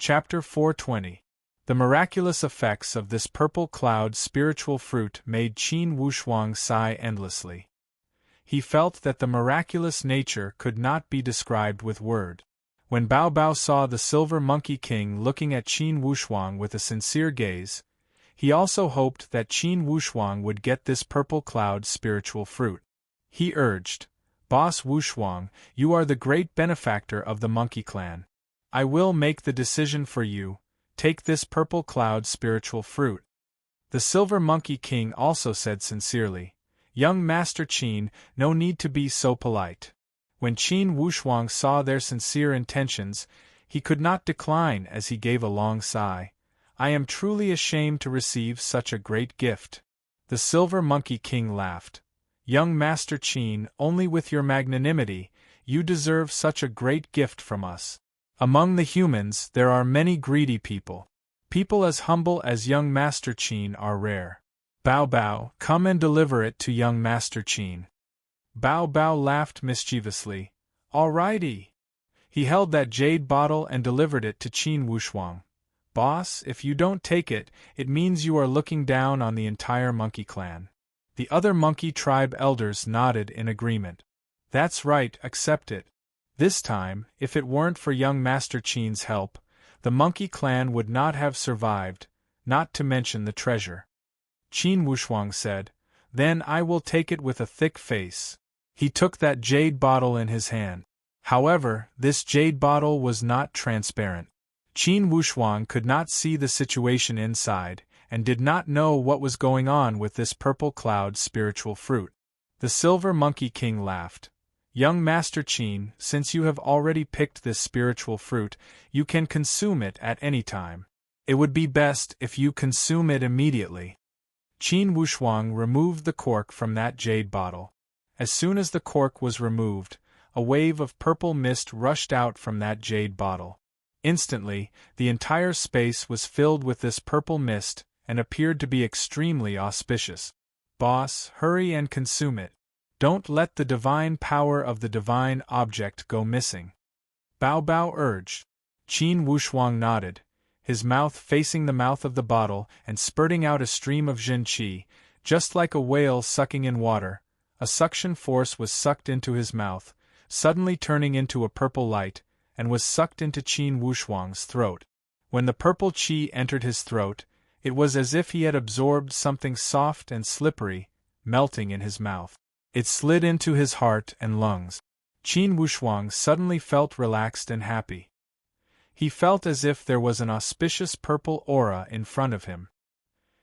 Chapter 420. The miraculous effects of this purple cloud spiritual fruit made Qin Wushuang sigh endlessly. He felt that the miraculous nature could not be described with word. When Bao Bao saw the Silver Monkey King looking at Qin Wushuang with a sincere gaze, he also hoped that Qin Wushuang would get this purple cloud spiritual fruit. He urged, "Boss Wushuang, you are the great benefactor of the monkey clan. I will make the decision for you. Take this purple cloud spiritual fruit." The Silver Monkey King also said sincerely, "Young Master Qin, no need to be so polite." When Qin Wushuang saw their sincere intentions, he could not decline as he gave a long sigh. "I am truly ashamed to receive such a great gift." The Silver Monkey King laughed. "Young Master Qin, only with your magnanimity, you deserve such a great gift from us. Among the humans there are many greedy people. People as humble as young Master Qin are rare. Bao Bao, come and deliver it to young Master Qin." Bao Bao laughed mischievously. "Alrighty." He held that jade bottle and delivered it to Qin Wushuang. "Boss, if you don't take it, it means you are looking down on the entire monkey clan." The other monkey tribe elders nodded in agreement. "That's right, accept it. This time, if it weren't for young Master Qin's help, the monkey clan would not have survived, not to mention the treasure." Qin Wushuang said, "Then I will take it with a thick face." He took that jade bottle in his hand. However, this jade bottle was not transparent. Qin Wushuang could not see the situation inside, and did not know what was going on with this purple cloud spiritual fruit. The Silver Monkey King laughed. "Young Master Qin, since you have already picked this spiritual fruit, you can consume it at any time. It would be best if you consume it immediately." Qin Wushuang removed the cork from that jade bottle. As soon as the cork was removed, a wave of purple mist rushed out from that jade bottle. Instantly, the entire space was filled with this purple mist, and appeared to be extremely auspicious. "Boss, hurry and consume it. Don't let the divine power of the divine object go missing," Bao Bao urged. Qin Wushuang nodded, his mouth facing the mouth of the bottle and spurting out a stream of Jin Qi, just like a whale sucking in water. A suction force was sucked into his mouth, suddenly turning into a purple light, and was sucked into Qin Wushuang's throat. When the purple qi entered his throat, it was as if he had absorbed something soft and slippery, melting in his mouth. It slid into his heart and lungs. Qin Wushuang suddenly felt relaxed and happy. He felt as if there was an auspicious purple aura in front of him.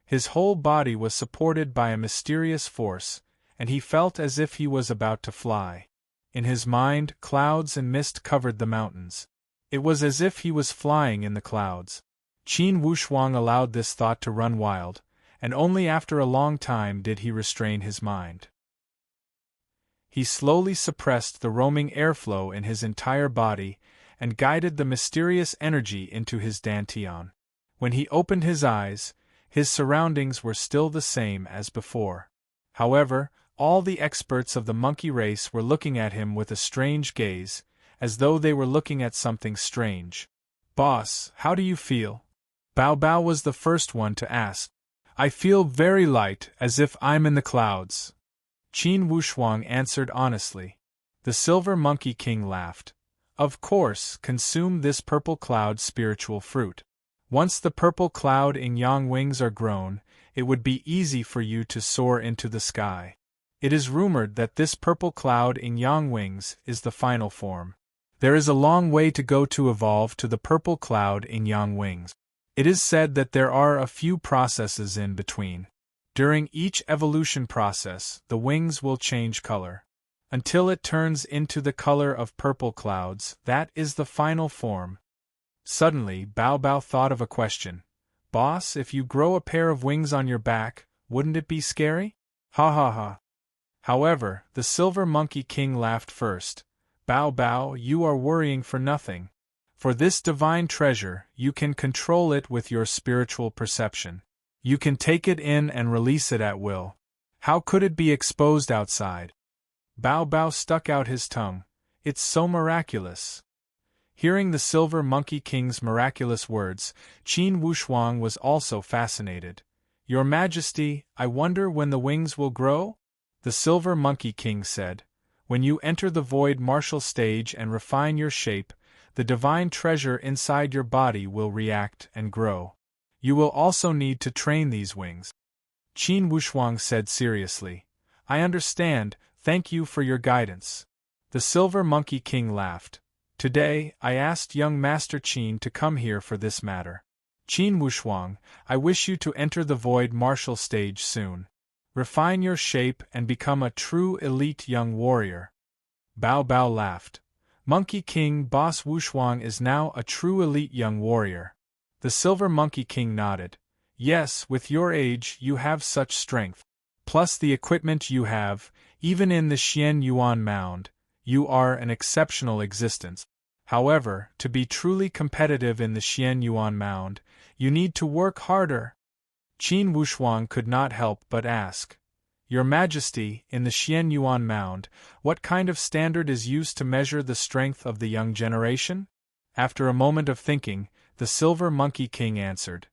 His whole body was supported by a mysterious force, and he felt as if he was about to fly. In his mind, clouds and mist covered the mountains. It was as if he was flying in the clouds. Qin Wushuang allowed this thought to run wild, and only after a long time did he restrain his mind. He slowly suppressed the roaming airflow in his entire body, and guided the mysterious energy into his dantian. When he opened his eyes, his surroundings were still the same as before. However, all the experts of the monkey race were looking at him with a strange gaze, as though they were looking at something strange. "Boss, how do you feel?" Bao Bao was the first one to ask. "I feel very light, as if I'm in the clouds," Qin Wushuang answered honestly. The Silver Monkey King laughed. "Of course, consume this purple cloud spiritual fruit. Once the purple cloud in yang wings are grown, it would be easy for you to soar into the sky. It is rumored that this purple cloud in yang wings is the final form. There is a long way to go to evolve to the purple cloud in yang wings. It is said that there are a few processes in between. During each evolution process, the wings will change color. Until it turns into the color of purple clouds, that is the final form." Suddenly, Bao Bao thought of a question. "Boss, if you grow a pair of wings on your back, wouldn't it be scary?" "Ha ha ha." However, the Silver Monkey King laughed first. "Bao Bao, you are worrying for nothing. For this divine treasure, you can control it with your spiritual perception. You can take it in and release it at will. How could it be exposed outside?" Bao Bao stuck out his tongue. "It's so miraculous." Hearing the Silver Monkey King's miraculous words, Qin Wushuang was also fascinated. "Your Majesty, I wonder when the wings will grow?" The Silver Monkey King said. "When you enter the void martial stage and refine your shape, the divine treasure inside your body will react and grow. You will also need to train these wings." Qin Wushuang said seriously. "I understand, thank you for your guidance." The Silver Monkey King laughed. "Today, I asked young Master Qin to come here for this matter. Qin Wushuang, I wish you to enter the void martial stage soon. Refine your shape and become a true elite young warrior." Bao Bao laughed. "Monkey King Boss Wushuang is now a true elite young warrior." The Silver Monkey King nodded. "Yes, with your age you have such strength. Plus the equipment you have, even in the Xian Yuan Mound, you are an exceptional existence. However, to be truly competitive in the Xian Yuan Mound, you need to work harder." Qin Wushuang could not help but ask, "Your Majesty, in the Xian Yuan Mound, what kind of standard is used to measure the strength of the young generation?" After a moment of thinking, the Silver Monkey King answered,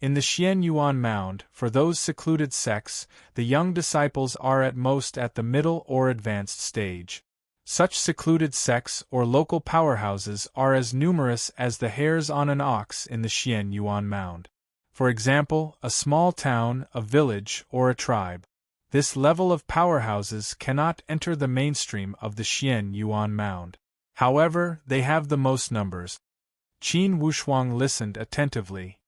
"In the Xian Yuan Mound, for those secluded sects, the young disciples are at most at the middle or advanced stage. Such secluded sects or local powerhouses are as numerous as the hairs on an ox in the Xian Yuan Mound. For example, a small town, a village, or a tribe. This level of powerhouses cannot enter the mainstream of the Xian Yuan Mound. However, they have the most numbers." Qin Wushuang listened attentively.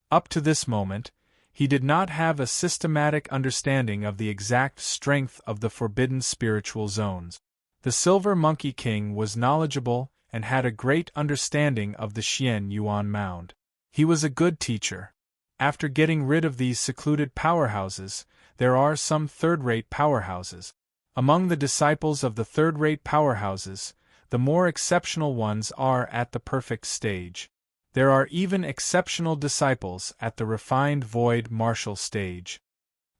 Up to this moment, he did not have a systematic understanding of the exact strength of the forbidden spiritual zones. The Silver Monkey King was knowledgeable and had a great understanding of the Xian Yuan Mound. He was a good teacher. After getting rid of these secluded powerhouses, there are some third-rate powerhouses. Among the disciples of the third-rate powerhouses, the more exceptional ones are at the perfect stage. There are even exceptional disciples at the refined void martial stage.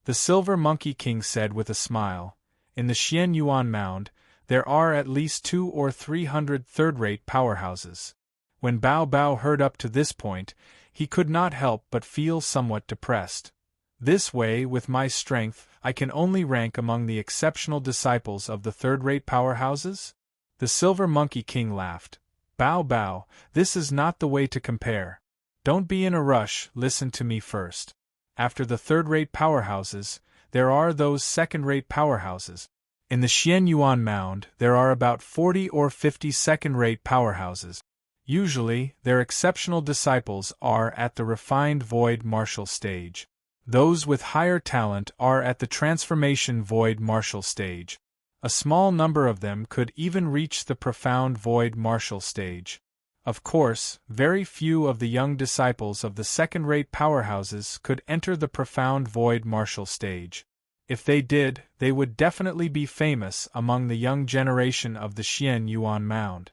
The Silver Monkey King said with a smile, "In the Xian Yuan Mound, there are at least 200 or 300 third-rate powerhouses." When Bao Bao heard up to this point, he could not help but feel somewhat depressed. "This way, with my strength, I can only rank among the exceptional disciples of the third-rate powerhouses?" The Silver Monkey King laughed. "Bao Bao, this is not the way to compare. Don't be in a rush, listen to me first. After the third-rate powerhouses, there are those second-rate powerhouses. In the Xian Yuan Mound, there are about 40 or 50 second-rate powerhouses. Usually, their exceptional disciples are at the refined void martial stage. Those with higher talent are at the transformation void martial stage. A small number of them could even reach the profound void martial stage. Of course, very few of the young disciples of the second-rate powerhouses could enter the profound void martial stage. If they did, they would definitely be famous among the young generation of the Xian Yuan Mound.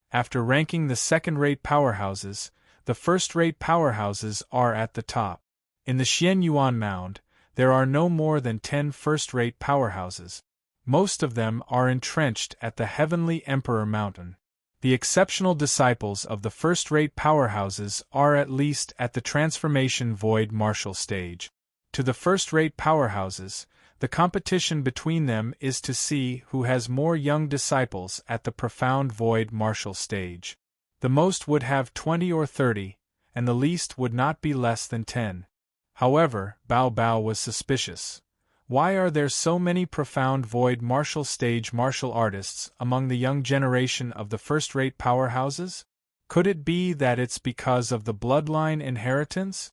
After ranking the second-rate powerhouses, the first-rate powerhouses are at the top. In the Xian Yuan Mound, there are no more than 10 first-rate powerhouses. Most of them are entrenched at the Heavenly Emperor Mountain. The exceptional disciples of the first-rate powerhouses are at least at the transformation void martial stage. To the first-rate powerhouses, the competition between them is to see who has more young disciples at the profound void martial stage. The most would have 20 or 30, and the least would not be less than 10. However, Bao Bao was suspicious. Why are there so many profound void martial stage martial artists among the young generation of the first-rate powerhouses? Could it be that it's because of the bloodline inheritance?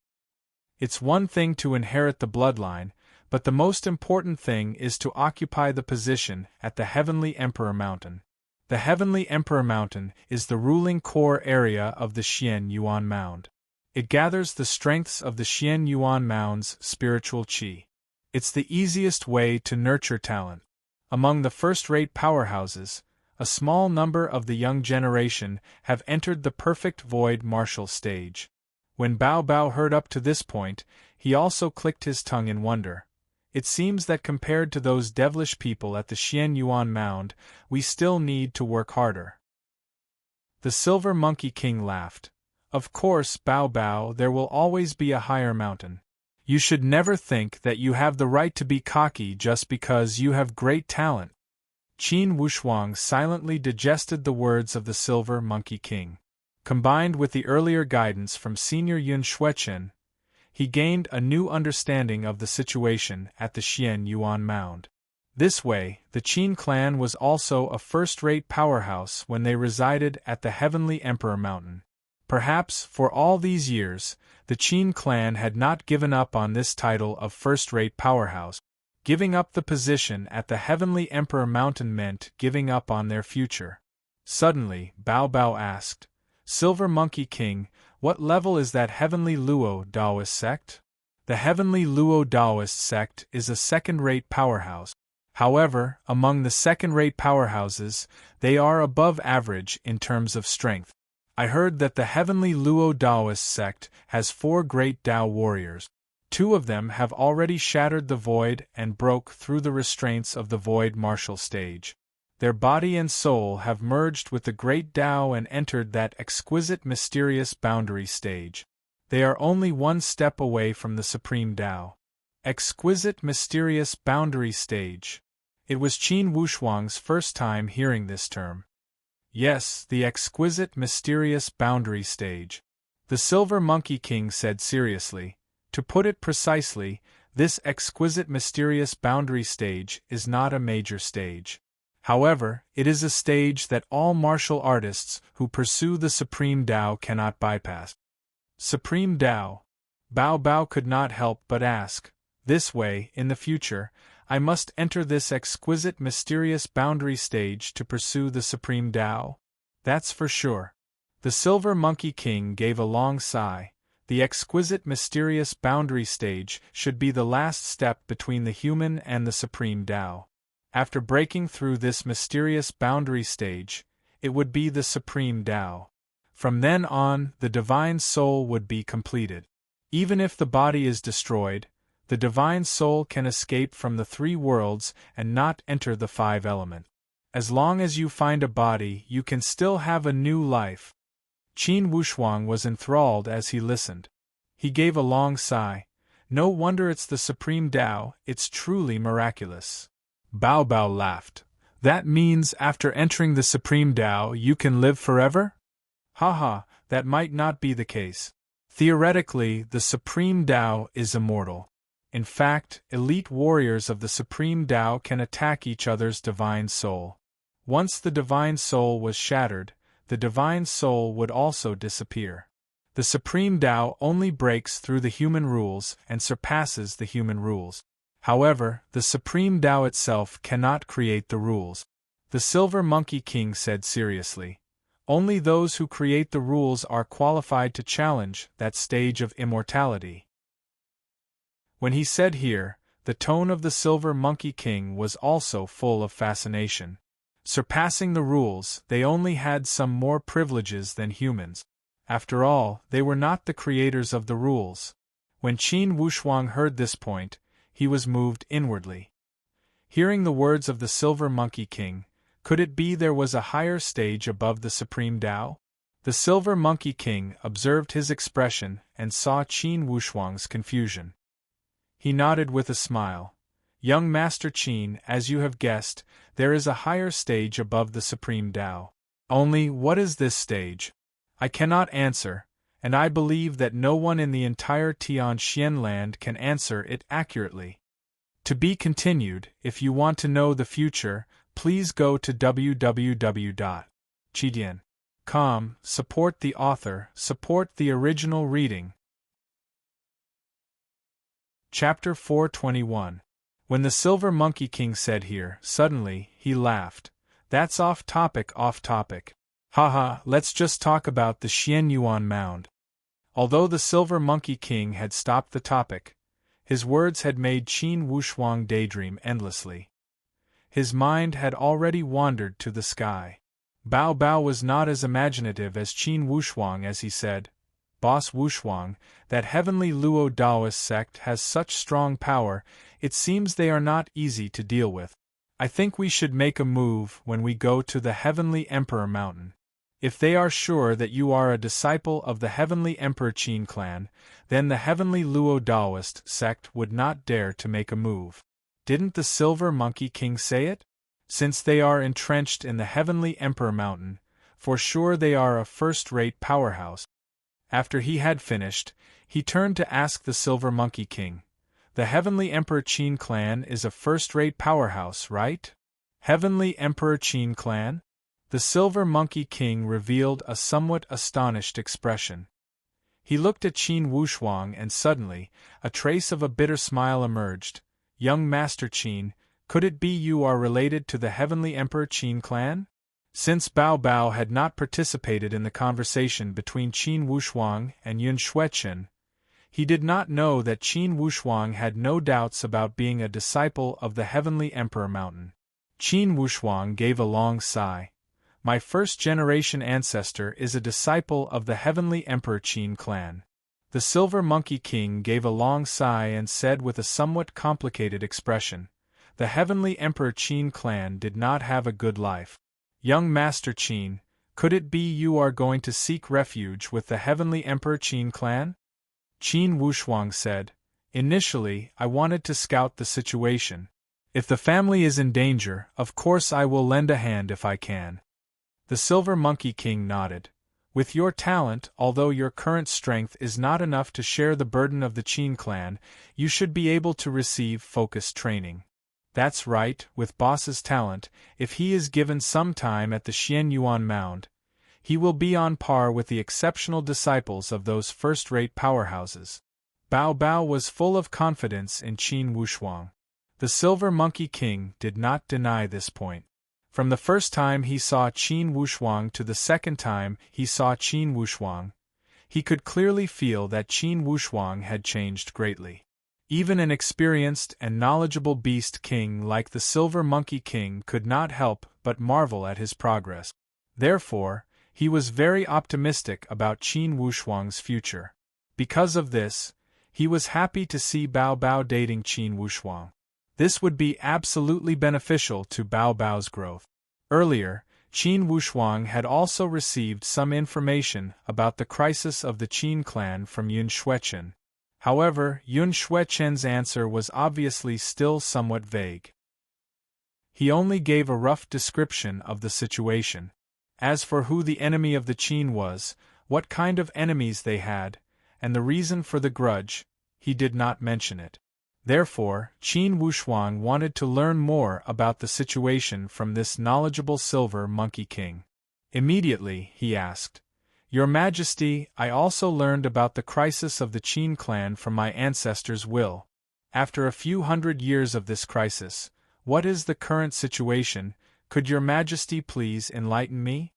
It's one thing to inherit the bloodline, but the most important thing is to occupy the position at the Heavenly Emperor Mountain. The Heavenly Emperor Mountain is the ruling core area of the Xian Yuan Mound. It gathers the strengths of the Xian Yuan Mound's spiritual qi. It's the easiest way to nurture talent. Among the first-rate powerhouses, a small number of the young generation have entered the perfect void martial stage. When Bao Bao heard up to this point, he also clicked his tongue in wonder. It seems that compared to those devilish people at the Xian Yuan Mound, we still need to work harder. The Silver Monkey King laughed. Of course, Bao Bao, there will always be a higher mountain. You should never think that you have the right to be cocky just because you have great talent. Qin Wushuang silently digested the words of the Silver Monkey King. Combined with the earlier guidance from Senior Yun Shuechen, he gained a new understanding of the situation at the Xian Yuan Mound. This way, the Qin clan was also a first-rate powerhouse when they resided at the Heavenly Emperor Mountain. Perhaps, for all these years, the Qin clan had not given up on this title of first-rate powerhouse. Giving up the position at the Heavenly Emperor Mountain meant giving up on their future. Suddenly, Bao Bao asked, Silver Monkey King, what level is that Heavenly Luo Daoist sect? The Heavenly Luo Daoist sect is a second-rate powerhouse. However, among the second-rate powerhouses, they are above average in terms of strength. I heard that the Heavenly Luo Daoist sect has 4 great Dao warriors. 2 of them have already shattered the void and broke through the restraints of the void martial stage. Their body and soul have merged with the great Dao and entered that exquisite mysterious boundary stage. They are only 1 step away from the supreme Dao. Exquisite mysterious boundary stage. It was Qin Wushuang's first time hearing this term. Yes, the exquisite mysterious boundary stage. The Silver Monkey King said seriously. To put it precisely, this exquisite mysterious boundary stage is not a major stage. However, it is a stage that all martial artists who pursue the Supreme Dao cannot bypass. Supreme Dao? Bao Bao could not help but ask. This way, in the future, I must enter this exquisite mysterious boundary stage to pursue the Supreme Dao? That's for sure. The Silver Monkey King gave a long sigh. The exquisite mysterious boundary stage should be the last step between the human and the Supreme Dao. After breaking through this mysterious boundary stage, it would be the Supreme Dao. From then on, the Divine Soul would be completed. Even if the body is destroyed, the Divine Soul can escape from the 3 worlds and not enter the 5 elements. As long as you find a body, you can still have a new life. Qin Wushuang was enthralled as he listened. He gave a long sigh. No wonder it's the Supreme Dao, it's truly miraculous. Bao Bao laughed. That means after entering the Supreme Dao you can live forever? Haha, that might not be the case. Theoretically, the Supreme Dao is immortal. In fact, elite warriors of the Supreme Dao can attack each other's Divine Soul. Once the Divine Soul was shattered, the Divine Soul would also disappear. The Supreme Dao only breaks through the human rules and surpasses the human rules. However, the Supreme Dao itself cannot create the rules. The Silver Monkey King said seriously. Only those who create the rules are qualified to challenge that stage of immortality. When he said here, the tone of the Silver Monkey King was also full of fascination. Surpassing the rules, they only had some more privileges than humans. After all, they were not the creators of the rules. When Qin Wushuang heard this point, he was moved inwardly. Hearing the words of the Silver Monkey King, could it be there was a higher stage above the Supreme Dao? The Silver Monkey King observed his expression and saw Qin Wushuang's confusion. He nodded with a smile. Young Master Qin, as you have guessed, there is a higher stage above the Supreme Dao. Only, what is this stage? I cannot answer, and I believe that no one in the entire Tianxian land can answer it accurately. To be continued. If you want to know the future, please go to www.chidian.com, support the author, support the original reading. Chapter 421. When the Silver Monkey King said here, suddenly, he laughed. That's off topic. Haha, let's just talk about the Xian Yuan Mound. Although the Silver Monkey King had stopped the topic, his words had made Qin Wushuang daydream endlessly. His mind had already wandered to the sky. Bao Bao was not as imaginative as Qin Wushuang as he said, Boss Wushuang, that Heavenly Luo Daoist sect has such strong power, it seems they are not easy to deal with. I think we should make a move when we go to the Heavenly Emperor Mountain. If they are sure that you are a disciple of the Heavenly Emperor Qin clan, then the Heavenly Luo Daoist sect would not dare to make a move. Didn't the Silver Monkey King say it? Since they are entrenched in the Heavenly Emperor Mountain, for sure they are a first-rate powerhouse. After he had finished, he turned to ask the Silver Monkey King, "The Heavenly Emperor Qin clan is a first-rate powerhouse, right?" Heavenly Emperor Qin clan? The Silver Monkey King revealed a somewhat astonished expression. He looked at Qin Wushuang and suddenly, a trace of a bitter smile emerged. "Young Master Qin, could it be you are related to the Heavenly Emperor Qin clan?" Since Bao Bao had not participated in the conversation between Qin Wushuang and Yun Xuechen, he did not know that Qin Wushuang had no doubts about being a disciple of the Heavenly Emperor Mountain. Qin Wushuang gave a long sigh. "My first-generation ancestor is a disciple of the Heavenly Emperor Qin clan." The Silver Monkey King gave a long sigh and said with a somewhat complicated expression, "The Heavenly Emperor Qin clan did not have a good life. Young Master Qin, could it be you are going to seek refuge with the Heavenly Emperor Qin clan?" Qin Wushuang said, "Initially, I wanted to scout the situation. If the family is in danger, of course I will lend a hand if I can." The Silver Monkey King nodded. "With your talent, although your current strength is not enough to share the burden of the Qin clan, you should be able to receive focused training." "That's right, with Boss's talent, if he is given some time at the Xian Yuan Mound, he will be on par with the exceptional disciples of those first-rate powerhouses." Bao Bao was full of confidence in Qin Wushuang. The Silver Monkey King did not deny this point. From the first time he saw Qin Wushuang to the second time he saw Qin Wushuang, he could clearly feel that Qin Wushuang had changed greatly. Even an experienced and knowledgeable beast king like the Silver Monkey King could not help but marvel at his progress. Therefore, he was very optimistic about Qin Wushuang's future. Because of this, he was happy to see Bao Bao dating Qin Wushuang. This would be absolutely beneficial to Bao Bao's growth. Earlier, Qin Wushuang had also received some information about the crisis of the Qin clan from Yun Xuechen. However, Yun Xuechen's answer was obviously still somewhat vague. He only gave a rough description of the situation. As for who the enemy of the Qin was, what kind of enemies they had, and the reason for the grudge, he did not mention it. Therefore, Qin Wushuang wanted to learn more about the situation from this knowledgeable Silver Monkey King. Immediately, he asked, "Your Majesty, I also learned about the crisis of the Qin clan from my ancestor's will. After a few hundred years of this crisis, what is the current situation? Could your Majesty please enlighten me?"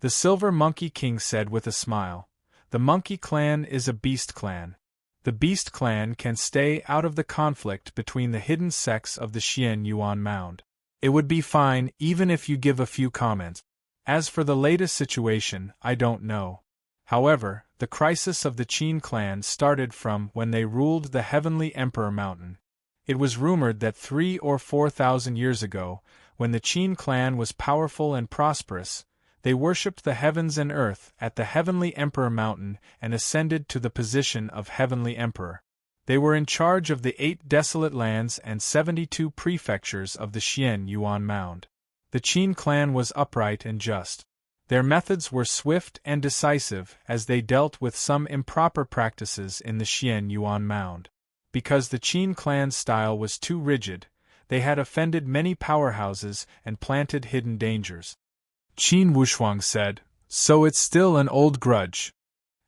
The Silver Monkey King said with a smile, "The Monkey clan is a beast clan. The beast clan can stay out of the conflict between the hidden sects of the Xian Yuan Mound. It would be fine even if you give a few comments. As for the latest situation, I don't know. However, the crisis of the Qin clan started from when they ruled the Heavenly Emperor Mountain. It was rumored that 3,000 or 4,000 years ago, when the Qin clan was powerful and prosperous, they worshipped the heavens and earth at the Heavenly Emperor Mountain and ascended to the position of Heavenly Emperor. They were in charge of the 8 desolate lands and 72 prefectures of the Xian Yuan Mound. The Qin clan was upright and just. Their methods were swift and decisive as they dealt with some improper practices in the Xian Yuan Mound. Because the Qin clan's style was too rigid, they had offended many powerhouses and planted hidden dangers. Qin Wushuang said, "So it's still an old grudge.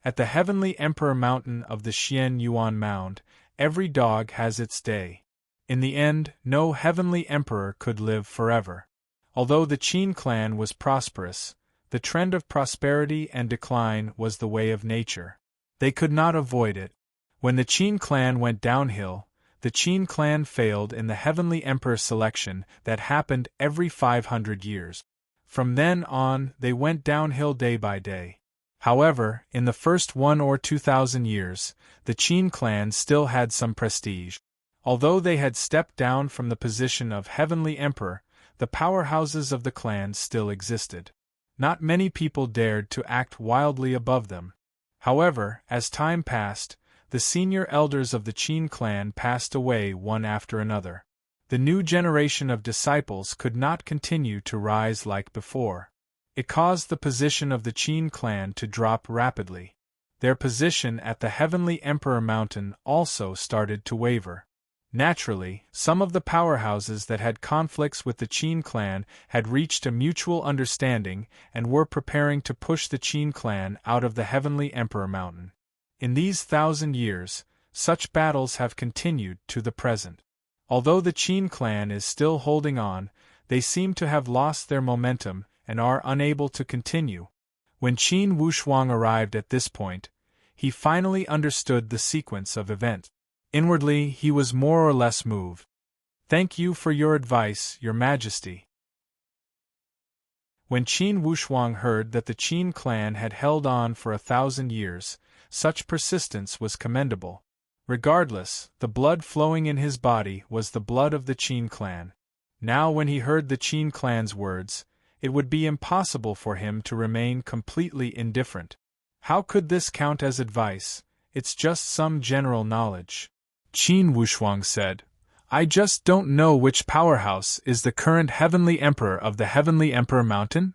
At the Heavenly Emperor Mountain of the Xian Yuan Mound, every dog has its day. In the end, no Heavenly Emperor could live forever." Although the Qin clan was prosperous, the trend of prosperity and decline was the way of nature. They could not avoid it. When the Qin clan went downhill, the Qin clan failed in the Heavenly Emperor selection that happened every 500 years. From then on, they went downhill day by day. However, in the first 1,000 or 2,000 years, the Qin clan still had some prestige. Although they had stepped down from the position of Heavenly Emperor, the powerhouses of the clan still existed. Not many people dared to act wildly above them. However, as time passed, the senior elders of the Qin clan passed away one after another. The new generation of disciples could not continue to rise like before. It caused the position of the Qin clan to drop rapidly. Their position at the Heavenly Emperor Mountain also started to waver. Naturally, some of the powerhouses that had conflicts with the Qin clan had reached a mutual understanding and were preparing to push the Qin clan out of the Heavenly Emperor Mountain. In these 1,000 years, such battles have continued to the present. Although the Qin clan is still holding on, they seem to have lost their momentum and are unable to continue. When Qin Wushuang arrived at this point, he finally understood the sequence of events. Inwardly, he was more or less moved. "Thank you for your advice, Your Majesty." When Qin Wushuang heard that the Qin clan had held on for 1,000 years, such persistence was commendable. Regardless, the blood flowing in his body was the blood of the Qin clan. Now when he heard the Qin clan's words, it would be impossible for him to remain completely indifferent. How could this count as advice? It's just some general knowledge. Qin Wushuang said, "I just don't know which powerhouse is the current Heavenly Emperor of the Heavenly Emperor Mountain?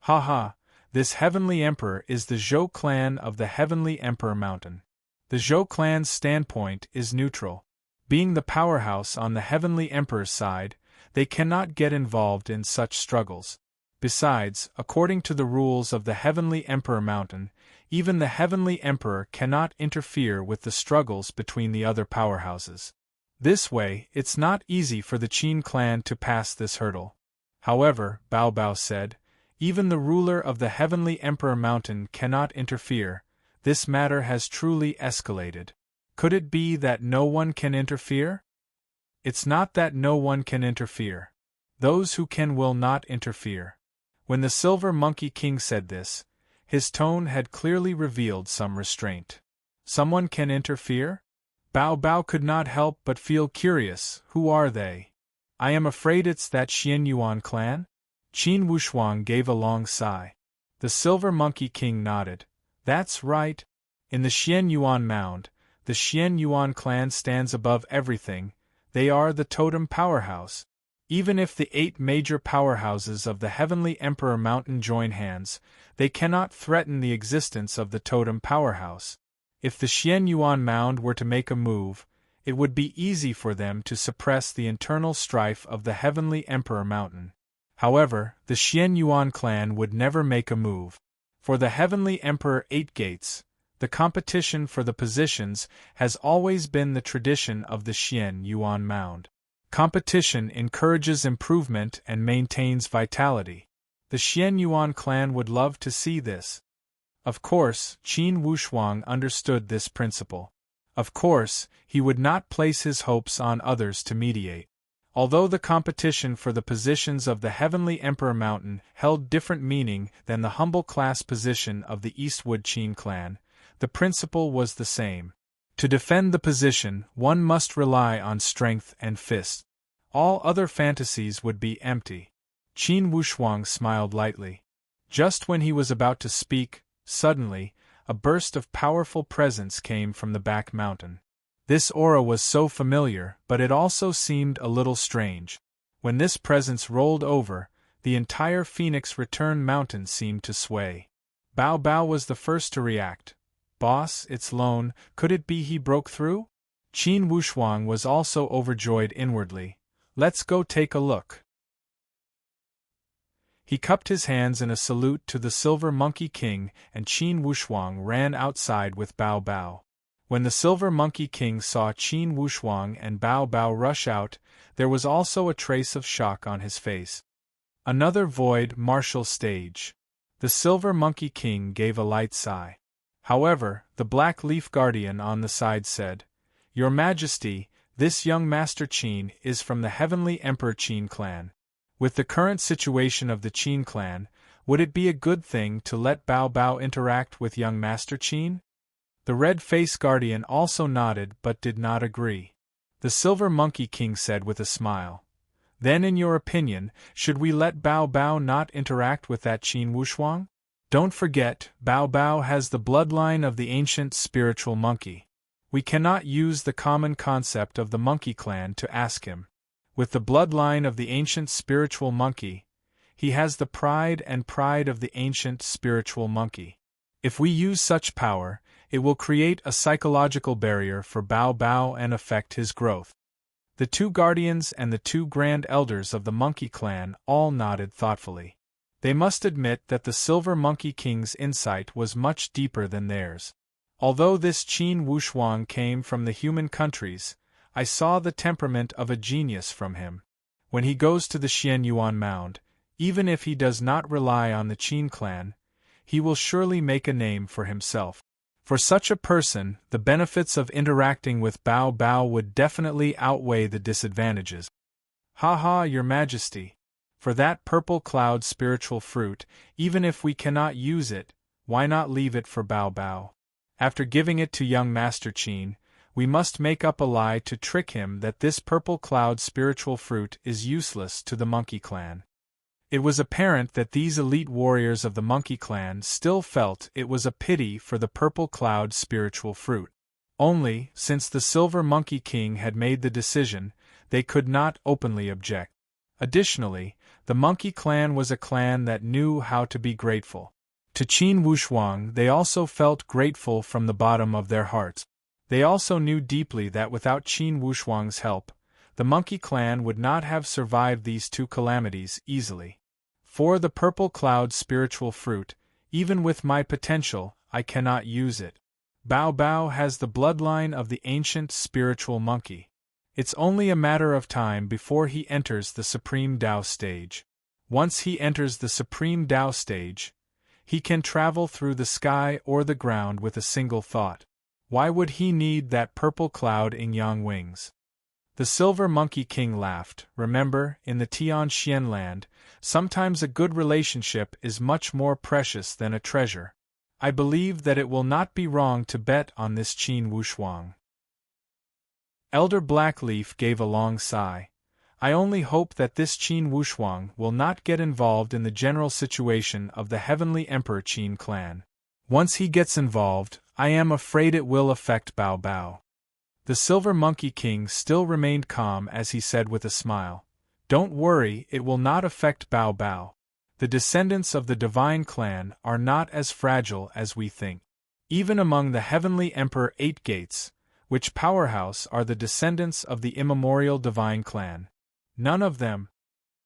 Haha, this Heavenly Emperor is the Zhou clan of the Heavenly Emperor Mountain. The Zhou clan's standpoint is neutral. Being the powerhouse on the Heavenly Emperor's side, they cannot get involved in such struggles. Besides, according to the rules of the Heavenly Emperor Mountain, even the Heavenly Emperor cannot interfere with the struggles between the other powerhouses. This way, it's not easy for the Qin clan to pass this hurdle." However, Bao Bao said, "Even the ruler of the Heavenly Emperor Mountain cannot interfere. This matter has truly escalated. Could it be that no one can interfere?" "It's not that no one can interfere. Those who can will not interfere." When the Silver Monkey King said this, his tone had clearly revealed some restraint. "Someone can interfere?" Bao Bao could not help but feel curious. "Who are they?" "I am afraid it's that Xianyuan clan?" Qin Wushuang gave a long sigh. The Silver Monkey King nodded. "That's right. In the Xianyuan Mound, the Xianyuan clan stands above everything. They are the totem powerhouse. Even if the 8 major powerhouses of the Heavenly Emperor Mountain join hands, they cannot threaten the existence of the totem powerhouse. If the Xianyuan Mound were to make a move, it would be easy for them to suppress the internal strife of the Heavenly Emperor Mountain. However, the Xianyuan clan would never make a move. For the Heavenly Emperor 8 Gates, the competition for the positions has always been the tradition of the Xianyuan Mound. Competition encourages improvement and maintains vitality. The Xianyuan clan would love to see this. Of course, Qin Wushuang understood this principle. Of course, he would not place his hopes on others to mediate. Although the competition for the positions of the Heavenly Emperor Mountain held different meaning than the humble class position of the Eastwood Qin clan, the principle was the same. To defend the position, one must rely on strength and fist. All other fantasies would be empty. Qin Wushuang smiled lightly. Just when he was about to speak, suddenly, a burst of powerful presence came from the back mountain. This aura was so familiar, but it also seemed a little strange. When this presence rolled over, the entire Phoenix Return Mountain seemed to sway. Bao Bao was the first to react. "Boss, it's Lone, could it be he broke through?" Qin Wushuang was also overjoyed inwardly. "Let's go take a look." He cupped his hands in a salute to the Silver Monkey King, and Qin Wushuang ran outside with Bao Bao. When the Silver Monkey King saw Qin Wushuang and Bao Bao rush out, there was also a trace of shock on his face. Another void martial stage. The Silver Monkey King gave a light sigh. However, the Black Leaf Guardian on the side said, "Your Majesty, this young Master Qin is from the Heavenly Emperor Qin clan. With the current situation of the Qin clan, would it be a good thing to let Bao Bao interact with young Master Qin?" The Red Face Guardian also nodded but did not agree. The Silver Monkey King said with a smile, Then in your opinion, should we let Bao Bao not interact with that Qin Wushuang? Don't forget, Bao Bao has the bloodline of the ancient spiritual monkey. We cannot use the common concept of the monkey clan to ask him. With the bloodline of the ancient spiritual monkey, he has the pride of the ancient spiritual monkey. If we use such power, it will create a psychological barrier for Bao Bao and affect his growth. The two guardians and the two grand elders of the monkey clan all nodded thoughtfully. They must admit that the Silver Monkey King's insight was much deeper than theirs. Although this Qin Wushuang came from the human countries, I saw the temperament of a genius from him. When he goes to the Xian Yuan Mound, even if he does not rely on the Qin clan, he will surely make a name for himself. For such a person, the benefits of interacting with Bao Bao would definitely outweigh the disadvantages. Ha ha, Your Majesty! For that purple cloud spiritual fruit, even if we cannot use it, why not leave it for Bao Bao? After giving it to young Master Qin, we must make up a lie to trick him that this purple cloud spiritual fruit is useless to the monkey clan. It was apparent that these elite warriors of the monkey clan still felt it was a pity for the purple cloud spiritual fruit. Only, since the Silver Monkey King had made the decision, they could not openly object. Additionally, the monkey clan was a clan that knew how to be grateful. To Qin Wushuang they also felt grateful from the bottom of their hearts. They also knew deeply that without Qin Wushuang's help, the monkey clan would not have survived these two calamities easily. For the purple cloud spiritual fruit, even with my potential, I cannot use it. Bao Bao has the bloodline of the ancient spiritual monkey. It's only a matter of time before he enters the Supreme Tao stage. Once he enters the Supreme Tao stage, he can travel through the sky or the ground with a single thought. Why would he need that purple cloud in yang wings? The Silver Monkey King laughed. Remember, in the Tian Xian land, sometimes a good relationship is much more precious than a treasure. I believe that it will not be wrong to bet on this Qin Wushuang. Elder Blackleaf gave a long sigh. I only hope that this Qin Wushuang will not get involved in the general situation of the Heavenly Emperor Qin clan. Once he gets involved, I am afraid it will affect Bao Bao. The Silver Monkey King still remained calm as he said with a smile, "Don't worry, it will not affect Bao Bao. The descendants of the Divine Clan are not as fragile as we think. Even among the Heavenly Emperor Eight Gates, which powerhouse are the descendants of the immemorial Divine Clan. None of them."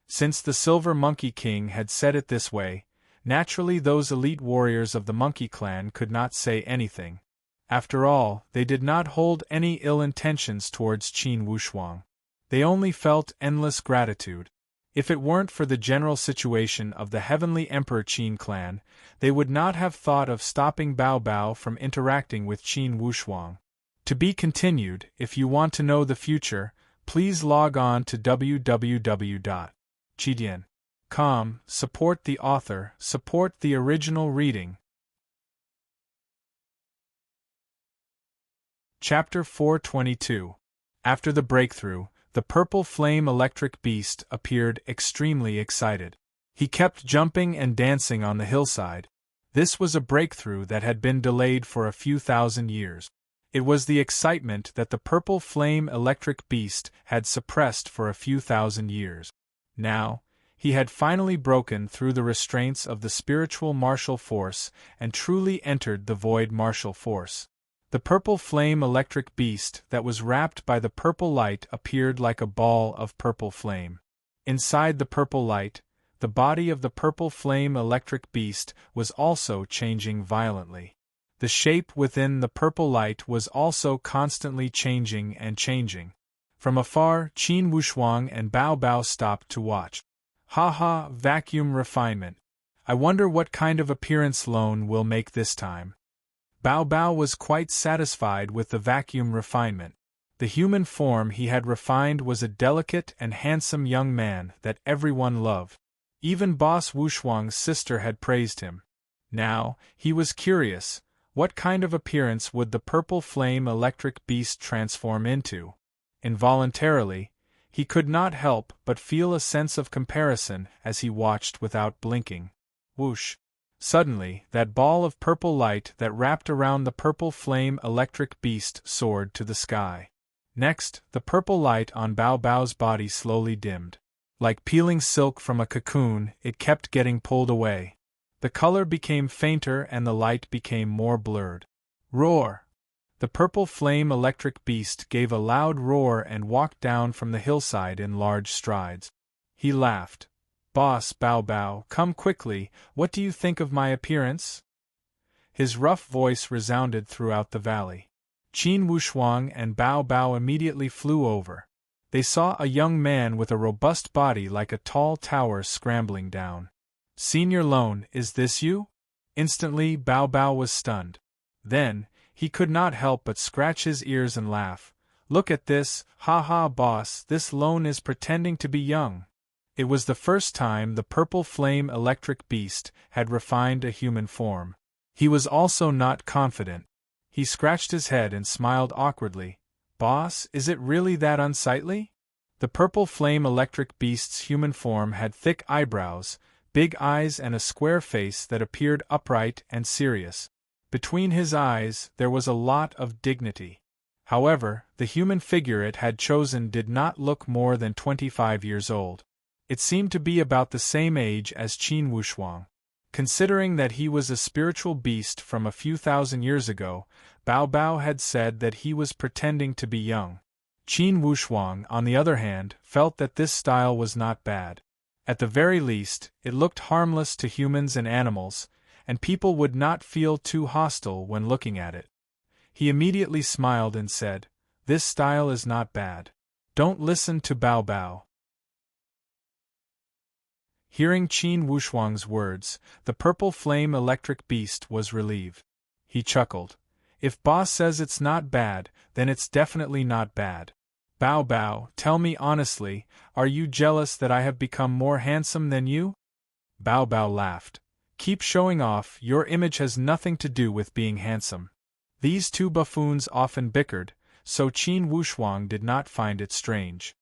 Since the Silver Monkey King had said it this way, naturally those elite warriors of the Monkey Clan could not say anything. After all, they did not hold any ill intentions towards Qin Wushuang. They only felt endless gratitude. If it weren't for the general situation of the Heavenly Emperor Qin clan, they would not have thought of stopping Bao Bao from interacting with Qin Wushuang. To be continued. If you want to know the future, please log on to www.chidian.com. Support the author, support the original reading. Chapter 422. After the breakthrough, the purple flame electric beast appeared extremely excited. He kept jumping and dancing on the hillside. This was a breakthrough that had been delayed for a few thousand years. It was the excitement that the purple flame electric beast had suppressed for a few thousand years. Now, he had finally broken through the restraints of the spiritual martial force and truly entered the void martial force. The purple flame electric beast that was wrapped by the purple light appeared like a ball of purple flame. Inside the purple light, the body of the purple flame electric beast was also changing violently. The shape within the purple light was also constantly changing and changing. From afar, Qin Wushuang and Bao Bao stopped to watch. Ha ha, vacuum refinement. I wonder what kind of appearance Lone will make this time. Bao Bao was quite satisfied with the vacuum refinement. The human form he had refined was a delicate and handsome young man that everyone loved. Even Boss Wushuang's sister had praised him. Now, he was curious, what kind of appearance would the purple flame electric beast transform into? Involuntarily, He could not help but feel a sense of comparison as he watched without blinking. Whoosh! Suddenly, that ball of purple light that wrapped around the purple flame electric beast soared to the sky. Next, the purple light on Bao Bao's body slowly dimmed. Like peeling silk from a cocoon, it kept getting pulled away. The color became fainter and the light became more blurred. Roar! The purple flame electric beast gave a loud roar and walked down from the hillside in large strides. He laughed. "Boss Bao Bao, come quickly, what do you think of my appearance?" His rough voice resounded throughout the valley. Qin Wushuang and Bao Bao immediately flew over. They saw a young man with a robust body like a tall tower scrambling down. "Senior Lone, is this you?" Instantly, Bao Bao was stunned. Then, he could not help but scratch his ears and laugh. "Look at this, ha ha boss, this Lone is pretending to be young." It was the first time the purple flame electric beast had refined a human form. He was also not confident. He scratched his head and smiled awkwardly. "Boss, is it really that unsightly?" The purple flame electric beast's human form had thick eyebrows, big eyes and a square face that appeared upright and serious. Between his eyes, there was a lot of dignity. However, the human figure it had chosen did not look more than 25 years old. It seemed to be about the same age as Qin Wushuang. Considering that he was a spiritual beast from a few thousand years ago, Bao Bao had said that he was pretending to be young. Qin Wushuang, on the other hand, felt that this style was not bad. At the very least, it looked harmless to humans and animals, and people would not feel too hostile when looking at it. He immediately smiled and said, "This style is not bad. Don't listen to Bao Bao." Hearing Qin Wushuang's words, the purple flame electric beast was relieved. He chuckled. "If boss says it's not bad, then it's definitely not bad. Bao Bao, tell me honestly, are you jealous that I have become more handsome than you?" Bao Bao laughed. "Keep showing off, your image has nothing to do with being handsome." These two buffoons often bickered, so Qin Wushuang did not find it strange.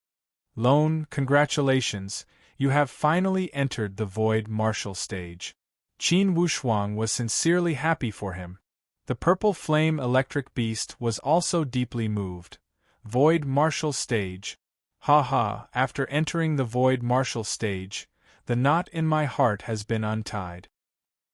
"Lone, congratulations, you have finally entered the void martial stage." Qin Wushuang was sincerely happy for him. The purple flame electric beast was also deeply moved. Void martial stage. Ha ha, after entering the void martial stage, the knot in my heart has been untied.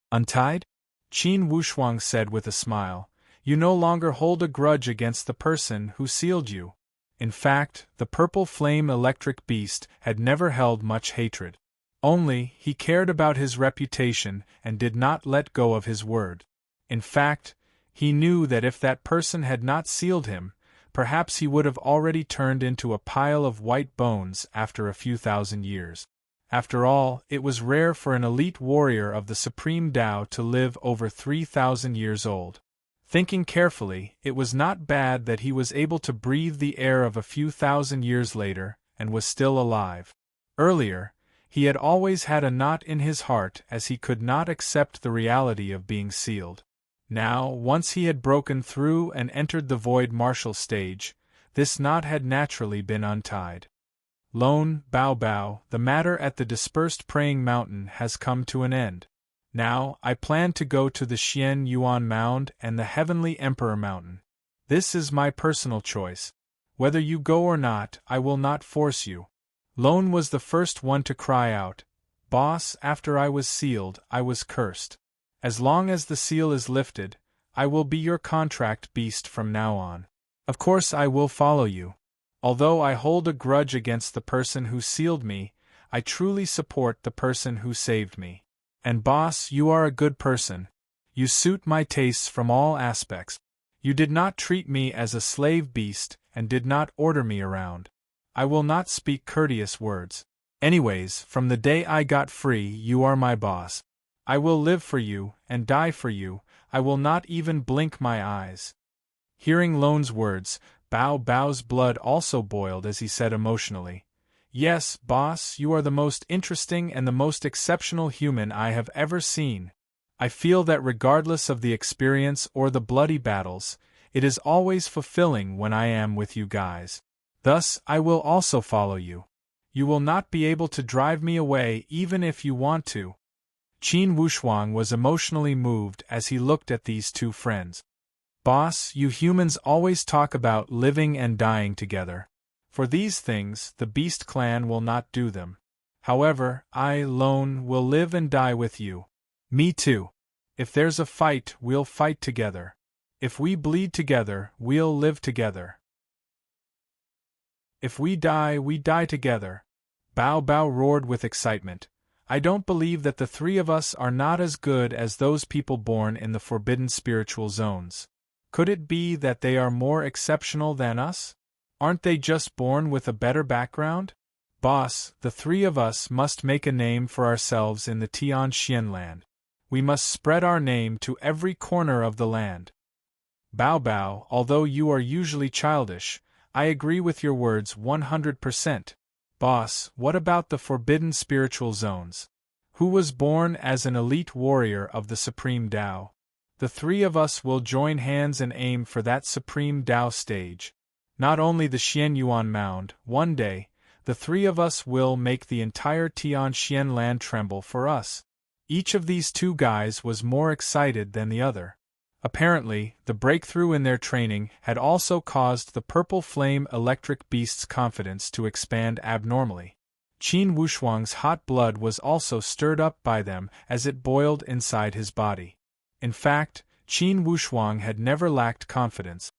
Untied? Qin Wushuang said with a smile. You no longer hold a grudge against the person who sealed you. In fact, the purple flame electric beast had never held much hatred. Only, he cared about his reputation and did not let go of his word. In fact, he knew that if that person had not sealed him, perhaps he would have already turned into a pile of white bones after a few thousand years. After all, it was rare for an elite warrior of the Supreme Tao to live over 3,000 years old. Thinking carefully, it was not bad that he was able to breathe the air of a few thousand years later, and was still alive. Earlier, he had always had a knot in his heart as he could not accept the reality of being sealed. Now, once he had broken through and entered the void martial stage, this knot had naturally been untied. Lone, Bao Bao, the matter at the dispersed praying mountain has come to an end. Now, I plan to go to the Xian Yuan Mound and the Heavenly Emperor Mountain. This is my personal choice. Whether you go or not, I will not force you. Lone was the first one to cry out, Boss, after I was sealed, I was cursed. As long as the seal is lifted, I will be your contract beast from now on. Of course I will follow you. Although I hold a grudge against the person who sealed me, I truly support the person who saved me. And boss, you are a good person. You suit my tastes from all aspects. You did not treat me as a slave beast and did not order me around. I will not speak courteous words. Anyways, from the day I got free, you are my boss. I will live for you and die for you. I will not even blink my eyes. Hearing Lone's words, Bao Bao's blood also boiled as he said emotionally, Yes, boss, you are the most interesting and the most exceptional human I have ever seen. I feel that regardless of the experience or the bloody battles, it is always fulfilling when I am with you guys. Thus I will also follow you. You will not be able to drive me away even if you want to. Qin Wushuang was emotionally moved as he looked at these two friends. Boss, you humans always talk about living and dying together. For these things, the Beast Clan will not do them. However, I, Lone, will live and die with you. Me too. If there's a fight, we'll fight together. If we bleed together, we'll live together. If we die together. Bao Bao roared with excitement. I don't believe that the three of us are not as good as those people born in the forbidden spiritual zones. Could it be that they are more exceptional than us? Aren't they just born with a better background? Boss, the three of us must make a name for ourselves in the Tian Xian land. We must spread our name to every corner of the land. Bao Bao, although you are usually childish, I agree with your words 100%. Boss, what about the forbidden spiritual zones? Who was born as an elite warrior of the Supreme Tao? The three of us will join hands and aim for that Supreme Tao stage. Not only the Xian Yuan Mound, one day, the three of us will make the entire Tian Xian land tremble for us. Each of these two guys was more excited than the other. Apparently, the breakthrough in their training had also caused the Purple Flame Electric Beast's confidence to expand abnormally. Qin Wushuang's hot blood was also stirred up by them as it boiled inside his body. In fact, Qin Wushuang had never lacked confidence.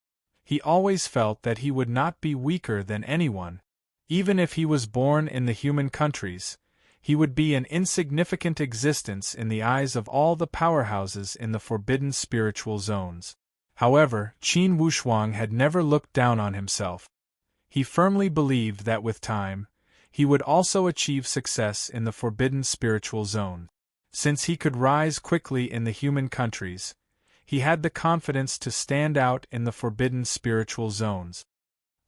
He always felt that he would not be weaker than anyone. Even if he was born in the human countries, he would be an insignificant existence in the eyes of all the powerhouses in the forbidden spiritual zones. However, Qin Wushuang had never looked down on himself. He firmly believed that with time, he would also achieve success in the forbidden spiritual zone. Since he could rise quickly in the human countries, he had the confidence to stand out in the forbidden spiritual zones.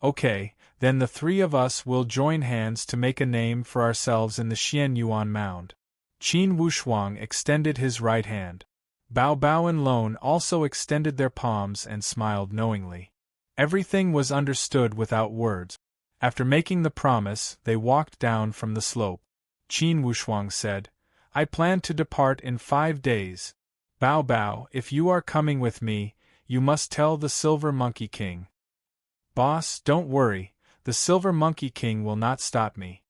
Okay, then the three of us will join hands to make a name for ourselves in the Xian Yuan Mound. Qin Wushuang extended his right hand. Bao Bao and Lone also extended their palms and smiled knowingly. Everything was understood without words. After making the promise, they walked down from the slope. Qin Wushuang said, I plan to depart in 5 days. Bao Bao, if you are coming with me, you must tell the Silver Monkey King. Boss, don't worry, the Silver Monkey King will not stop me.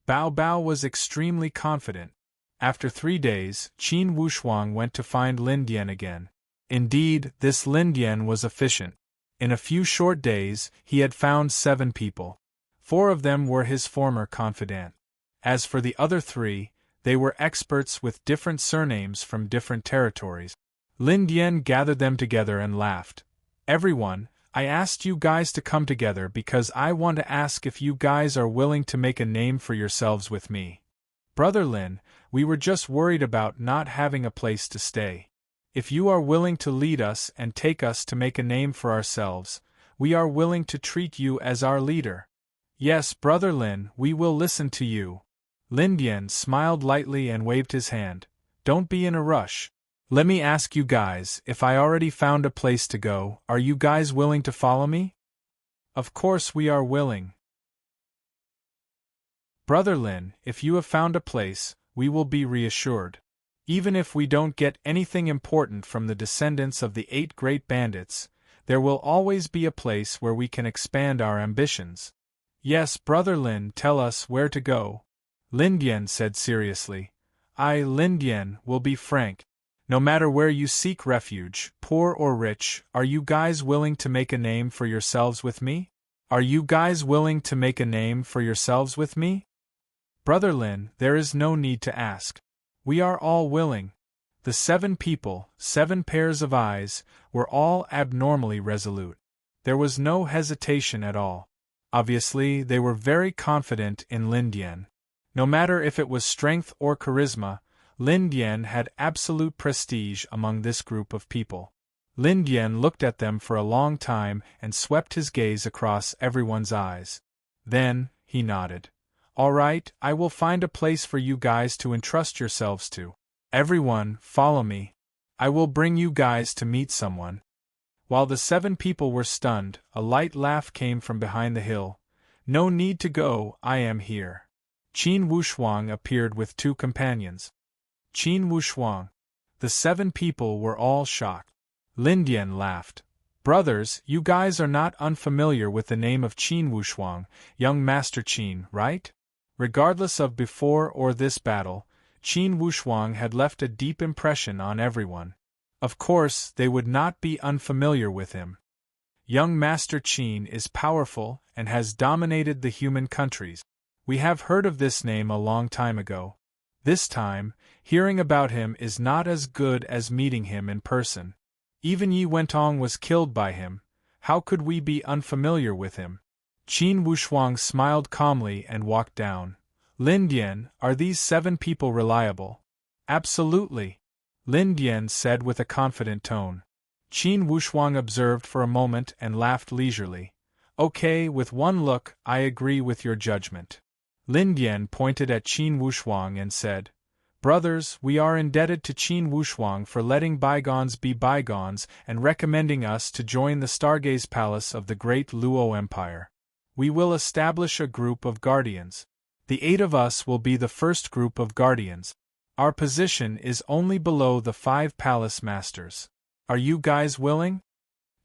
Bao Bao was extremely confident. After 3 days, Qin Wushuang went to find Lin Dian again. Indeed, this Lin Dian was efficient. In a few short days, he had found 7 people. 4 of them were his former confidant. As for the other 3, they were experts with different surnames from different territories. Lin Dian gathered them together and laughed. Everyone, I asked you guys to come together because I want to ask if you guys are willing to make a name for yourselves with me. Brother Lin, we were just worried about not having a place to stay. If you are willing to lead us and take us to make a name for ourselves, we are willing to treat you as our leader. Yes, Brother Lin, we will listen to you. Lin Dian smiled lightly and waved his hand. Don't be in a rush. Let me ask you guys, if I already found a place to go, are you guys willing to follow me? Of course we are willing. Brother Lin, if you have found a place, we will be reassured. Even if we don't get anything important from the descendants of the 8 great bandits, there will always be a place where we can expand our ambitions. Yes, Brother Lin, tell us where to go. Lin Dian said seriously. I, Lin Dian, will be frank. No matter where you seek refuge, poor or rich, are you guys willing to make a name for yourselves with me? Are you guys willing to make a name for yourselves with me? Brother Lin, there is no need to ask. We are all willing. The 7 people, 7 pairs of eyes, were all abnormally resolute. There was no hesitation at all. Obviously, they were very confident in Lin Dian. No matter if it was strength or charisma, Lin Dian had absolute prestige among this group of people. Lin Dian looked at them for a long time and swept his gaze across everyone's eyes. Then, he nodded. All right, I will find a place for you guys to entrust yourselves to. Everyone, follow me. I will bring you guys to meet someone. While the 7 people were stunned, a light laugh came from behind the hill. No need to go, I am here. Qin Wushuang appeared with 2 companions. Qin Wushuang. The 7 people were all shocked. Lin Dian laughed. Brothers, you guys are not unfamiliar with the name of Qin Wushuang, young Master Qin, right? Regardless of before or this battle, Qin Wushuang had left a deep impression on everyone. Of course, they would not be unfamiliar with him. Young Master Qin is powerful and has dominated the human countries. We have heard of this name a long time ago. This time, hearing about him is not as good as meeting him in person. Even Yi Wentong was killed by him. How could we be unfamiliar with him? Qin Wushuang smiled calmly and walked down. Lin Dian, are these 7 people reliable? Absolutely, Lin Dian said with a confident tone. Qin Wushuang observed for a moment and laughed leisurely. Okay, with one look, I agree with your judgment. Lin Dian pointed at Qin Wushuang and said, Brothers, we are indebted to Qin Wushuang for letting bygones be bygones and recommending us to join the Stargaze Palace of the Great Luo Empire. We will establish a group of guardians. The 8 of us will be the first group of guardians. Our position is only below the 5 palace masters. Are you guys willing?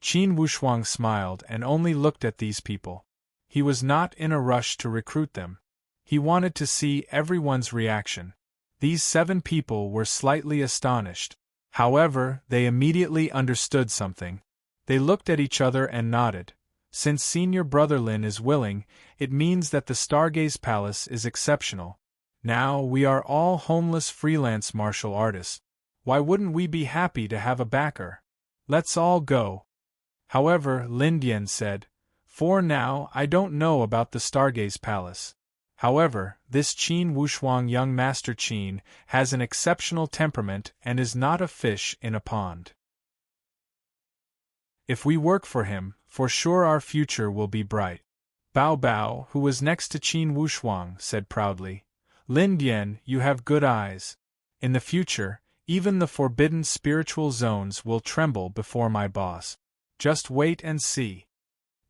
Qin Wushuang smiled and only looked at these people. He was not in a rush to recruit them. He wanted to see everyone's reaction. These 7 people were slightly astonished. However, they immediately understood something. They looked at each other and nodded. Since senior brother Lin is willing, it means that the Stargaze Palace is exceptional. Now we are all homeless freelance martial artists. Why wouldn't we be happy to have a backer? Let's all go. However, Lin Dian said, For now, I don't know about the Stargaze Palace. However, this Qin Wushuang young Master Qin has an exceptional temperament and is not a fish in a pond. If we work for him, for sure our future will be bright. Bao Bao, who was next to Qin Wushuang, said proudly, Lin Dian, you have good eyes. In the future, even the forbidden spiritual zones will tremble before my boss. Just wait and see.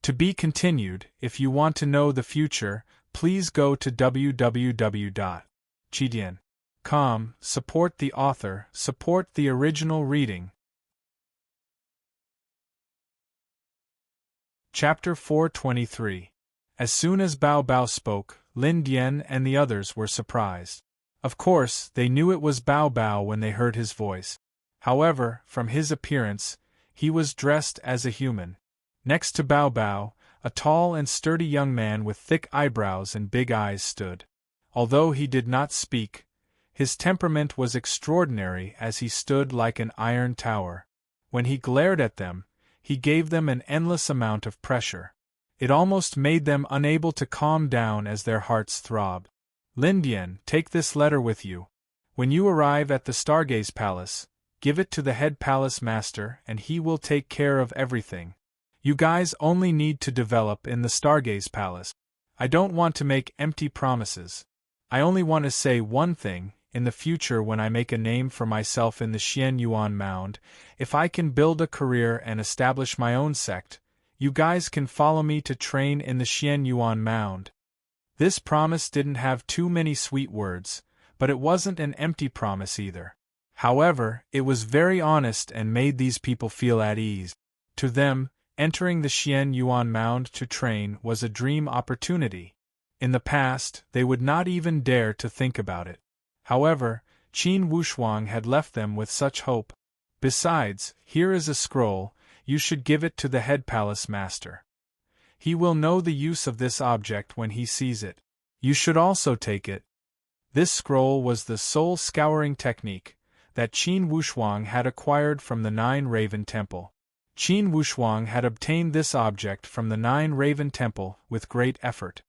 To be continued. If you want to know the future, please go to www.chidian.com, support the author, support the original reading. Chapter 423. As soon as Bao Bao spoke, Lin Dian and the others were surprised. Of course, they knew it was Bao Bao when they heard his voice. However, from his appearance, he was dressed as a human. Next to Bao Bao, a tall and sturdy young man with thick eyebrows and big eyes stood. Although he did not speak, his temperament was extraordinary as he stood like an iron tower. When he glared at them, he gave them an endless amount of pressure. It almost made them unable to calm down as their hearts throbbed. Lin Dian, take this letter with you. When you arrive at the Stargaze Palace, give it to the head palace master and he will take care of everything. You guys only need to develop in the Stargaze Palace. I don't want to make empty promises. I only want to say one thing. In the future, when I make a name for myself in the Xian Yuan Mound, if I can build a career and establish my own sect, you guys can follow me to train in the Xian Yuan Mound. This promise didn't have too many sweet words, but it wasn't an empty promise either. However, it was very honest and made these people feel at ease. To them, entering the Xian Yuan Mound to train was a dream opportunity. In the past, they would not even dare to think about it. However, Qin Wushuang had left them with such hope. Besides, here is a scroll, you should give it to the head palace master. He will know the use of this object when he sees it. You should also take it. This scroll was the soul-scouring technique that Qin Wushuang had acquired from the Nine Raven Temple. Qin Wushuang had obtained this object from the Nine Raven Temple with great effort.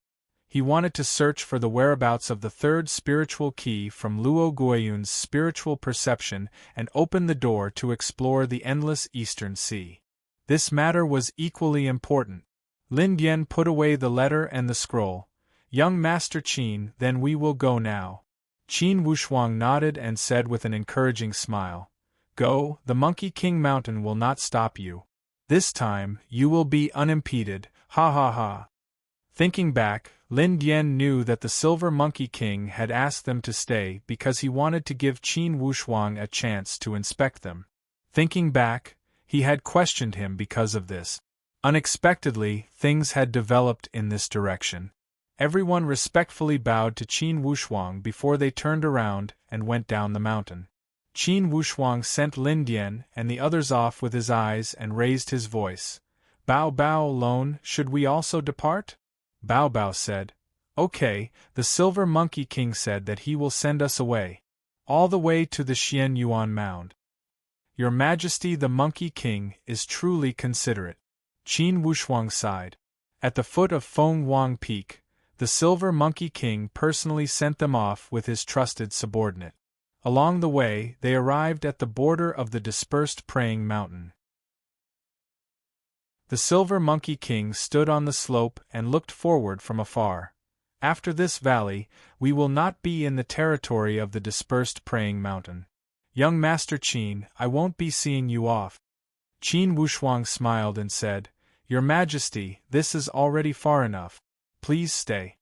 He wanted to search for the whereabouts of the third spiritual key from Luo Guiyun's spiritual perception and open the door to explore the endless Eastern Sea. This matter was equally important. Lin Dian put away the letter and the scroll. Young Master Qin, then we will go now. Qin Wushuang nodded and said with an encouraging smile, Go, the Monkey King Mountain will not stop you. This time, you will be unimpeded, ha ha ha. Thinking back, Lin Dian knew that the Silver Monkey King had asked them to stay because he wanted to give Qin Wushuang a chance to inspect them. Thinking back, he had questioned him because of this. Unexpectedly, things had developed in this direction. Everyone respectfully bowed to Qin Wushuang before they turned around and went down the mountain. Qin Wushuang sent Lin Dian and the others off with his eyes and raised his voice. Bao Bao alone, should we also depart? Bao Bao said, Okay, the Silver Monkey King said that he will send us away. All the way to the Xian Yuan Mound. Your Majesty the Monkey King is truly considerate. Qin Wushuang sighed. At the foot of Feng Wang Peak, the Silver Monkey King personally sent them off with his trusted subordinate. Along the way, they arrived at the border of the dispersed praying mountain. The Silver Monkey King stood on the slope and looked forward from afar. After this valley, we will not be in the territory of the dispersed praying mountain. Young Master Qin, I won't be seeing you off. Qin Wushuang smiled and said, Your Majesty, this is already far enough. Please stay.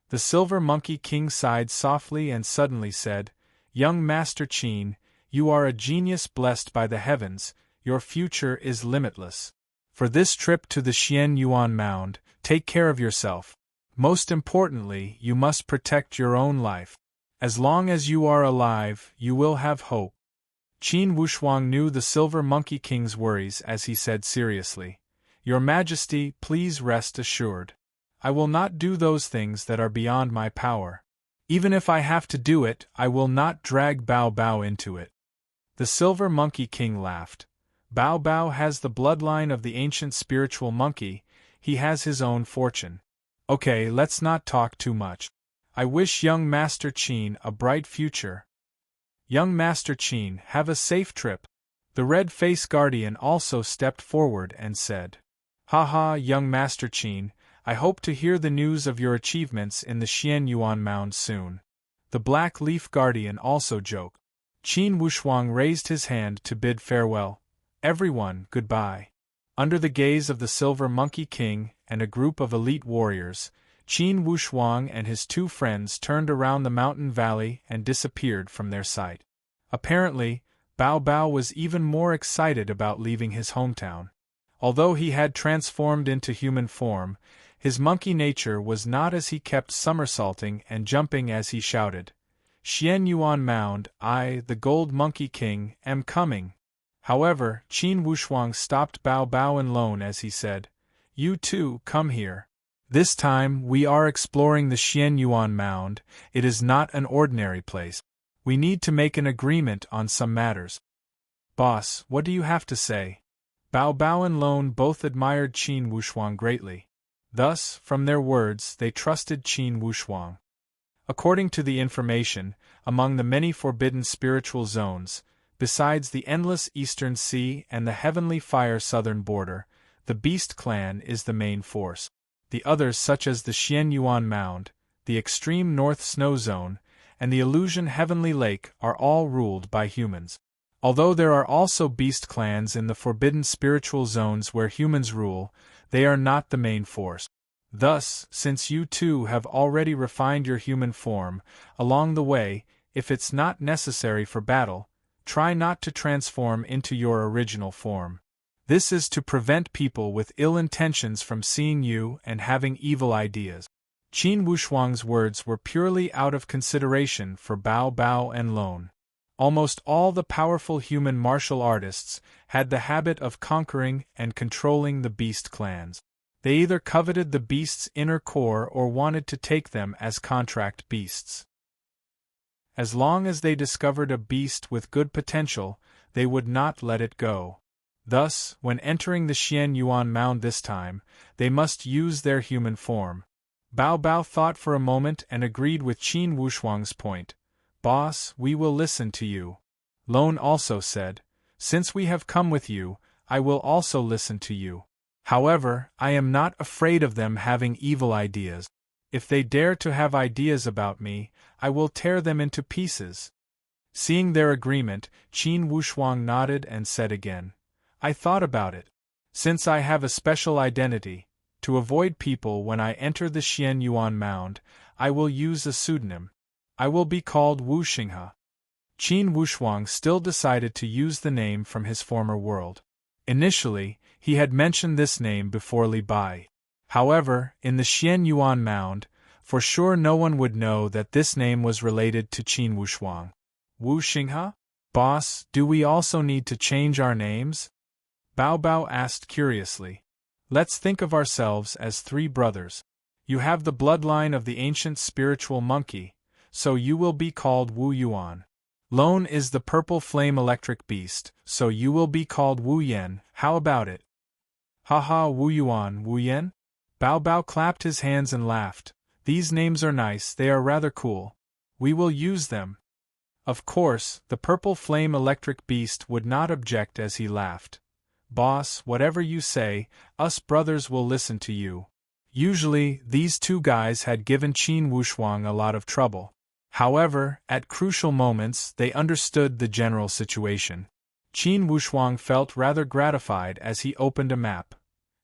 The Silver Monkey King sighed softly and suddenly said, Young Master Qin, you are a genius blessed by the heavens, your future is limitless. For this trip to the Xian Yuan Mound, take care of yourself. Most importantly, you must protect your own life. As long as you are alive, you will have hope. Qin Wushuang knew the Silver Monkey King's worries as he said seriously, Your Majesty, please rest assured. I will not do those things that are beyond my power. Even if I have to do it, I will not drag Bao Bao into it. The Silver Monkey King laughed. Bao Bao has the bloodline of the ancient spiritual monkey, he has his own fortune. Okay, let's not talk too much. I wish young Master Qin a bright future. Young Master Qin, have a safe trip. The red-faced guardian also stepped forward and said, Haha, young Master Qin, I hope to hear the news of your achievements in the Xian Yuan Mound soon. The Black Leaf Guardian also joked. Qin Wushuang raised his hand to bid farewell. Everyone, goodbye. Under the gaze of the Silver Monkey King and a group of elite warriors, Qin Wushuang and his two friends turned around the mountain valley and disappeared from their sight. Apparently, Bao Bao was even more excited about leaving his hometown. Although he had transformed into human form, his monkey nature was not as he kept somersaulting and jumping as he shouted, Xian Yuan Mound, I, the Gold Monkey King, am coming. However, Qin Wushuang stopped Bao Bao and Lone as he said, You too, come here. This time, we are exploring the Xian Yuan Mound, it is not an ordinary place. We need to make an agreement on some matters. Boss, what do you have to say? Bao Bao and Lone both admired Qin Wushuang greatly. Thus, from their words, they trusted Qin Wushuang. According to the information, among the many forbidden spiritual zones, besides the endless Eastern Sea and the heavenly fire southern border, the Beast Clan is the main force. The others such as the Xian Yuan Mound, the extreme North Snow Zone, and the Illusion Heavenly Lake are all ruled by humans. Although there are also beast clans in the forbidden spiritual zones where humans rule, they are not the main force. Thus, since you two have already refined your human form, along the way, if it's not necessary for battle, try not to transform into your original form. This is to prevent people with ill intentions from seeing you and having evil ideas. Qin Wushuang's words were purely out of consideration for Bao Bao and Lone. Almost all the powerful human martial artists had the habit of conquering and controlling the beast clans. They either coveted the beast's inner core or wanted to take them as contract beasts. As long as they discovered a beast with good potential, they would not let it go. Thus, when entering the Xian Yuan Mound this time, they must use their human form. Bao Bao thought for a moment and agreed with Qin Wushuang's point. Boss, we will listen to you. Lone also said, Since we have come with you, I will also listen to you. However, I am not afraid of them having evil ideas. If they dare to have ideas about me, I will tear them into pieces. Seeing their agreement, Qin Wushuang nodded and said again, I thought about it. Since I have a special identity, To avoid people when I enter the Xian Yuan Mound, I will use a pseudonym. I will be called Wu Xinghe. Qin Wushuang still decided to use the name from his former world. Initially, he had mentioned this name before Li Bai. However, in the Xian Yuan Mound, for sure no one would know that this name was related to Qin Wushuang. Wu Xinghe? Boss, do we also need to change our names? Bao Bao asked curiously. Let's think of ourselves as three brothers. You have the bloodline of the ancient spiritual monkey, so you will be called Wu Yuan. Lone is the purple flame electric beast, so you will be called Wu Yen. How about it? Haha, Wu Yuan, Wu Yen? Bao Bao clapped his hands and laughed. These names are nice, they are rather cool. We will use them. Of course, the purple flame electric beast would not object as he laughed. Boss, whatever you say, us brothers will listen to you. Usually, these two guys had given Qin Wushuang a lot of trouble. However, at crucial moments, they understood the general situation. Qin Wushuang felt rather gratified as he opened a map.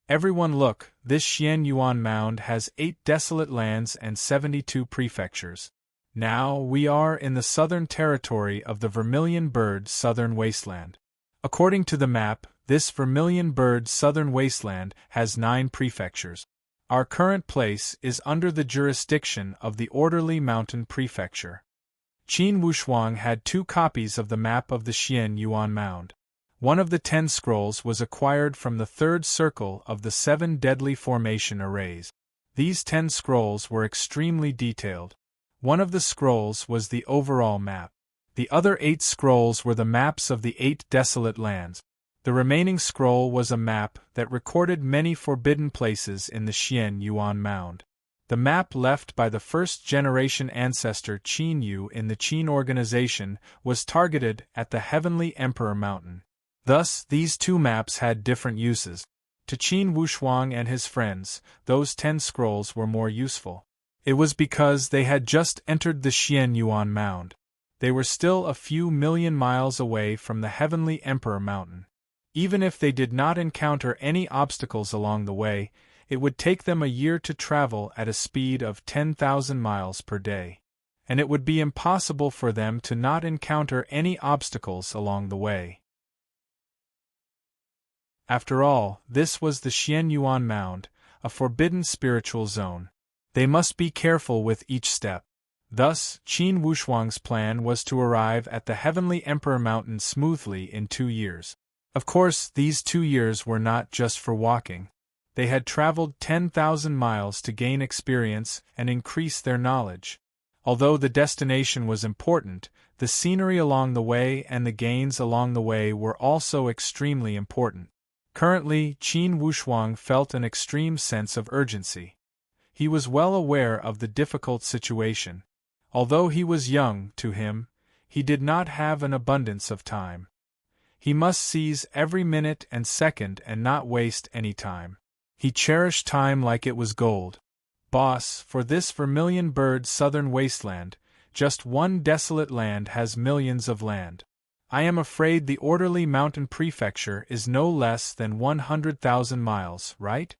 Everyone look, this Xian Yuan Mound has 8 desolate lands and 72 prefectures. Now we are in the southern territory of the Vermilion Bird Southern Wasteland. According to the map, this Vermilion Bird Southern Wasteland has 9 prefectures. Our current place is under the jurisdiction of the Orderly Mountain Prefecture. Qin Wushuang had 2 copies of the map of the Xian Yuan Mound. One of the 10 scrolls was acquired from the 3rd circle of the 7 deadly formation arrays. These 10 scrolls were extremely detailed. One of the scrolls was the overall map. The other 8 scrolls were the maps of the 8 desolate lands. The remaining scroll was a map that recorded many forbidden places in the Xian Yuan Mound. The map left by the first-generation ancestor Qin Yu in the Qin organization was targeted at the Heavenly Emperor Mountain. Thus, these 2 maps had different uses. To Qin Wushuang and his friends, those 10 scrolls were more useful. It was because they had just entered the Xian Yuan Mound. They were still a few million miles away from the Heavenly Emperor Mountain. Even if they did not encounter any obstacles along the way, it would take them a year to travel at a speed of 10,000 miles per day. And it would be impossible for them to not encounter any obstacles along the way. After all, this was the Xian Yuan Mound, a forbidden spiritual zone. They must be careful with each step. Thus, Qin Wushuang's plan was to arrive at the Heavenly Emperor Mountain smoothly in 2 years. Of course, these 2 years were not just for walking. They had traveled 10,000 miles to gain experience and increase their knowledge. Although the destination was important, the scenery along the way and the gains along the way were also extremely important. Currently, Qin Wushuang felt an extreme sense of urgency. He was well aware of the difficult situation. Although he was young, to him, he did not have an abundance of time. He must seize every minute and second and not waste any time. He cherished time like it was gold. Boss, for this Vermilion Bird Southern Wasteland, just one desolate land has millions of land. I am afraid the Orderly Mountain Prefecture is no less than 100,000 miles, right?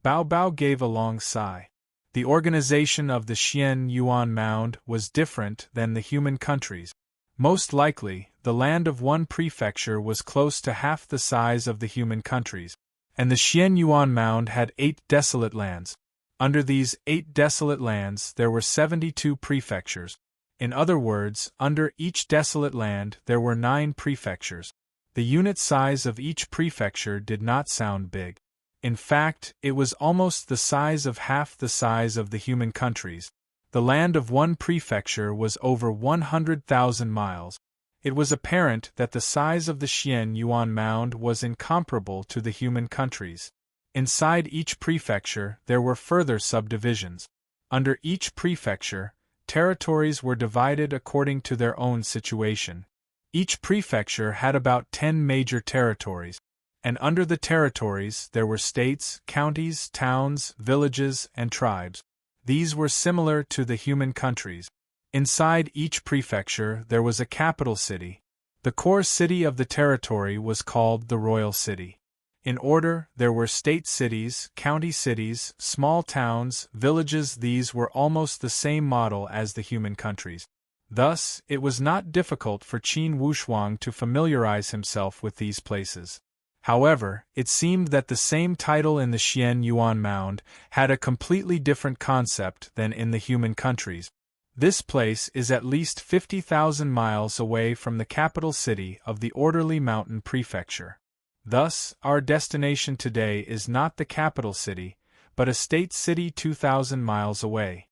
Bao Bao gave a long sigh. The organization of the Xian Yuan Mound was different than the human countries. Most likely, the land of one prefecture was close to half the size of the human countries, and the Xian Yuan Mound had 8 desolate lands. Under these 8 desolate lands there were 72 prefectures. In other words, under each desolate land there were 9 prefectures. The unit size of each prefecture did not sound big. In fact, it was almost the size of half the size of the human countries. The land of one prefecture was over 100,000 miles. It was apparent that the size of the Xian Yuan Mound was incomparable to the human countries. Inside each prefecture there were further subdivisions. Under each prefecture, territories were divided according to their own situation. Each prefecture had about 10 major territories, and under the territories there were states, counties, towns, villages, and tribes. These were similar to the human countries. Inside each prefecture there was a capital city. The core city of the territory was called the Royal City. In order, there were state cities, county cities, small towns, villages. These were almost the same model as the human countries. Thus, it was not difficult for Qin Wushuang to familiarize himself with these places. However, it seemed that the same title in the Xian Yuan Mound had a completely different concept than in the human countries. This place is at least 50,000 miles away from the capital city of the Orderly Mountain Prefecture. Thus, our destination today is not the capital city, but a state city 2,000 miles away.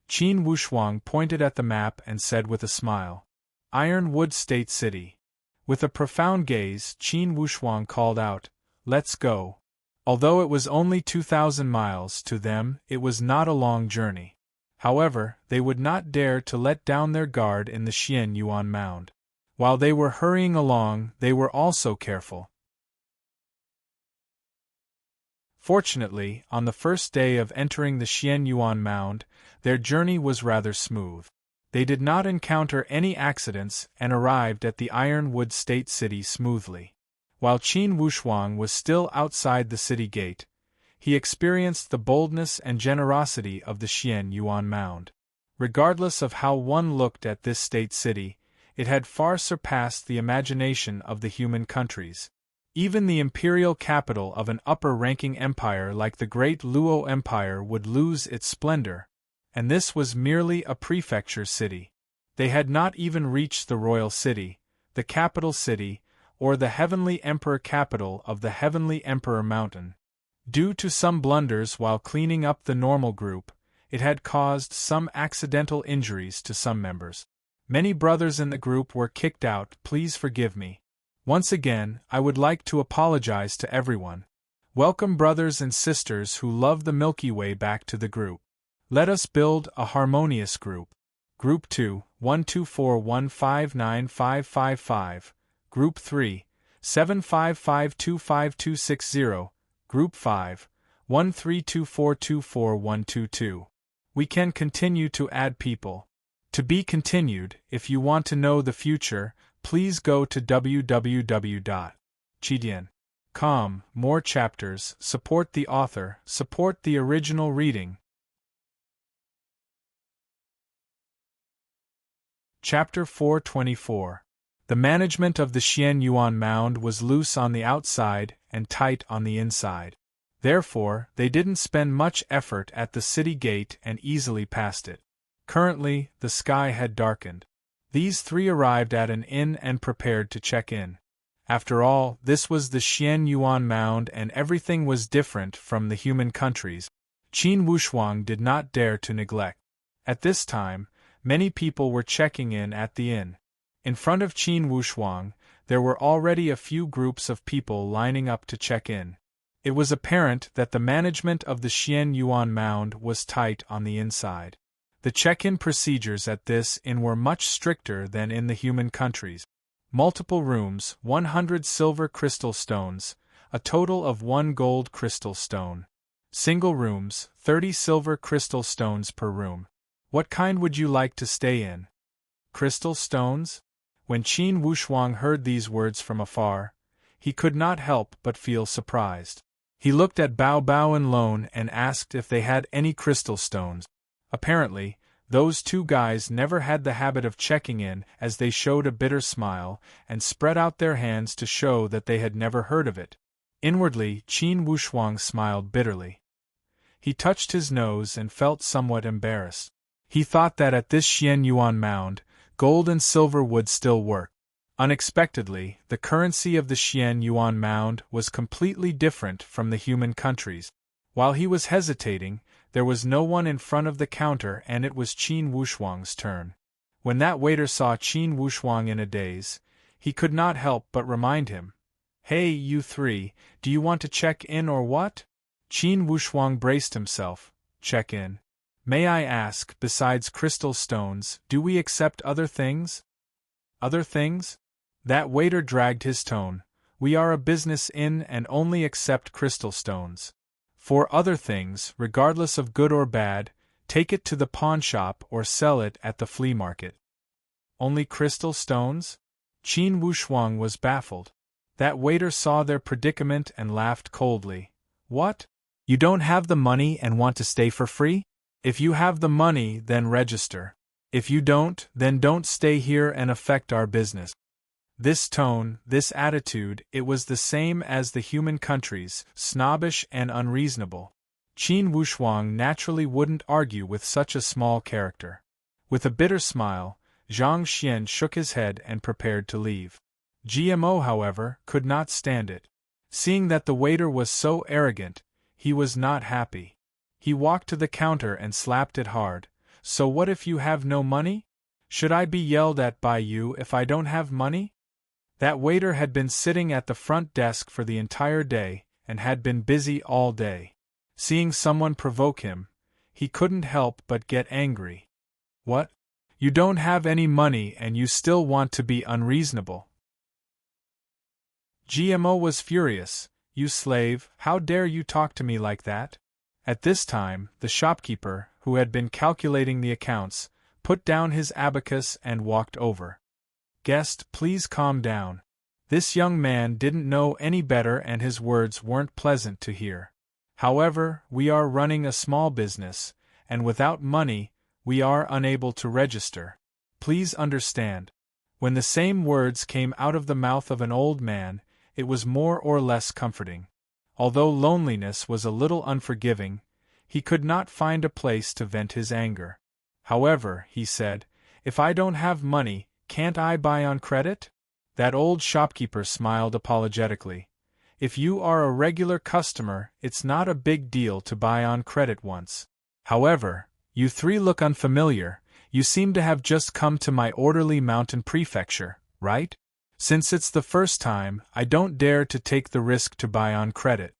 Qin Wushuang pointed at the map and said with a smile, "Ironwood State City." With a profound gaze, Qin Wushuang called out, "Let's go." Although it was only 2,000 miles to them, it was not a long journey. However, they would not dare to let down their guard in the Xian Yuan Mound. While they were hurrying along, they were also careful. Fortunately, on the first day of entering the Xian Yuan Mound, their journey was rather smooth. They did not encounter any accidents and arrived at the Ironwood State City smoothly. While Qin Wushuang was still outside the city gate, he experienced the boldness and generosity of the Xian Yuan Mound. Regardless of how one looked at this state city, it had far surpassed the imagination of the human countries. Even the imperial capital of an upper-ranking empire like the Great Luo Empire would lose its splendor, and this was merely a prefecture city. They had not even reached the royal city, the capital city, or the heavenly emperor capital of the heavenly emperor mountain. Due to some blunders while cleaning up the normal group, it had caused some accidental injuries to some members. Many brothers in the group were kicked out. Please forgive me. Once again, I would like to apologize to everyone. Welcome brothers and sisters who love the Milky Way back to the group. Let us build a harmonious group. Group 2, 124159555. Group 3, 755252260. Group 5, 132424122. We can continue to add people. To be continued. If you want to know the future, please go to www.chidian.com. More chapters. Support the author. Support the original reading. Chapter 424. The management of the Xian Yuan Mound was loose on the outside and tight on the inside. Therefore, they didn't spend much effort at the city gate and easily passed it. Currently, the sky had darkened. These three arrived at an inn and prepared to check in. After all, this was the Xian Yuan Mound and everything was different from the human countries. Qin Wushuang did not dare to neglect. At this time, many people were checking in at the inn. In front of Qin Wushuang, there were already a few groups of people lining up to check in. It was apparent that the management of the Xian Yuan Mound was tight on the inside. The check-in procedures at this inn were much stricter than in the human countries. Multiple rooms, 100 silver crystal stones, a total of 1 gold crystal stone. Single rooms, 30 silver crystal stones per room. What kind would you like to stay in? Crystal stones? When Qin Wushuang heard these words from afar, he could not help but feel surprised. He looked at Bao Bao and Lone and asked if they had any crystal stones. Apparently, those two guys never had the habit of checking in, as they showed a bitter smile and spread out their hands to show that they had never heard of it. Inwardly, Qin Wushuang smiled bitterly. He touched his nose and felt somewhat embarrassed. He thought that at this Xian Yuan Mound, gold and silver would still work. Unexpectedly, the currency of the Xian Yuan Mound was completely different from the human countries. While he was hesitating, there was no one in front of the counter and it was Qin Wushuang's turn. When that waiter saw Qin Wushuang in a daze, he could not help but remind him, "Hey, you three, do you want to check in or what?" Qin Wushuang braced himself. "Check in? May I ask, besides crystal stones, do we accept other things?" "Other things?" That waiter dragged his tone. "We are a business inn and only accept crystal stones. For other things, regardless of good or bad, take it to the pawn shop or sell it at the flea market." "Only crystal stones?" Qin Wushuang was baffled. That waiter saw their predicament and laughed coldly. What? You don't have the money and want to stay for free? If you have the money, then register. If you don't, then don't stay here and affect our business. This tone, this attitude, it was the same as the human countries, snobbish and unreasonable. Qin Wushuang naturally wouldn't argue with such a small character. With a bitter smile, Zhang Xian shook his head and prepared to leave. GMO, however, could not stand it. Seeing that the waiter was so arrogant, he was not happy. He walked to the counter and slapped it hard. So what if you have no money? Should I be yelled at by you if I don't have money? That waiter had been sitting at the front desk for the entire day, and had been busy all day. Seeing someone provoke him, he couldn't help but get angry. What? You don't have any money and you still want to be unreasonable? GMO was furious. You slave, how dare you talk to me like that? At this time, the shopkeeper, who had been calculating the accounts, put down his abacus and walked over. Guest, please calm down. This young man didn't know any better and his words weren't pleasant to hear. However, we are running a small business, and without money, we are unable to register. Please understand. When the same words came out of the mouth of an old man, it was more or less comforting. Although loneliness was a little unforgiving, he could not find a place to vent his anger. However, he said, if I don't have money, can't I buy on credit? That old shopkeeper smiled apologetically. If you are a regular customer, it's not a big deal to buy on credit once. However, you three look unfamiliar. You seem to have just come to my orderly mountain prefecture, right? Since it's the first time, I don't dare to take the risk to buy on credit.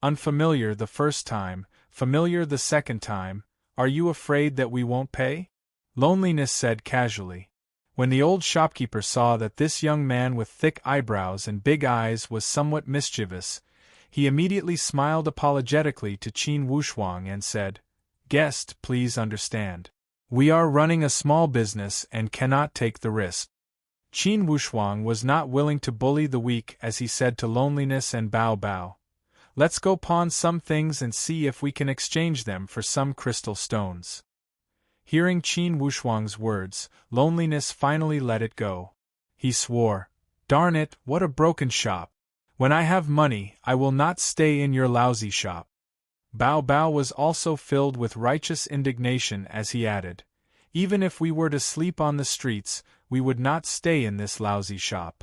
Unfamiliar the first time, familiar the second time, are you afraid that we won't pay? Loneliness said casually. When the old shopkeeper saw that this young man with thick eyebrows and big eyes was somewhat mischievous, he immediately smiled apologetically to Qin Wushuang and said, Guest, please understand. We are running a small business and cannot take the risk. Qin Wushuang was not willing to bully the weak as he said to Loneliness and Bao Bao. Let's go pawn some things and see if we can exchange them for some crystal stones. Hearing Qin Wushuang's words, Loneliness finally let it go. He swore, Darn it, what a broken shop. When I have money, I will not stay in your lousy shop. Bao Bao was also filled with righteous indignation as he added, Even if we were to sleep on the streets, we would not stay in this lousy shop.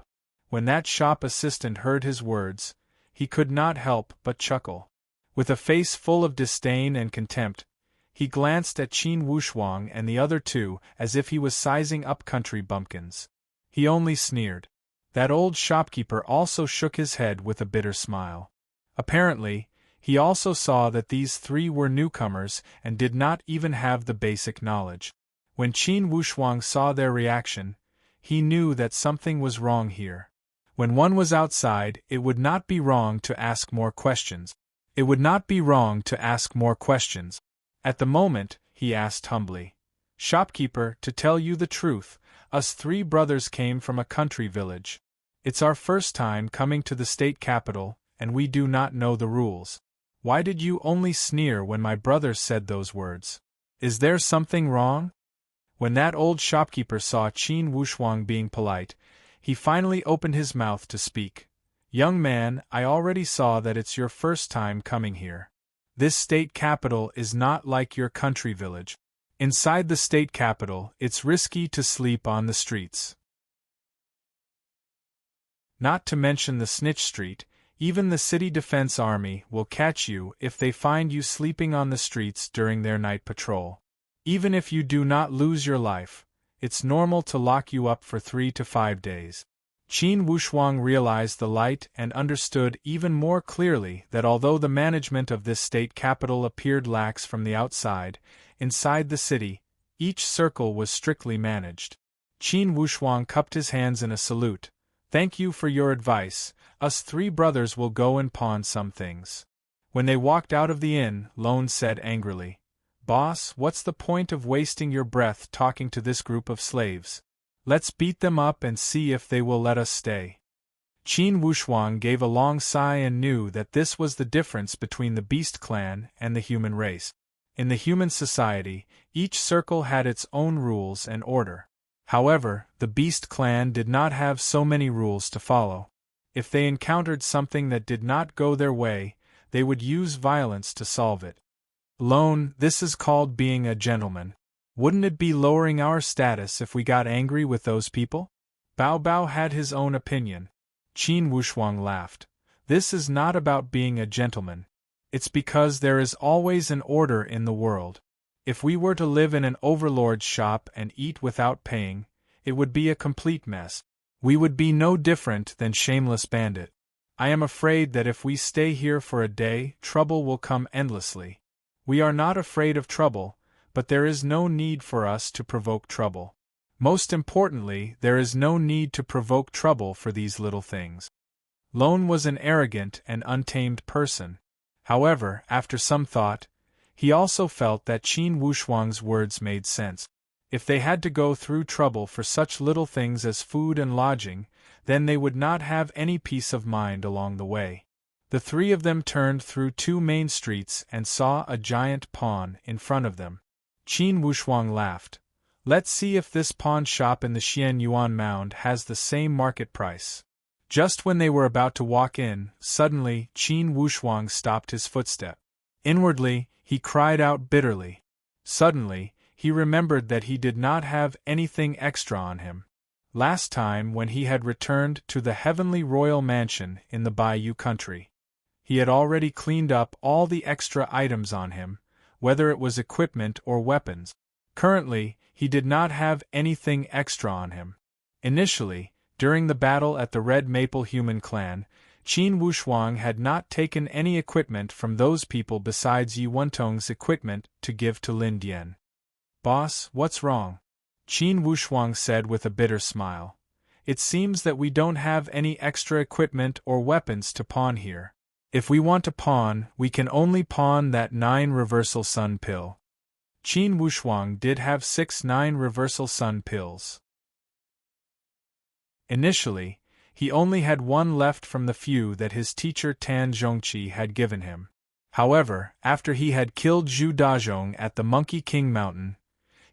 When that shop assistant heard his words, he could not help but chuckle. With a face full of disdain and contempt, he glanced at Qin Wushuang and the other two as if he was sizing up country bumpkins. He only sneered. That old shopkeeper also shook his head with a bitter smile. Apparently, he also saw that these three were newcomers and did not even have the basic knowledge. When Qin Wushuang saw their reaction, he knew that something was wrong here. When one was outside, it would not be wrong to ask more questions. It would not be wrong to ask more questions. At the moment, he asked humbly, Shopkeeper, to tell you the truth, us three brothers came from a country village. It's our first time coming to the state capital, and we do not know the rules. Why did you only sneer when my brothers said those words? Is there something wrong? When that old shopkeeper saw Qin Wushuang being polite, he finally opened his mouth to speak. Young man, I already saw that it's your first time coming here. This state capital is not like your country village. Inside the state capital, it's risky to sleep on the streets. Not to mention the snitch street, even the city defense army will catch you if they find you sleeping on the streets during their night patrol. Even if you do not lose your life, it's normal to lock you up for 3 to 5 days. Qin Wushuang realized the light and understood even more clearly that although the management of this state capital appeared lax from the outside, inside the city, each circle was strictly managed. Qin Wushuang cupped his hands in a salute. Thank you for your advice, us three brothers will go and pawn some things. When they walked out of the inn, Lone said angrily, Boss, what's the point of wasting your breath talking to this group of slaves? Let's beat them up and see if they will let us stay. Qin Wushuang gave a long sigh and knew that this was the difference between the beast clan and the human race. In the human society, each circle had its own rules and order. However, the beast clan did not have so many rules to follow. If they encountered something that did not go their way, they would use violence to solve it. Lone, this is called being a gentleman. Wouldn't it be lowering our status if we got angry with those people? Bao Bao had his own opinion. Qin Wushuang laughed. This is not about being a gentleman. It's because there is always an order in the world. If we were to live in an overlord's shop and eat without paying, it would be a complete mess. We would be no different than shameless bandit. I am afraid that if we stay here for a day, trouble will come endlessly. We are not afraid of trouble, but there is no need for us to provoke trouble. Most importantly, there is no need to provoke trouble for these little things. Lone was an arrogant and untamed person. However, after some thought, he also felt that Qin Wushuang's words made sense. If they had to go through trouble for such little things as food and lodging, then they would not have any peace of mind along the way. The three of them turned through two main streets and saw a giant pawn in front of them. Qin Wushuang laughed. Let's see if this pawn shop in the Xian Yuan Mound has the same market price. Just when they were about to walk in, suddenly Qin Wushuang stopped his footstep. Inwardly, he cried out bitterly. Suddenly, he remembered that he did not have anything extra on him. Last time when he had returned to the heavenly royal mansion in the Bayou country, he had already cleaned up all the extra items on him, whether it was equipment or weapons. Currently, he did not have anything extra on him. Initially, during the battle at the Red Maple Human Clan, Qin Wushuang had not taken any equipment from those people besides Yi Wentong's equipment to give to Lin Dian. Boss, what's wrong? Qin Wushuang said with a bitter smile. It seems that we don't have any extra equipment or weapons to pawn here. If we want to pawn, we can only pawn that 9 reversal sun pill. Qin Wushuang did have 6 9 reversal sun pills. Initially, he only had one left from the few that his teacher Tan Zhongqi had given him. However, after he had killed Zhu Dazhong at the Monkey King Mountain,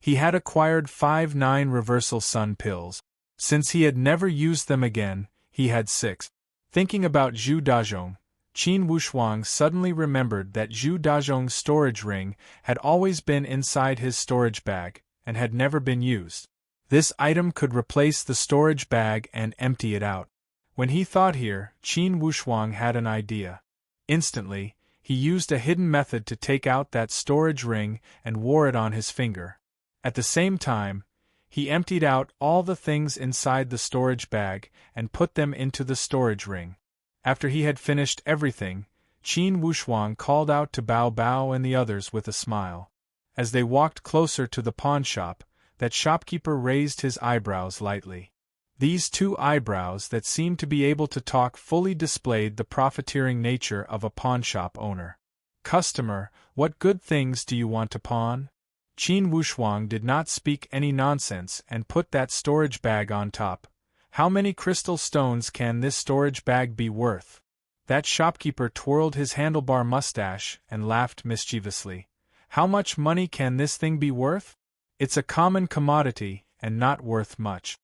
he had acquired 5 9 reversal sun pills. Since he had never used them again, he had 6. Thinking about Zhu Dazhong, Qin Wushuang suddenly remembered that Zhu Dazhong's storage ring had always been inside his storage bag, and had never been used. This item could replace the storage bag and empty it out. When he thought here, Qin Wushuang had an idea. Instantly, he used a hidden method to take out that storage ring and wore it on his finger. At the same time, he emptied out all the things inside the storage bag and put them into the storage ring. After he had finished everything, Qin Wushuang called out to Bao Bao and the others with a smile. As they walked closer to the pawn shop, that shopkeeper raised his eyebrows lightly. These 2 eyebrows that seemed to be able to talk fully displayed the profiteering nature of a pawnshop owner. Customer, what good things do you want to pawn? Qin Wushuang did not speak any nonsense and put that storage bag on top. How many crystal stones can this storage bag be worth? That shopkeeper twirled his handlebar mustache and laughed mischievously. How much money can this thing be worth? It's a common commodity, and not worth much.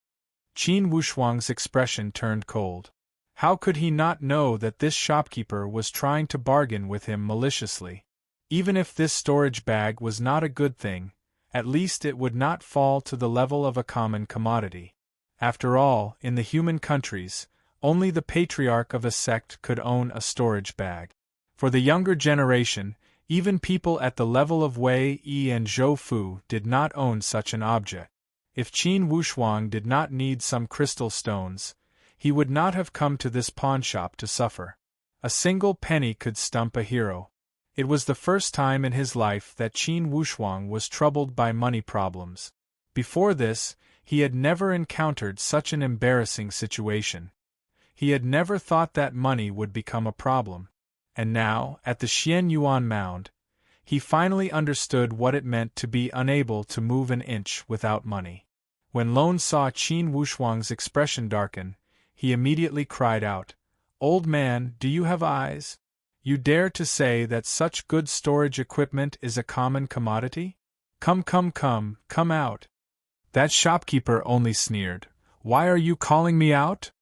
Qin Wushuang's expression turned cold. How could he not know that this shopkeeper was trying to bargain with him maliciously? Even if this storage bag was not a good thing, at least it would not fall to the level of a common commodity. After all, in the human countries, only the patriarch of a sect could own a storage bag. For the younger generation, even people at the level of Wei Yi and Zhou Fu did not own such an object. If Qin Wushuang did not need some crystal stones, he would not have come to this pawnshop to suffer. A single penny could stump a hero. It was the first time in his life that Qin Wushuang was troubled by money problems. Before this, he had never encountered such an embarrassing situation. He had never thought that money would become a problem. And now, at the Xian Yuan Mound, he finally understood what it meant to be unable to move an inch without money. When Lone saw Qin Wushuang's expression darken, he immediately cried out, "Old man, do you have eyes? You dare to say that such good storage equipment is a common commodity? Come out." That shopkeeper only sneered. "Why are you calling me out?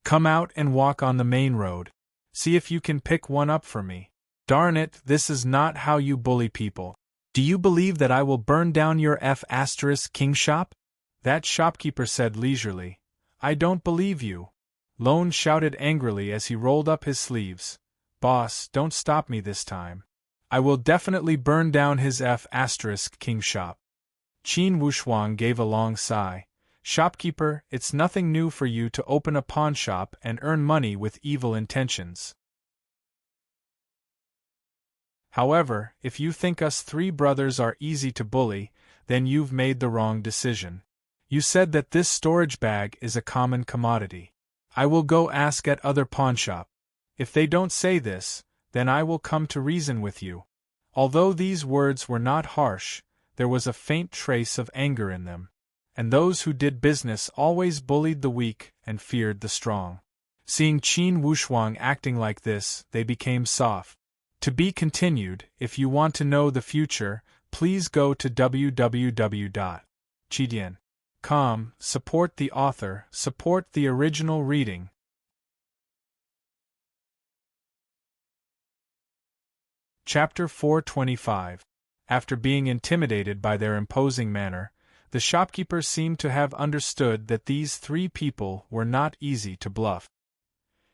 Come out and walk on the main road. See if you can pick one up for me. Darn it, this is not how you bully people. Do you believe that I will burn down your King shop?" That shopkeeper said leisurely, "I don't believe you." Lone shouted angrily as he rolled up his sleeves, "Boss, don't stop me this time. I will definitely burn down his King shop." Qin Wushuang gave a long sigh. "Shopkeeper, it's nothing new for you to open a pawn shop and earn money with evil intentions. However, if you think us three brothers are easy to bully, then you've made the wrong decision. You said that this storage bag is a common commodity. I will go ask at other pawnshop. If they don't say this, then I will come to reason with you." Although these words were not harsh, there was a faint trace of anger in them. And those who did business always bullied the weak and feared the strong. Seeing Qin Wushuang acting like this, they became soft. To be continued. If you want to know the future, please go to www.chidian.com. Support the author, support the original reading. Chapter 425. After being intimidated by their imposing manner, the shopkeeper seemed to have understood that these three people were not easy to bluff.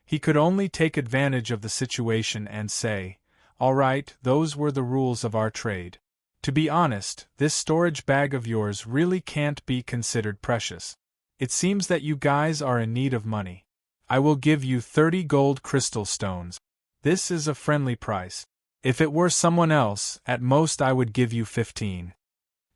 He could only take advantage of the situation and say, "All right, those were the rules of our trade. To be honest, this storage bag of yours really can't be considered precious. It seems that you guys are in need of money. I will give you 30 gold crystal stones. This is a friendly price. If it were someone else, at most I would give you 15.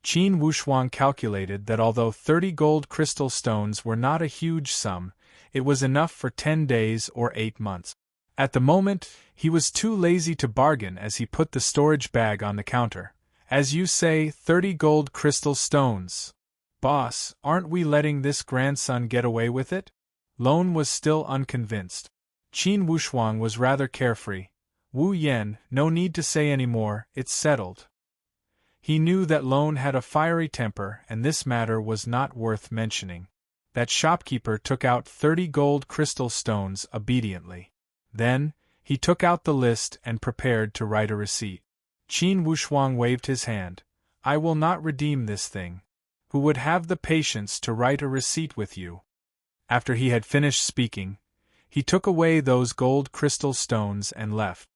Qin Wushuang calculated that although 30 gold crystal stones were not a huge sum, it was enough for 10 days or 8 months. At the moment, he was too lazy to bargain as he put the storage bag on the counter. "As you say, 30 gold crystal stones. Boss, aren't we letting this grandson get away with it?" Lone was still unconvinced. Qin Wushuang was rather carefree. "Wu Yen, no need to say any more, it's settled." He knew that Lone had a fiery temper and this matter was not worth mentioning. That shopkeeper took out 30 gold crystal stones obediently. Then, he took out the list and prepared to write a receipt. Qin Wushuang waved his hand. "I will not redeem this thing. Who would have the patience to write a receipt with you?" After he had finished speaking, he took away those gold crystal stones and left.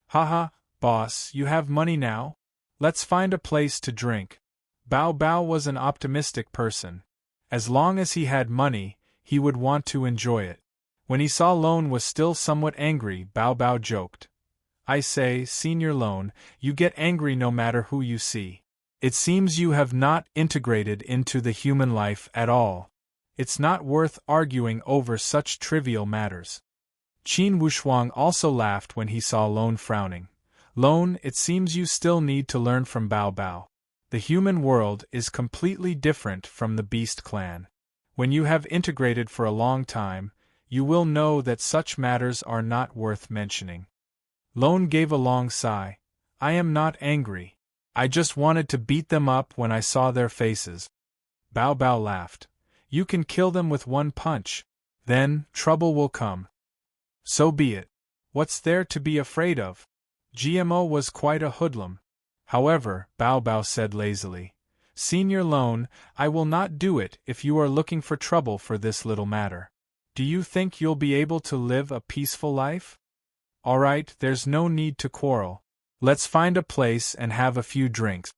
"Haha, boss, you have money now? Let's find a place to drink." Bao Bao was an optimistic person. As long as he had money, he would want to enjoy it. When he saw Lone was still somewhat angry, Bao Bao joked. "I say, Senior Lone, you get angry no matter who you see. It seems you have not integrated into the human life at all. It's not worth arguing over such trivial matters." Qin Wushuang also laughed when he saw Lone frowning. "Lone, it seems you still need to learn from Bao Bao. The human world is completely different from the beast clan. When you have integrated for a long time, you will know that such matters are not worth mentioning." Lone gave a long sigh. "I am not angry. I just wanted to beat them up when I saw their faces." Bao Bao laughed. "You can kill them with one punch. Then, trouble will come." "So be it. What's there to be afraid of?" GMO was quite a hoodlum. However, Bao Bao said lazily, "Senior Lone, I will not do it if you are looking for trouble for this little matter. Do you think you'll be able to live a peaceful life? All right, there's no need to quarrel. Let's find a place and have a few drinks."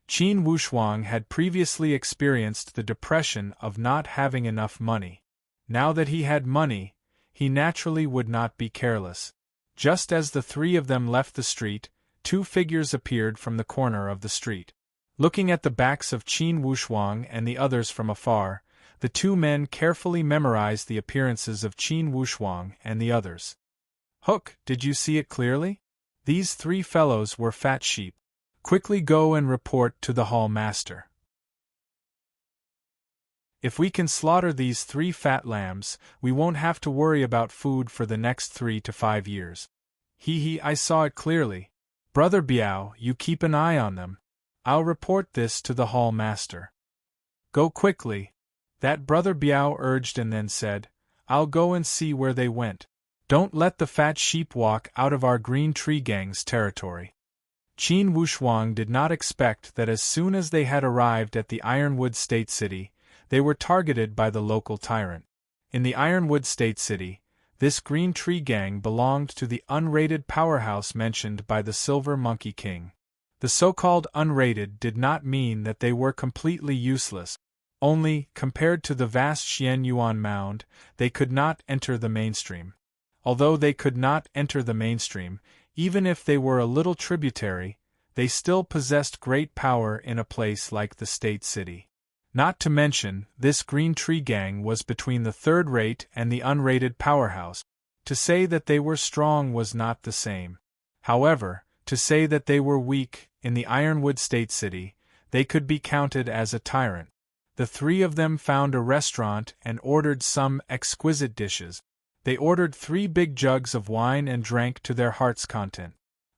Qin Wushuang had previously experienced the depression of not having enough money. Now that he had money, he naturally would not be careless. Just as the three of them left the street, two figures appeared from the corner of the street. Looking at the backs of Qin Wushuang and the others from afar, the two men carefully memorized the appearances of Qin Wushuang and the others. "Hook, did you see it clearly? These three fellows were fat sheep. Quickly go and report to the hall master." If we can slaughter these 3 fat lambs, we won't have to worry about food for the next 3 to 5 years. I saw it clearly. Brother Biao, you keep an eye on them. I'll report this to the hall master. Go quickly. That Brother Biao urged and then said, I'll go and see where they went. Don't let the fat sheep walk out of our green tree gang's territory. Qin Wushuang did not expect that as soon as they had arrived at the Ironwood State City, they were targeted by the local tyrant. In the Ironwood State City, this green tree gang belonged to the unrated powerhouse mentioned by the Silver Monkey King. The so-called unrated did not mean that they were completely useless. Only, compared to the vast Xianyuan mound, they could not enter the mainstream. Although they could not enter the mainstream, even if they were a little tributary, they still possessed great power in a place like the state city. Not to mention, this green tree gang was between the third-rate and the unrated powerhouse. To say that they were strong was not the same. However, to say that they were weak, in the Ironwood State City, they could be counted as a tyrant. The 3 of them found a restaurant and ordered some exquisite dishes. They ordered 3 big jugs of wine and drank to their heart's content.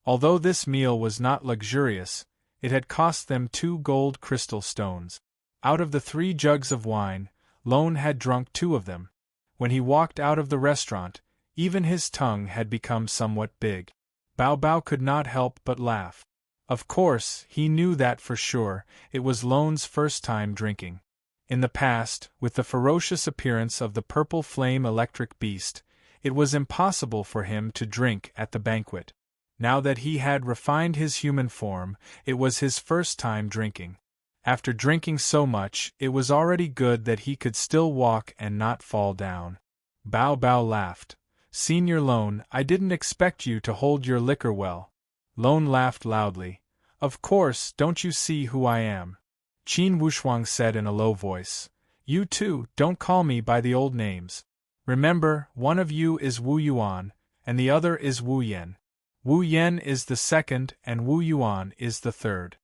Although this meal was not luxurious, it had cost them 2 gold crystal stones. Out of the 3 jugs of wine, Lone had drunk 2 of them. When he walked out of the restaurant, even his tongue had become somewhat big. Bao Bao could not help but laugh. Of course, he knew that for sure, it was Lone's first time drinking. In the past, with the ferocious appearance of the purple flame electric beast, it was impossible for him to drink at the banquet. Now that he had refined his human form, it was his first time drinking. After drinking so much, it was already good that he could still walk and not fall down. Bao Bao laughed. Senior Lone, I didn't expect you to hold your liquor well. Lone laughed loudly. Of course, don't you see who I am? Qin Wushuang said in a low voice. You too, don't call me by the old names. Remember, one of you is Wu Yuan, and the other is Wu Yen. Wu Yen is the second and Wu Yuan is the third.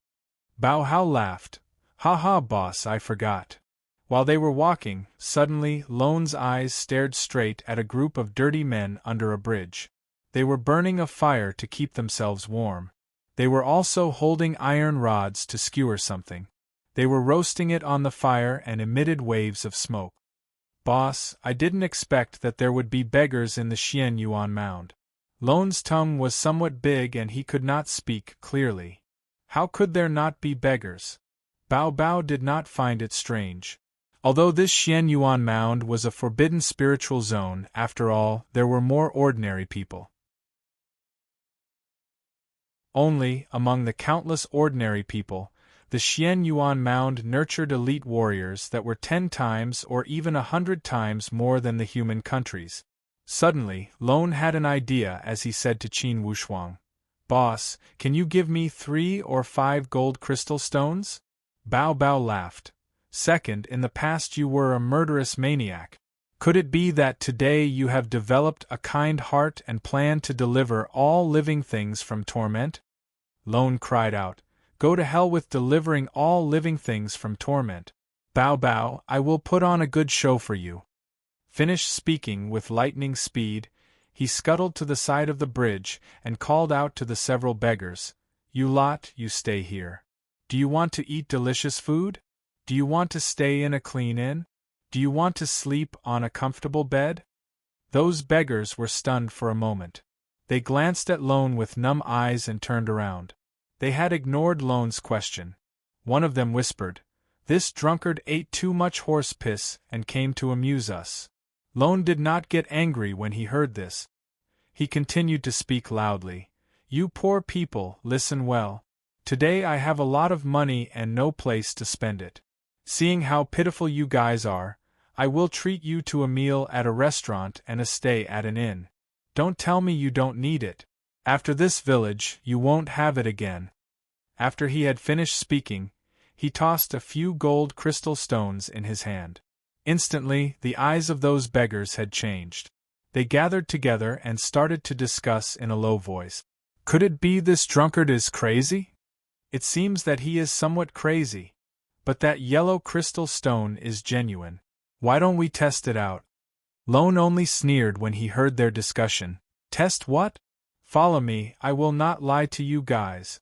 Bao Hao laughed. Ha ha, boss, I forgot. While they were walking, suddenly Lone's eyes stared straight at a group of dirty men under a bridge. They were burning a fire to keep themselves warm. They were also holding iron rods to skewer something. They were roasting it on the fire and emitted waves of smoke. Boss, I didn't expect that there would be beggars in the Xianyuan mound. Lone's tongue was somewhat big and he could not speak clearly. How could there not be beggars? Bao Bao did not find it strange. Although this Xianyuan mound was a forbidden spiritual zone, after all, there were more ordinary people. Only, among the countless ordinary people, the Xianyuan mound nurtured elite warriors that were 10 times or even 100 times more than the human countries. Suddenly, Lone had an idea as he said to Qin Wushuang, Boss, can you give me 3 or 5 gold crystal stones? Bao Bao laughed. Second, in the past you were a murderous maniac. Could it be that today you have developed a kind heart and plan to deliver all living things from torment? Lone cried out, Go to hell with delivering all living things from torment. Bao Bao, I will put on a good show for you. Finished speaking with lightning speed, he scuttled to the side of the bridge and called out to the several beggars, You lot, you stay here. Do you want to eat delicious food? Do you want to stay in a clean inn? Do you want to sleep on a comfortable bed? Those beggars were stunned for a moment. They glanced at Lone with numb eyes and turned around. They had ignored Lone's question. One of them whispered, This drunkard ate too much horse piss and came to amuse us. Lone did not get angry when he heard this. He continued to speak loudly. You poor people, listen well. Today I have a lot of money and no place to spend it. Seeing how pitiful you guys are, I will treat you to a meal at a restaurant and a stay at an inn. Don't tell me you don't need it. After this village, you won't have it again. After he had finished speaking, he tossed a few gold crystal stones in his hand. Instantly, the eyes of those beggars had changed. They gathered together and started to discuss in a low voice. Could it be this drunkard is crazy? It seems that he is somewhat crazy. But that yellow crystal stone is genuine. Why don't we test it out? Lone only sneered when he heard their discussion. Test what? Follow me, I will not lie to you guys.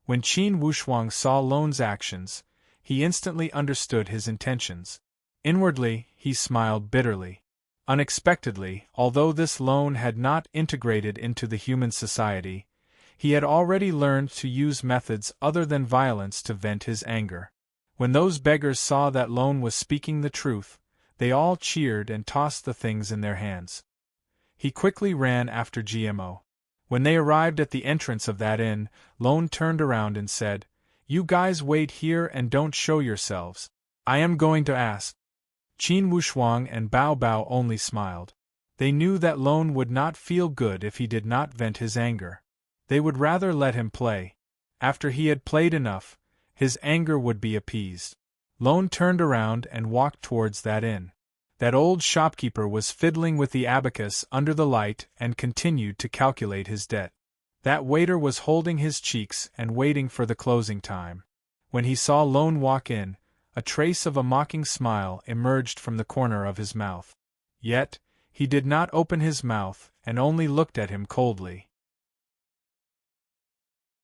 When Qin Wushuang saw Lone's actions, he instantly understood his intentions. Inwardly, he smiled bitterly. Unexpectedly, although this Lone had not integrated into the human society, he had already learned to use methods other than violence to vent his anger. When those beggars saw that Lone was speaking the truth, they all cheered and tossed the things in their hands. He quickly ran after GMO. When they arrived at the entrance of that inn, Lone turned around and said, "You guys wait here and don't show yourselves. I am going to ask." Qin Wushuang and Bao Bao only smiled. They knew that Lone would not feel good if he did not vent his anger. They would rather let him play. After he had played enough, his anger would be appeased. Lone turned around and walked towards that inn. That old shopkeeper was fiddling with the abacus under the light and continued to calculate his debt. That waiter was holding his cheeks and waiting for the closing time. When he saw Lone walk in, a trace of a mocking smile emerged from the corner of his mouth. Yet, he did not open his mouth and only looked at him coldly.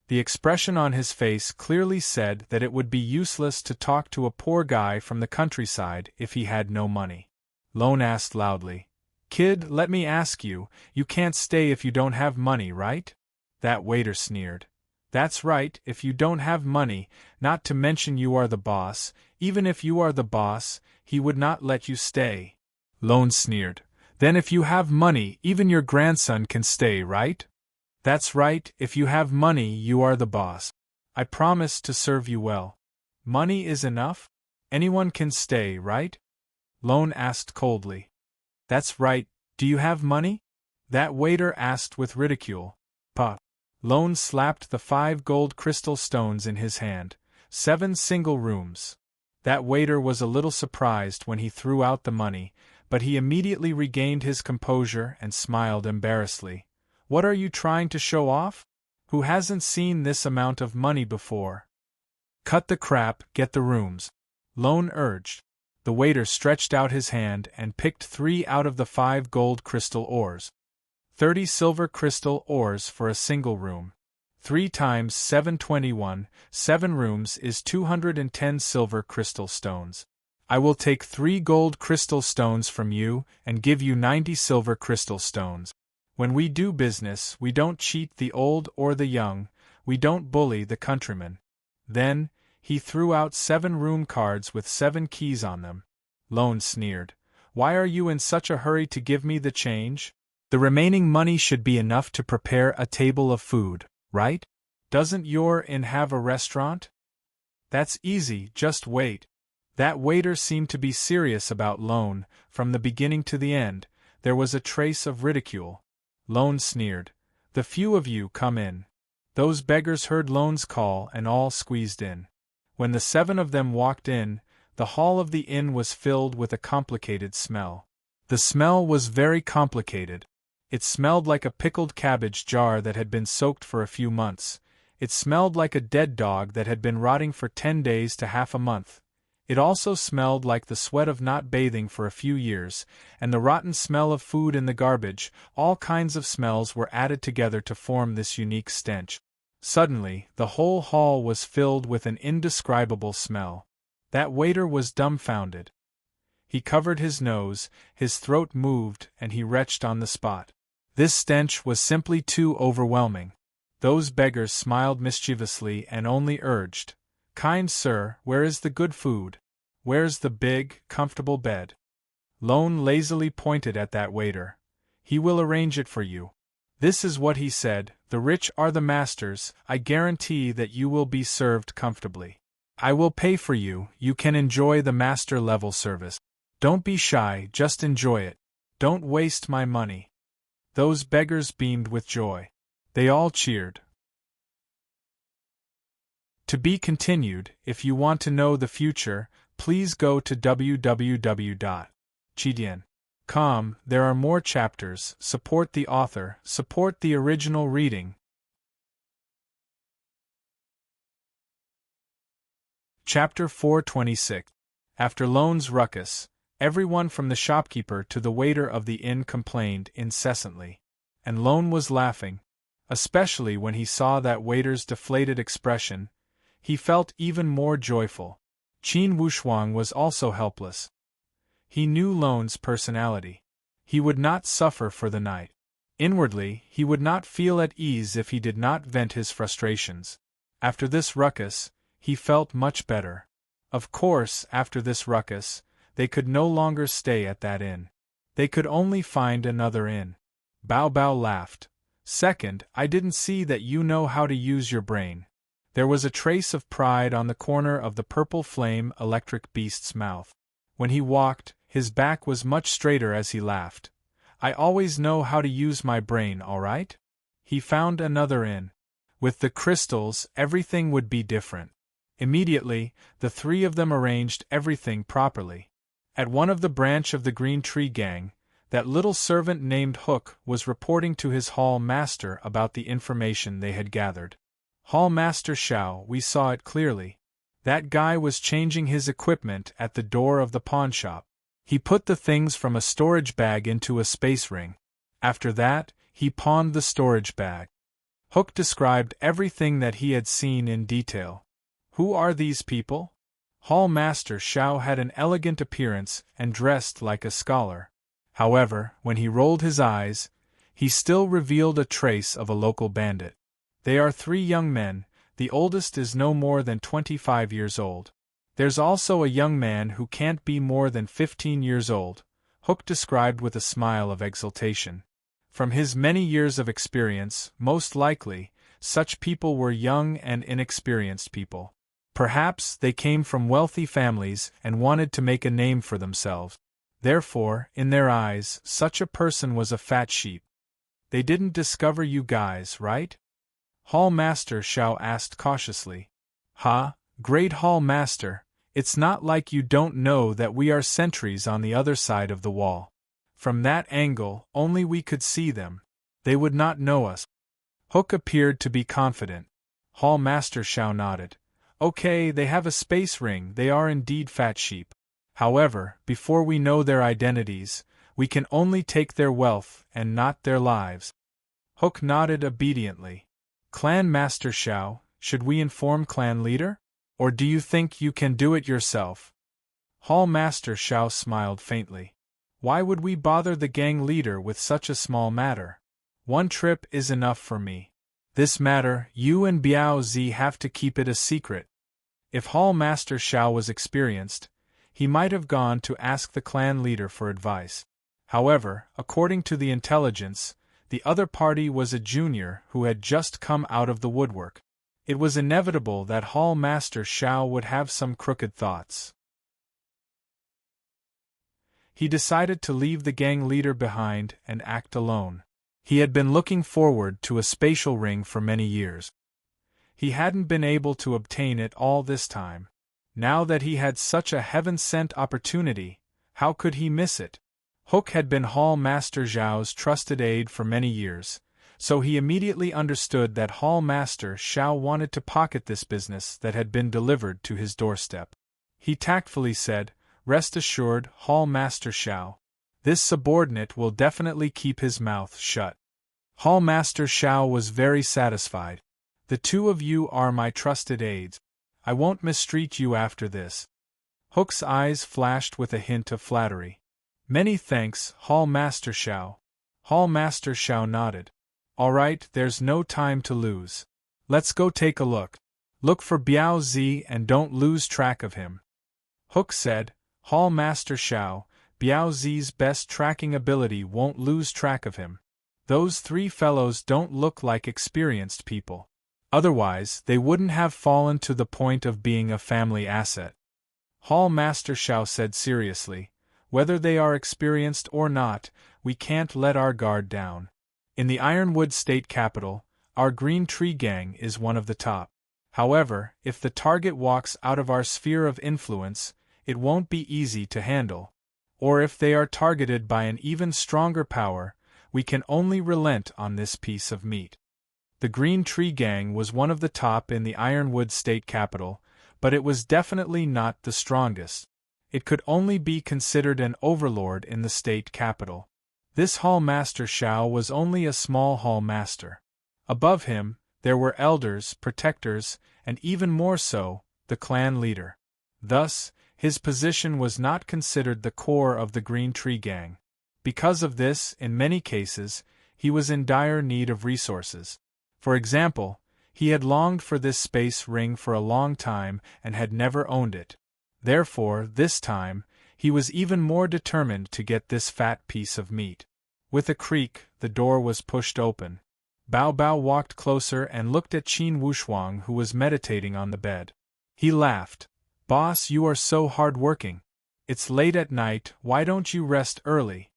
The expression on his face clearly said that it would be useless to talk to a poor guy from the countryside if he had no money. Lone asked loudly, "Kid, let me ask you, you can't stay if you don't have money, right?" That waiter sneered. "That's right, if you don't have money, not to mention you are the boss, even if you are the boss, he would not let you stay." Lone sneered. "Then if you have money, even your grandson can stay, right?" "That's right, if you have money you are the boss. I promise to serve you well." "Money is enough? Anyone can stay, right?" Lone asked coldly. "That's right, do you have money?" That waiter asked with ridicule. "Puh." Lone slapped the 5 gold crystal stones in his hand. 7 single rooms. That waiter was a little surprised when he threw out the money, but he immediately regained his composure and smiled embarrassedly. "What are you trying to show off? Who hasn't seen this amount of money before?" "Cut the crap, get the rooms," Lone urged. The waiter stretched out his hand and picked 3 out of the 5 gold crystal ores. 30 silver crystal ores for a single room. 3 times 721, 7 rooms is 210 silver crystal stones. I will take 3 gold crystal stones from you and give you 90 silver crystal stones. When we do business, we don't cheat the old or the young, we don't bully the countryman. Then, he threw out 7 room cards with 7 keys on them. Lone sneered. "Why are you in such a hurry to give me the change? The remaining money should be enough to prepare a table of food, right? Doesn't your inn have a restaurant?" "That's easy, just wait." That waiter seemed to be serious about Lone. From the beginning to the end, there was a trace of ridicule. Lone sneered. "The few of you come in." Those beggars heard Lone's call and all squeezed in. When the 7 of them walked in, the hall of the inn was filled with a complicated smell. The smell was very complicated. It smelled like a pickled cabbage jar that had been soaked for a few months. It smelled like a dead dog that had been rotting for 10 days to half a month. It also smelled like the sweat of not bathing for a few years, and the rotten smell of food in the garbage. All kinds of smells were added together to form this unique stench. Suddenly, the whole hall was filled with an indescribable smell. That waiter was dumbfounded. He covered his nose, his throat moved, and he retched on the spot. This stench was simply too overwhelming. Those beggars smiled mischievously and only urged, "Kind sir, where is the good food? Where's the big, comfortable bed?" Lone lazily pointed at that waiter. "He will arrange it for you." This is what he said: "The rich are the masters, I guarantee that you will be served comfortably. I will pay for you, you can enjoy the master-level service. Don't be shy, just enjoy it. Don't waste my money." Those beggars beamed with joy. They all cheered. To be continued. If you want to know the future, please go to www.chidian.com. There are more chapters. Support the author, support the original reading. Chapter 426. After Lone's ruckus, everyone from the shopkeeper to the waiter of the inn complained incessantly. And Lone was laughing, especially when he saw that waiter's deflated expression. He felt even more joyful. Qin Wushuang was also helpless. He knew Lone's personality. He would not suffer for the night. Inwardly, he would not feel at ease if he did not vent his frustrations. After this ruckus, he felt much better. Of course, after this ruckus, they could no longer stay at that inn. They could only find another inn. Bao Bao laughed. Second, I didn't see that you know how to use your brain. There was a trace of pride on the corner of the purple flame electric beast's mouth. When he walked, his back was much straighter as he laughed. I always know how to use my brain, all right? He found another inn. With the crystals, everything would be different. Immediately, the three of them arranged everything properly. At one of the branch of the Green Tree Gang, that little servant named Hook was reporting to his hall master about the information they had gathered. Hall Master Xiao, we saw it clearly. That guy was changing his equipment at the door of the pawnshop. He put the things from a storage bag into a space ring. After that, he pawned the storage bag. Hook described everything that he had seen in detail. Who are these people? Hall Master Xiao had an elegant appearance and dressed like a scholar. However, when he rolled his eyes, he still revealed a trace of a local bandit. They are three young men, the oldest is no more than 25 years old. There's also a young man who can't be more than 15 years old, Hook described with a smile of exultation. From his many years of experience, most likely, such people were young and inexperienced people. Perhaps they came from wealthy families and wanted to make a name for themselves. Therefore, in their eyes, such a person was a fat sheep. They didn't discover you guys, right? Hall Master Xiao asked cautiously. Great Hall Master, it's not like you don't know that we are sentries on the other side of the wall. From that angle, only we could see them. They would not know us. Hook appeared to be confident. Hall Master Xiao nodded. Okay, they have a space ring, they are indeed fat sheep. However, before we know their identities, we can only take their wealth and not their lives. Hook nodded obediently. Clan Master Xiao, should we inform clan leader? Or do you think you can do it yourself? Hall Master Xiao smiled faintly. Why would we bother the gang leader with such a small matter? One trip is enough for me. This matter, you and Biao Zi have to keep it a secret. If Hall Master Xiao was experienced, he might have gone to ask the clan leader for advice. However, according to the intelligence, the other party was a junior who had just come out of the woodwork. It was inevitable that Hall Master Xiao would have some crooked thoughts. He decided to leave the gang leader behind and act alone. He had been looking forward to a spatial ring for many years. He hadn't been able to obtain it all this time. Now that he had such a heaven-sent opportunity, how could he miss it? Hook had been Hall Master Zhao's trusted aide for many years, so he immediately understood that Hall Master Xiao wanted to pocket this business that had been delivered to his doorstep. He tactfully said, "Rest assured, Hall Master Xiao. This subordinate will definitely keep his mouth shut." Hall Master Xiao was very satisfied. The two of you are my trusted aides. I won't mistreat you after this. Hook's eyes flashed with a hint of flattery. Many thanks, Hall Master Xiao. Hall Master Xiao nodded. All right, there's no time to lose. Let's go take a look. Look for Biao Zi and don't lose track of him. Hook said, Hall Master Xiao, Biao Zi's best tracking ability won't lose track of him. Those three fellows don't look like experienced people. Otherwise, they wouldn't have fallen to the point of being a family asset. Hall Master Xiao said seriously, whether they are experienced or not, we can't let our guard down. In the Ironwood State Capital, our Green Tree Gang is one of the top. However, if the target walks out of our sphere of influence, it won't be easy to handle. Or if they are targeted by an even stronger power, we can only relent on this piece of meat. The Green Tree Gang was one of the top in the Ironwood State Capital, but it was definitely not the strongest. It could only be considered an overlord in the state capital. This hall master Xiao was only a small hall master. Above him, there were elders, protectors, and even more so, the clan leader. Thus, his position was not considered the core of the Green Tree Gang. Because of this, in many cases, he was in dire need of resources. For example, he had longed for this space ring for a long time and had never owned it. Therefore, this time, he was even more determined to get this fat piece of meat. With a creak, the door was pushed open. Bao Bao walked closer and looked at Qin Wushuang, who was meditating on the bed. He laughed. "Boss, you are so hard-working. It's late at night, why don't you rest early?"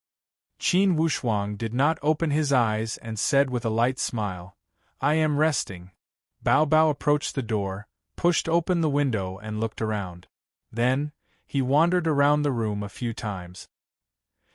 Qin Wushuang did not open his eyes and said with a light smile, "I am resting." Bao Bao approached the door, pushed open the window and looked around. Then, he wandered around the room a few times.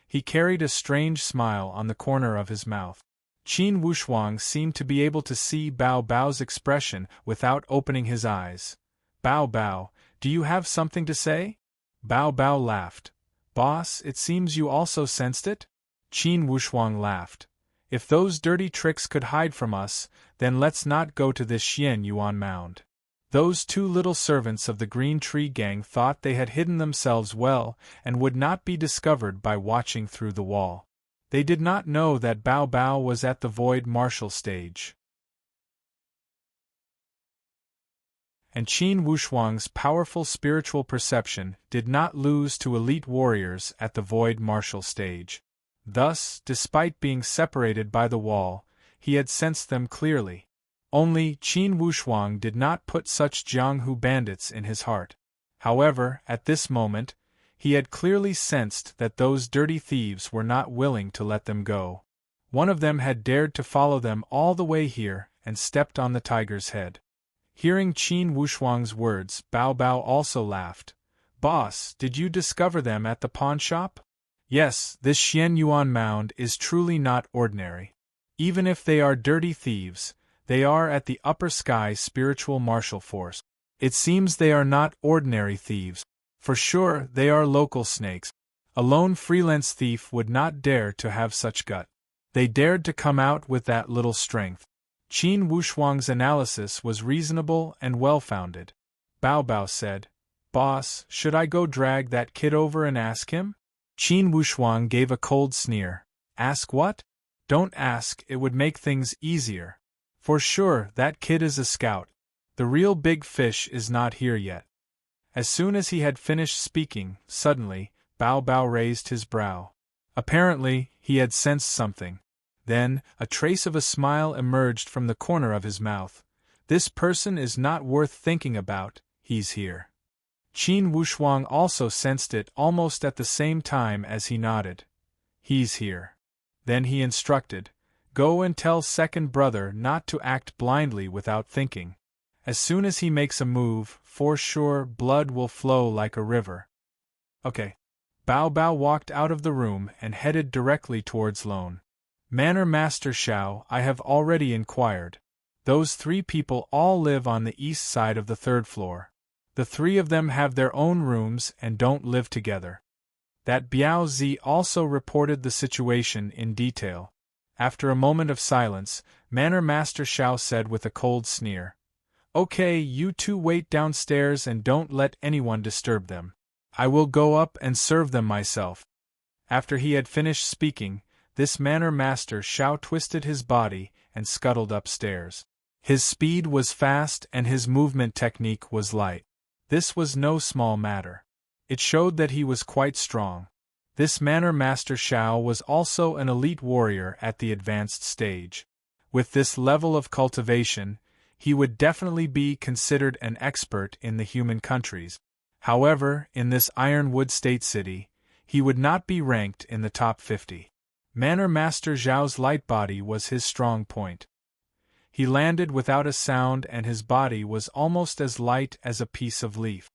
He carried a strange smile on the corner of his mouth. Qin Wushuang seemed to be able to see Bao Bao's expression without opening his eyes. "Bao Bao, do you have something to say?" Bao Bao laughed. "Boss, it seems you also sensed it?" Qin Wushuang laughed. "If those dirty tricks could hide from us, then let's not go to this Xian Yuan mound." Those two little servants of the Green Tree Gang thought they had hidden themselves well and would not be discovered by watching through the wall. They did not know that Bao Bao was at the Void Martial stage. And Qin Wushuang's powerful spiritual perception did not lose to elite warriors at the Void Martial stage. Thus, despite being separated by the wall, he had sensed them clearly. Only, Qin Wushuang did not put such Jianghu bandits in his heart. However, at this moment, he had clearly sensed that those dirty thieves were not willing to let them go. One of them had dared to follow them all the way here and stepped on the tiger's head. Hearing Qin Wushuang's words, Bao Bao also laughed. "Boss, did you discover them at the pawn shop?" "Yes, this Xian Yuan mound is truly not ordinary. Even if they are dirty thieves, they are at the upper sky spiritual martial force. It seems they are not ordinary thieves. For sure, they are local snakes. A lone freelance thief would not dare to have such gut. They dared to come out with that little strength." Qin Wushuang's analysis was reasonable and well-founded. Bao Bao said, "Boss, should I go drag that kid over and ask him?" Qin Wushuang gave a cold sneer. "Ask what?" "Don't ask, it would make things easier. For sure, that kid is a scout. The real big fish is not here yet." As soon as he had finished speaking, suddenly, Bao Bao raised his brow. Apparently, he had sensed something. Then, a trace of a smile emerged from the corner of his mouth. "This person is not worth thinking about, he's here." Qin Wushuang also sensed it almost at the same time as he nodded. "He's here." Then he instructed, "Go and tell second brother not to act blindly without thinking. As soon as he makes a move, for sure, blood will flow like a river." "Okay." Bao Bao walked out of the room and headed directly towards Lone. "Manor Master Xiao, I have already inquired. Those 3 people all live on the east side of the 3rd floor. The 3 of them have their own rooms and don't live together." That Biao Zi also reported the situation in detail. After a moment of silence, Manor Master Xiao said with a cold sneer, "Okay, you 2 wait downstairs and don't let anyone disturb them. I will go up and serve them myself." After he had finished speaking, this Manor Master Xiao twisted his body and scuttled upstairs. His speed was fast and his movement technique was light. This was no small matter. It showed that he was quite strong. This Manor Master Xiao was also an elite warrior at the advanced stage. With this level of cultivation, he would definitely be considered an expert in the human countries. However, in this Ironwood State City, he would not be ranked in the top 50. Manor Master Zhao's light body was his strong point. He landed without a sound and his body was almost as light as a piece of leaf.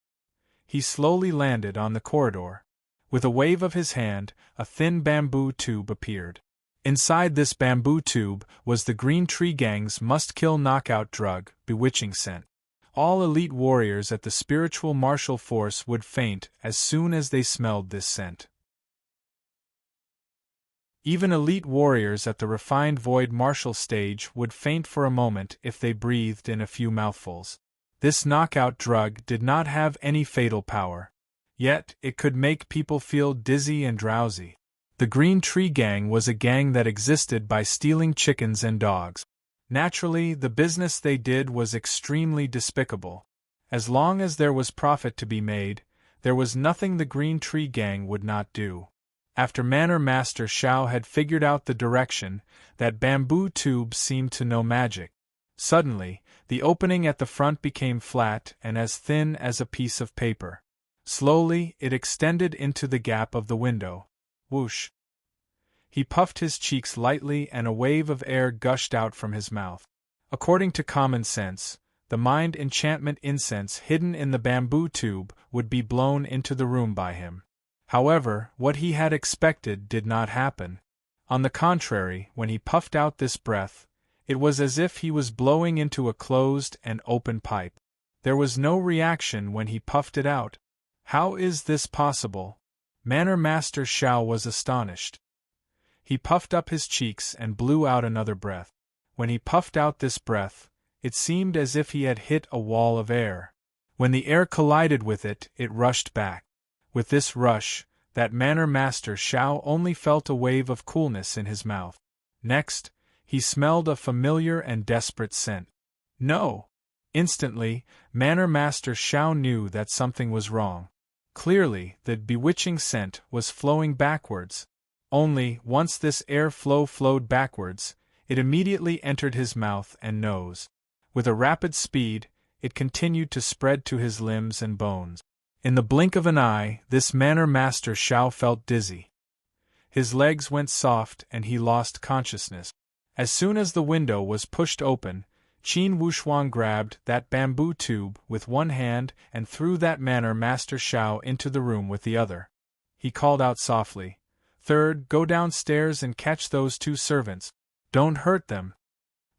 He slowly landed on the corridor. With a wave of his hand, a thin bamboo tube appeared. Inside this bamboo tube was the Green Tree Gang's must-kill knockout drug, Bewitching Scent. all elite warriors at the spiritual martial force would faint as soon as they smelled this scent. Even elite warriors at the refined void martial stage would faint for a moment if they breathed in a few mouthfuls. This knockout drug did not have any fatal power. Yet, it could make people feel dizzy and drowsy. The Green Tree Gang was a gang that existed by stealing chickens and dogs. Naturally, the business they did was extremely despicable. As long as there was profit to be made, there was nothing the Green Tree Gang would not do. After Manor Master Shao had figured out the direction, that bamboo tube seemed to know magic. Suddenly, the opening at the front became flat and as thin as a piece of paper. Slowly, it extended into the gap of the window. Whoosh! He puffed his cheeks lightly and a wave of air gushed out from his mouth. According to common sense, the mind enchantment incense hidden in the bamboo tube would be blown into the room by him. However, what he had expected did not happen. On the contrary, when he puffed out this breath, it was as if he was blowing into a closed and open pipe. There was no reaction when he puffed it out. How is this possible? Manor Master Shao was astonished. He puffed up his cheeks and blew out another breath. When he puffed out this breath, it seemed as if he had hit a wall of air. When the air collided with it, it rushed back. With this rush, that Manor Master Shao only felt a wave of coolness in his mouth. Next, he smelled a familiar and desperate scent. No! Instantly, Manor Master Shao knew that something was wrong. Clearly, the bewitching scent was flowing backwards. Only, once this air flow flowed backwards, it immediately entered his mouth and nose. With a rapid speed, it continued to spread to his limbs and bones. In the blink of an eye, this Manor Master Shao felt dizzy. His legs went soft and he lost consciousness. As soon as the window was pushed open, Qin Wushuang grabbed that bamboo tube with one hand and threw that Manor Master Shao into the room with the other. He called out softly, "Third, go downstairs and catch those two servants. Don't hurt them."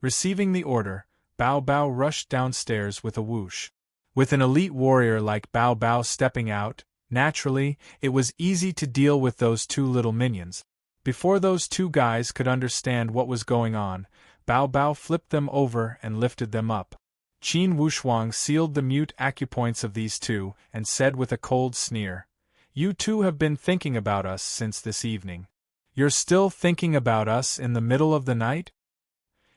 Receiving the order, Bao Bao rushed downstairs with a whoosh. With an elite warrior like Bao Bao stepping out, naturally, it was easy to deal with those two little minions. Before those two guys could understand what was going on, Bao Bao flipped them over and lifted them up. Qin Wushuang sealed the mute acupoints of these two and said with a cold sneer, "You two have been thinking about us since this evening. You're still thinking about us in the middle of the night?"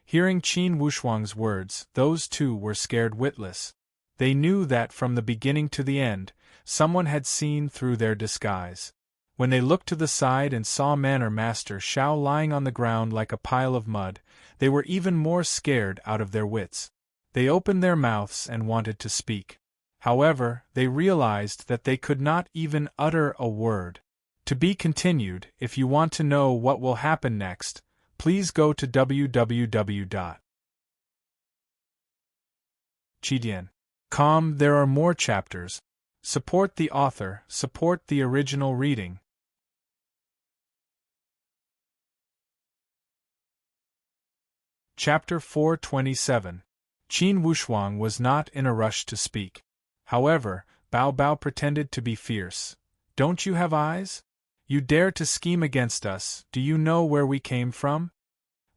Hearing Qin Wushuang's words, those two were scared witless. They knew that from the beginning to the end, someone had seen through their disguise. When they looked to the side and saw Manor Master Shao lying on the ground like a pile of mud, they were even more scared out of their wits. They opened their mouths and wanted to speak. However, they realized that they could not even utter a word. To be continued. If you want to know what will happen next, please go to www.chidian.com. There are more chapters. Support the author, support the original reading. Chapter 427. Qin Wushuang was not in a rush to speak. However, Bao Bao pretended to be fierce. "Don't you have eyes? You dare to scheme against us, do you know where we came from?"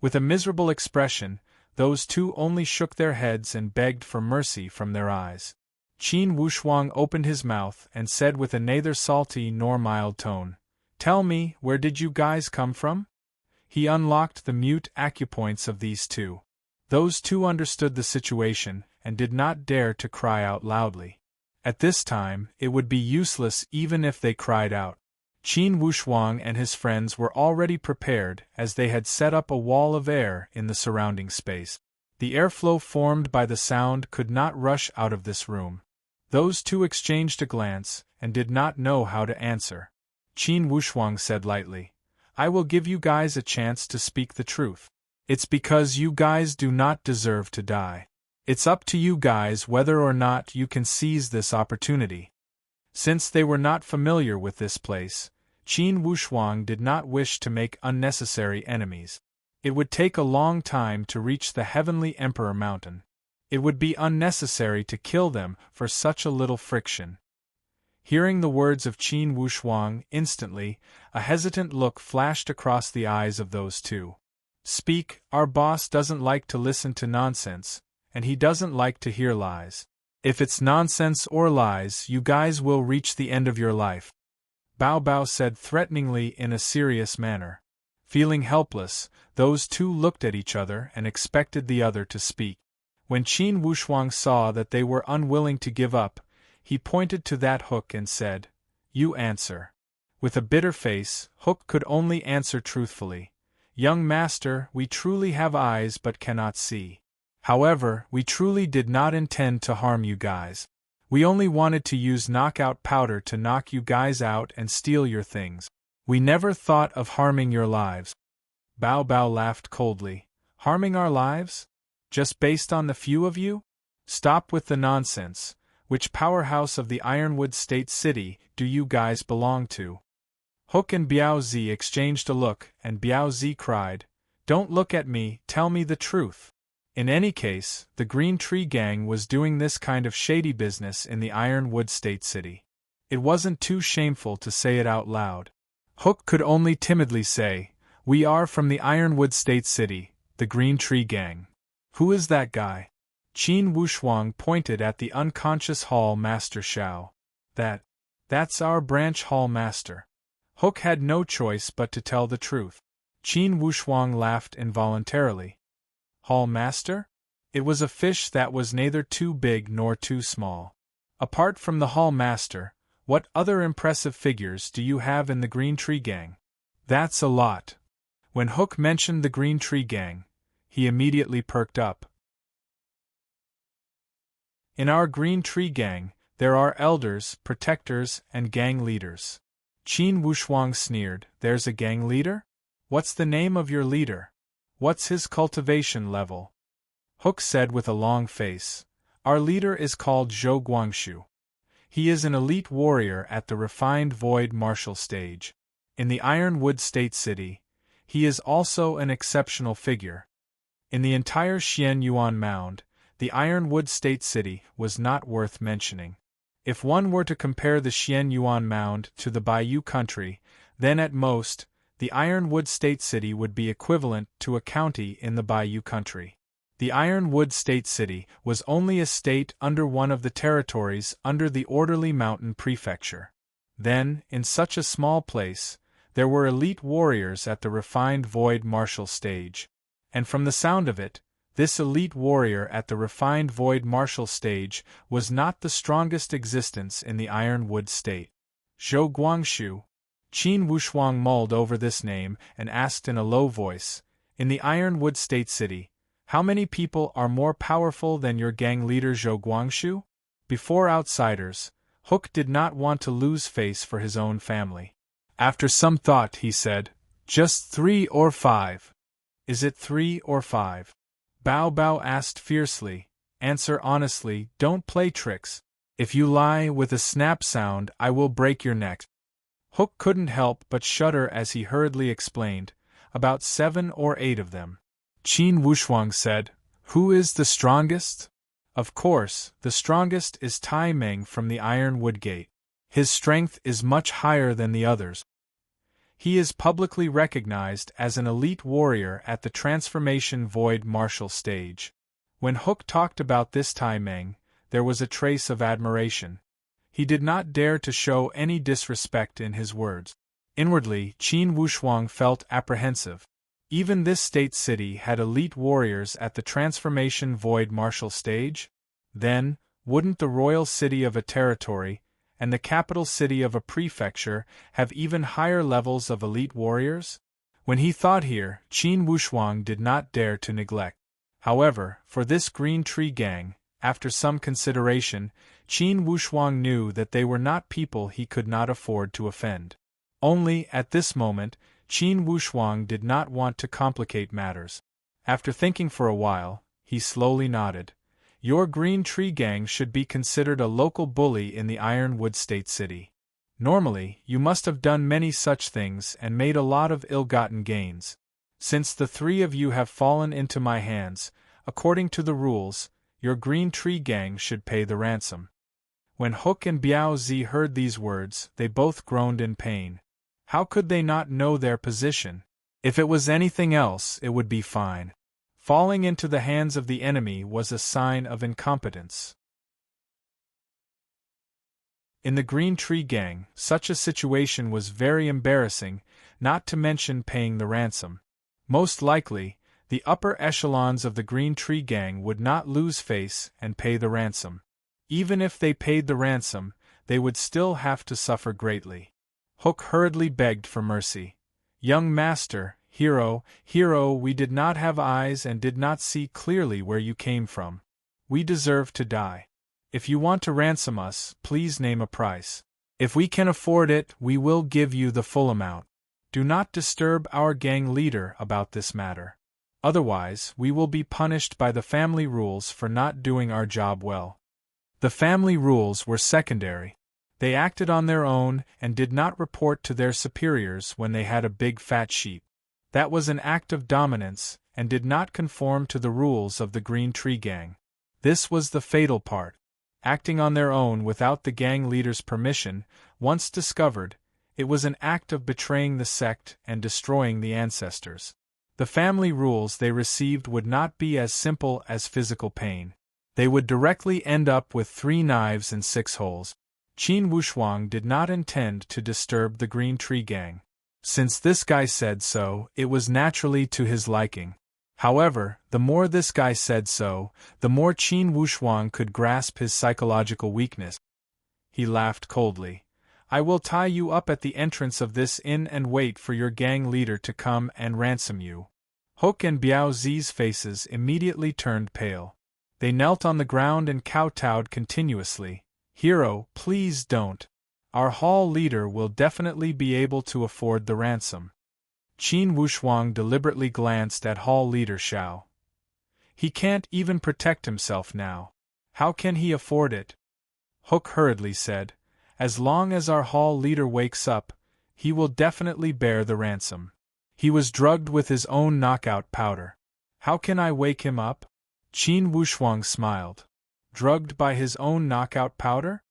With a miserable expression, those two only shook their heads and begged for mercy from their eyes. Qin Wushuang opened his mouth and said with a neither salty nor mild tone, "Tell me, where did you guys come from?" He unlocked the mute acupoints of these two. Those two understood the situation and did not dare to cry out loudly. At this time, it would be useless even if they cried out. Qin Wushuang and his friends were already prepared as they had set up a wall of air in the surrounding space. The airflow formed by the sound could not rush out of this room. Those two exchanged a glance and did not know how to answer. Qin Wushuang said lightly, "I will give you guys a chance to speak the truth. It's because you guys do not deserve to die. It's up to you guys whether or not you can seize this opportunity." Since they were not familiar with this place, Qin Wushuang did not wish to make unnecessary enemies. It would take a long time to reach the Heavenly Emperor Mountain. It would be unnecessary to kill them for such a little friction. Hearing the words of Qin Wushuang, instantly, a hesitant look flashed across the eyes of those two. Speak, our boss doesn't like to listen to nonsense, and he doesn't like to hear lies. If it's nonsense or lies, you guys will reach the end of your life, Bao Bao said threateningly in a serious manner. Feeling helpless, those two looked at each other and expected the other to speak. When Qin Wushuang saw that they were unwilling to give up, he pointed to that Hook and said, "You answer." With a bitter face, Hook could only answer truthfully. "Young master, we truly have eyes but cannot see. However, we truly did not intend to harm you guys. We only wanted to use knockout powder to knock you guys out and steal your things. We never thought of harming your lives." Bao Bao laughed coldly. "Harming our lives? Just based on the few of you? Stop with the nonsense. Which powerhouse of the Ironwood State City do you guys belong to?" Hook and Biaozi exchanged a look, and Biaozi cried, "Don't look at me, tell me the truth." In any case, the Green Tree Gang was doing this kind of shady business in the Ironwood State City. It wasn't too shameful to say it out loud. Hook could only timidly say, "We are from the Ironwood State City, the Green Tree Gang." "Who is that guy?" Qin Wushuang pointed at the unconscious Hall Master Xiao. That's our branch Hall Master." Hook had no choice but to tell the truth. Qin Wushuang laughed involuntarily. Hall Master? It was a fish that was neither too big nor too small. "Apart from the Hall Master, what other impressive figures do you have in the Green Tree Gang?" "That's a lot." When Hook mentioned the Green Tree Gang, he immediately perked up. "In our Green Tree Gang, there are elders, protectors, and gang leaders." Qin Wushuang sneered. "There's a gang leader? What's the name of your leader? What's his cultivation level?" Hook said with a long face, "Our leader is called Zhou Guangshu. He is an elite warrior at the refined void martial stage. In the Ironwood State City, he is also an exceptional figure. In the entire Xian Yuan Mound, the Ironwood State City was not worth mentioning. If one were to compare the Xian Yuan Mound to the Bayou Country, then at most, the Ironwood State City would be equivalent to a county in the Bayou Country. The Ironwood State City was only a state under one of the territories under the Orderly Mountain Prefecture. Then, in such a small place, there were elite warriors at the refined void martial stage. And from the sound of it, this elite warrior at the refined void martial stage was not the strongest existence in the Ironwood State. Zhou Guangshu. Qin Wushuang mulled over this name and asked in a low voice, "In the Ironwood State City, how many people are more powerful than your gang leader Zhou Guangshu?" Before outsiders, Hook did not want to lose face for his own family. After some thought he said, "Just 3 or 5. "Is it 3 or 5? Bao Bao asked fiercely. "Answer honestly, don't play tricks. If you lie with a snap sound, I will break your neck." Hook couldn't help but shudder as he hurriedly explained, "About 7 or 8 of them." Qin Wushuang said, "Who is the strongest?" "Of course, the strongest is Tai Meng from the Ironwood Gate. His strength is much higher than the others. He is publicly recognized as an elite warrior at the Transformation Void martial stage." When Hook talked about this Tai Meng, there was a trace of admiration. He did not dare to show any disrespect in his words. Inwardly, Qin Wushuang felt apprehensive. Even this state city had elite warriors at the Transformation Void martial stage? Then, wouldn't the royal city of a territory, and the capital city of a prefecture have even higher levels of elite warriors? When he thought here, Qin Wushuang did not dare to neglect. However, for this Green Tree Gang, after some consideration, Qin Wushuang knew that they were not people he could not afford to offend. Only, at this moment, Qin Wushuang did not want to complicate matters. After thinking for a while, he slowly nodded. "Your Green Tree Gang should be considered a local bully in the Ironwood State City. Normally, you must have done many such things and made a lot of ill-gotten gains. Since the 3 of you have fallen into my hands, according to the rules, your green tree gang should pay the ransom. When Hook and Biao Zi heard these words, they both groaned in pain. How could they not know their position? If it was anything else, it would be fine. Falling into the hands of the enemy was a sign of incompetence. In the Green Tree Gang, such a situation was very embarrassing, not to mention paying the ransom. Most likely, the upper echelons of the Green Tree Gang would not lose face and pay the ransom. Even if they paid the ransom, they would still have to suffer greatly. Hook hurriedly begged for mercy. Young master, hero, we did not have eyes and did not see clearly where you came from. We deserve to die. If you want to ransom us, please name a price. If we can afford it, we will give you the full amount. Do not disturb our gang leader about this matter. Otherwise, we will be punished by the family rules for not doing our job well. The family rules were secondary. They acted on their own and did not report to their superiors when they had a big fat sheep. That was an act of dominance and did not conform to the rules of the Green Tree Gang. This was the fatal part. Acting on their own without the gang leader's permission, once discovered, it was an act of betraying the sect and destroying the ancestors. The family rules they received would not be as simple as physical pain. They would directly end up with 3 knives and 6 holes. Qin Wushuang did not intend to disturb the Green Tree Gang. Since this guy said so, it was naturally to his liking. However, the more this guy said so, the more Qin Wushuang could grasp his psychological weakness. He laughed coldly. I will tie you up at the entrance of this inn and wait for your gang leader to come and ransom you. Hook and Biao Zi's faces immediately turned pale. They knelt on the ground and kowtowed continuously. Hero, please don't. Our hall leader will definitely be able to afford the ransom. Qin Wushuang deliberately glanced at hall leader Xiao. He can't even protect himself now. How can he afford it? Hook hurriedly said, as long as our hall leader wakes up, he will definitely bear the ransom. He was drugged with his own knockout powder. How can I wake him up? Qin Wushuang smiled. Drugged by his own knockout powder?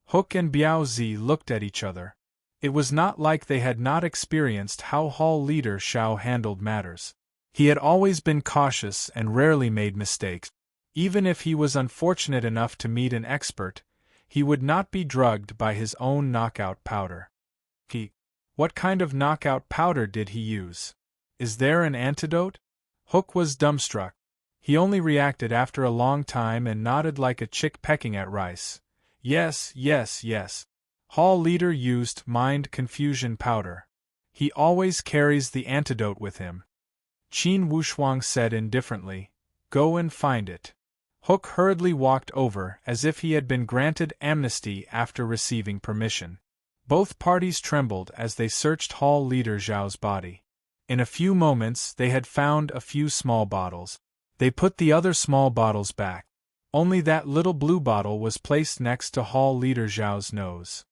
Hook and Biao Zi looked at each other. It was not like they had not experienced how hall leader Xiao handled matters. He had always been cautious and rarely made mistakes. Even if he was unfortunate enough to meet an expert, he would not be drugged by his own knockout powder. What kind of knockout powder did he use? Is there an antidote? Hook was dumbstruck. He only reacted after a long time and nodded like a chick pecking at rice. Yes. Hall leader used mind confusion powder. He always carries the antidote with him. Qin Wushuang said indifferently, Go and find it. Hook hurriedly walked over as if he had been granted amnesty after receiving permission. Both parties trembled as they searched hall leader Zhao's body. In a few moments they had found a few small bottles. They put the other small bottles back. Only that little blue bottle was placed next to hall leader Zhao's nose.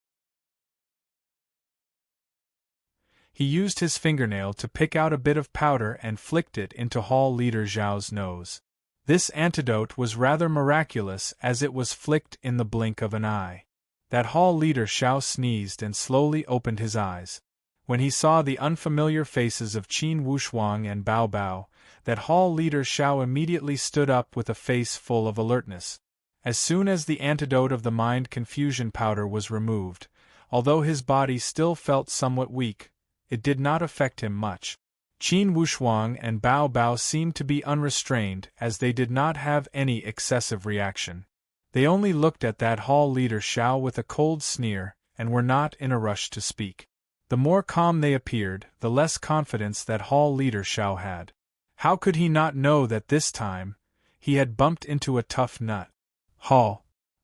He used his fingernail to pick out a bit of powder and flicked it into hall leader Zhao's nose. This antidote was rather miraculous as it was flicked in the blink of an eye. That hall leader Xiao sneezed and slowly opened his eyes. When he saw the unfamiliar faces of Qin Wushuang and Bao Bao, that hall leader Xiao immediately stood up with a face full of alertness. As soon as the antidote of the mind confusion powder was removed, although his body still felt somewhat weak, it did not affect him much. Qin Wushuang and Bao Bao seemed to be unrestrained as they did not have any excessive reaction. They only looked at that hall leader Xiao with a cold sneer and were not in a rush to speak. The more calm they appeared, the less confidence that hall leader Xiao had. How could he not know that this time he had bumped into a tough nut? Hall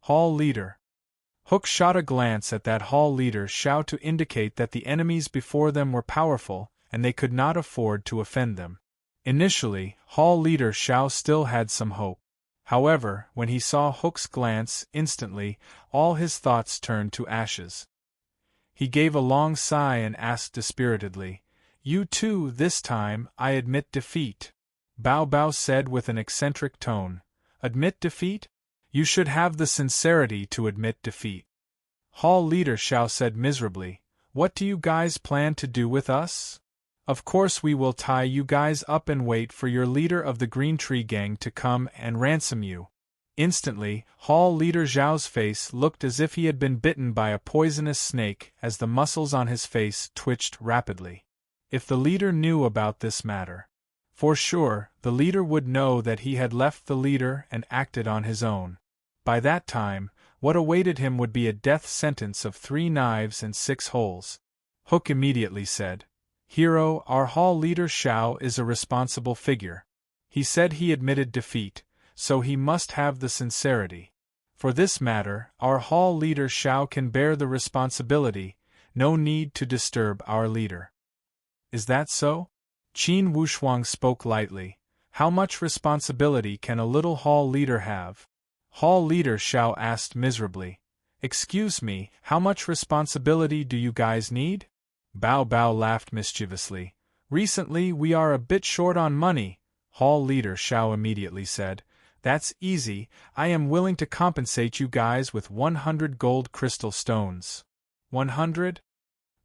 leader. Hook shot a glance at that hall leader Xiao to indicate that the enemies before them were powerful and they could not afford to offend them. Initially, hall leader Xiao still had some hope. However, when he saw Hook's glance, instantly, all his thoughts turned to ashes. He gave a long sigh and asked dispiritedly, You too, this time, I admit defeat. Bao Bao said with an eccentric tone, Admit defeat? You should have the sincerity to admit defeat. Hall leader Xiao said miserably, "What do you guys plan to do with us? Of course we will tie you guys up and wait for your leader of the Green Tree Gang to come and ransom you." Instantly, Hall leader Zhao's face looked as if he had been bitten by a poisonous snake as the muscles on his face twitched rapidly. If the leader knew about this matter, for sure, the leader would know that he had left the leader and acted on his own. By that time, what awaited him would be a death sentence of 3 knives and 6 holes. Hook immediately said, "Hero, our hall leader Xiao is a responsible figure. He said he admitted defeat, so he must have the sincerity. For this matter, our hall leader Xiao can bear the responsibility, no need to disturb our leader." "Is that so?" Qin Wushuang spoke lightly. "How much responsibility can a little hall leader have?" Hall leader Xiao asked miserably. "Excuse me, how much responsibility do you guys need?" Bao Bao laughed mischievously. "Recently we are a bit short on money," Hall leader Xiao immediately said. "That's easy, I am willing to compensate you guys with 100 gold crystal stones." 100?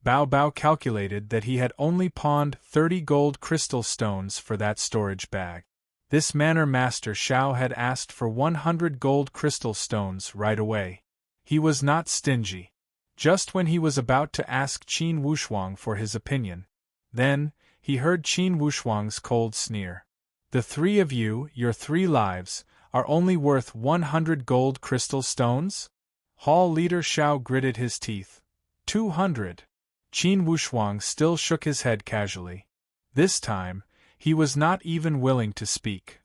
Bao Bao calculated that he had only pawned 30 gold crystal stones for that storage bag. This manor master Xiao had asked for 100 gold crystal stones right away. He was not stingy. Just when he was about to ask Qin Wushuang for his opinion, then, he heard Qin Wushuang's cold sneer. "The 3 of you, your 3 lives, are only worth 100 gold crystal stones?" Hall leader Xiao gritted his teeth. 200. Qin Wushuang still shook his head casually. This time, he was not even willing to speak.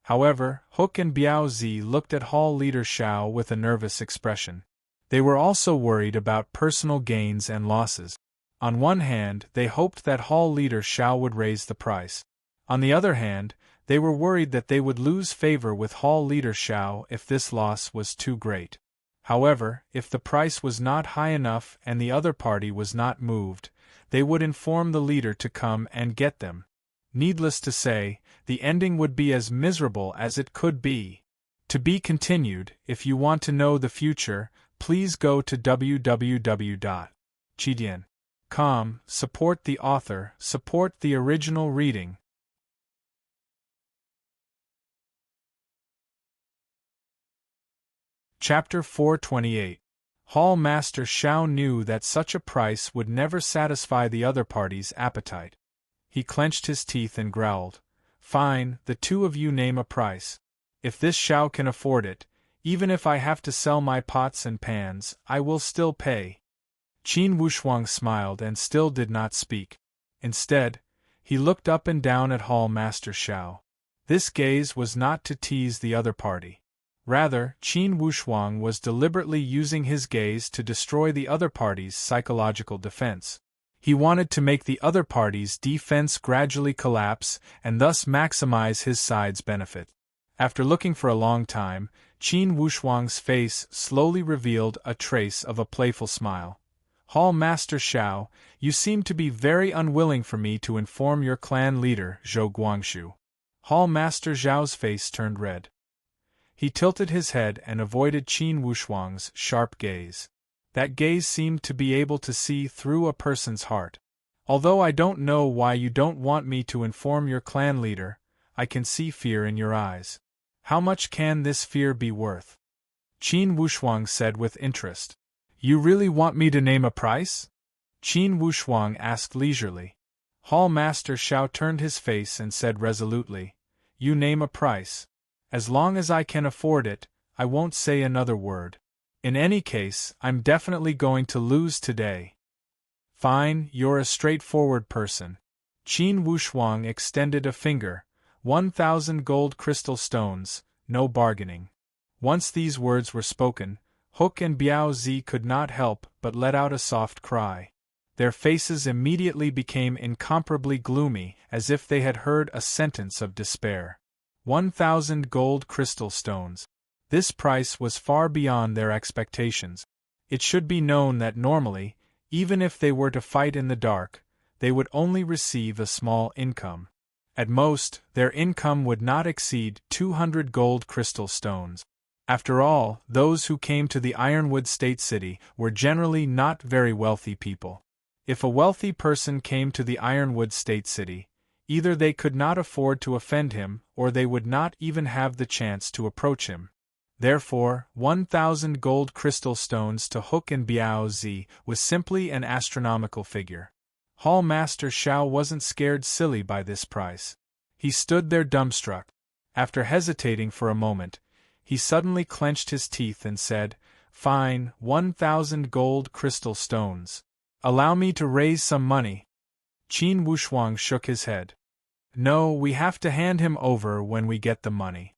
However, Hook and Biao Zi looked at Hall leader Xiao with a nervous expression. They were also worried about personal gains and losses. On one hand, they hoped that Hall leader Xiao would raise the price. On the other hand, they were worried that they would lose favor with Hall leader Xiao if this loss was too great. However, if the price was not high enough and the other party was not moved, they would inform the leader to come and get them. Needless to say, the ending would be as miserable as it could be. To be continued. If you want to know the future, please go to www.chidian.com. Support the author, support the original reading. Chapter 428. Hall Master Xiao knew that such a price would never satisfy the other party's appetite. He clenched his teeth and growled, "Fine, the 2 of you name a price. If this Xiao can afford it, even if I have to sell my pots and pans, I will still pay." Qin Wushuang smiled and still did not speak. Instead, he looked up and down at Hall Master Xiao. This gaze was not to tease the other party. Rather, Qin Wushuang was deliberately using his gaze to destroy the other party's psychological defense. He wanted to make the other party's defense gradually collapse and thus maximize his side's benefit. After looking for a long time, Qin Wushuang's face slowly revealed a trace of a playful smile. "Hall Master Xiao, you seem to be very unwilling for me to inform your clan leader, Zhou Guangshu." Hall Master Zhao's face turned red. He tilted his head and avoided Qin Wushuang's sharp gaze. That gaze seemed to be able to see through a person's heart. "Although I don't know why you don't want me to inform your clan leader, I can see fear in your eyes. How much can this fear be worth?" Qin Wushuang said with interest. "You really want me to name a price?" Qin Wushuang asked leisurely. Hall Master Xiao turned his face and said resolutely, "You name a price. As long as I can afford it, I won't say another word. In any case, I'm definitely going to lose today." "Fine, you're a straightforward person." Qin Wushuang extended a finger. 1,000 gold crystal stones, no bargaining. Once these words were spoken, Hook and Biao Zi could not help but let out a soft cry. Their faces immediately became incomparably gloomy, as if they had heard a sentence of despair. 1,000 gold crystal stones. This price was far beyond their expectations. It should be known that normally, even if they were to fight in the dark, they would only receive a small income. At most, their income would not exceed 200 gold crystal stones. After all, those who came to the Ironwood State City were generally not very wealthy people. If a wealthy person came to the Ironwood State City, either they could not afford to offend him or they would not even have the chance to approach him. Therefore, 1,000 gold crystal stones to Hook and Biao Zi was simply an astronomical figure. Hall Master Xiao wasn't scared silly by this price. He stood there dumbstruck. After hesitating for a moment, he suddenly clenched his teeth and said, "Fine, 1,000 gold crystal stones. Allow me to raise some money." Qin Wushuang shook his head. "No, we have to hand him over when we get the money."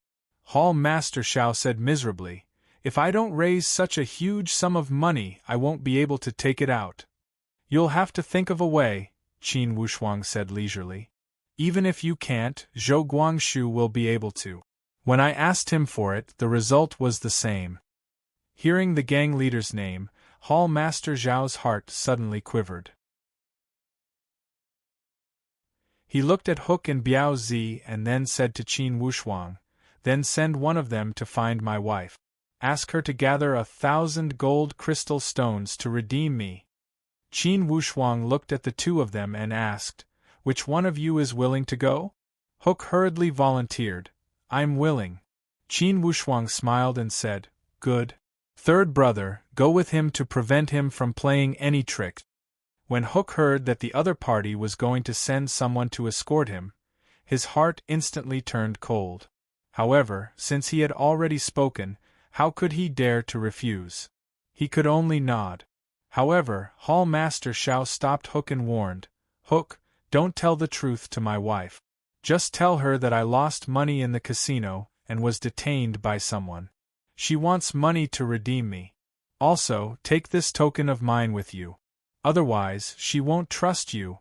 Hall Master Xiao said miserably, "If I don't raise such a huge sum of money, I won't be able to take it out." "You'll have to think of a way," Qin Wushuang said leisurely. "Even if you can't, Zhou Guangshu will be able to. When I asked him for it, the result was the same." Hearing the gang leader's name, Hall Master Zhao's heart suddenly quivered. He looked at Hook and Biao Zi and then said to Qin Wushuang, "Then send one of them to find my wife. Ask her to gather 1,000 gold crystal stones to redeem me." Qin Wushuang looked at the two of them and asked, "Which one of you is willing to go?" Hook hurriedly volunteered, "I'm willing." Qin Wushuang smiled and said, "Good. Third brother, go with him to prevent him from playing any tricks." When Hook heard that the other party was going to send someone to escort him, his heart instantly turned cold. However, since he had already spoken, how could he dare to refuse? He could only nod. However, Hall Master Xiao stopped Hook and warned, "Hook, don't tell the truth to my wife. Just tell her that I lost money in the casino and was detained by someone. She wants money to redeem me. Also, take this token of mine with you. Otherwise, she won't trust you."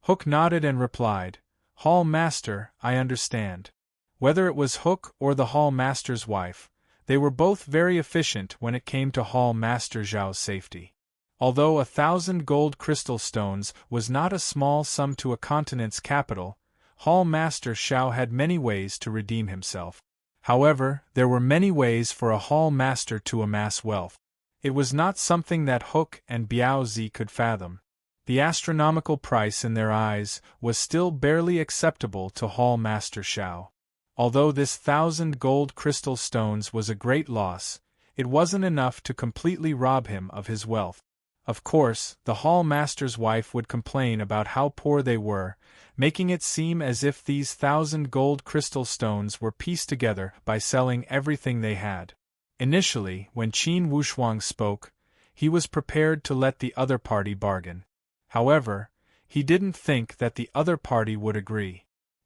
Hook nodded and replied, "Hall Master, I understand." Whether it was Hook or the Hall Master's wife, they were both very efficient when it came to Hall Master Zhao's safety. Although 1,000 gold crystal stones was not a small sum to a continent's capital, Hall Master Xiao had many ways to redeem himself. However, there were many ways for a Hall Master to amass wealth. It was not something that Hook and Biao Zi could fathom. The astronomical price in their eyes was still barely acceptable to Hall Master Xiao. Although this 1,000 gold crystal stones was a great loss, it wasn't enough to completely rob him of his wealth. Of course, the Hall Master's wife would complain about how poor they were, making it seem as if these 1,000 gold crystal stones were pieced together by selling everything they had. Initially, when Qin Wushuang spoke, he was prepared to let the other party bargain. However, he didn't think that the other party would agree.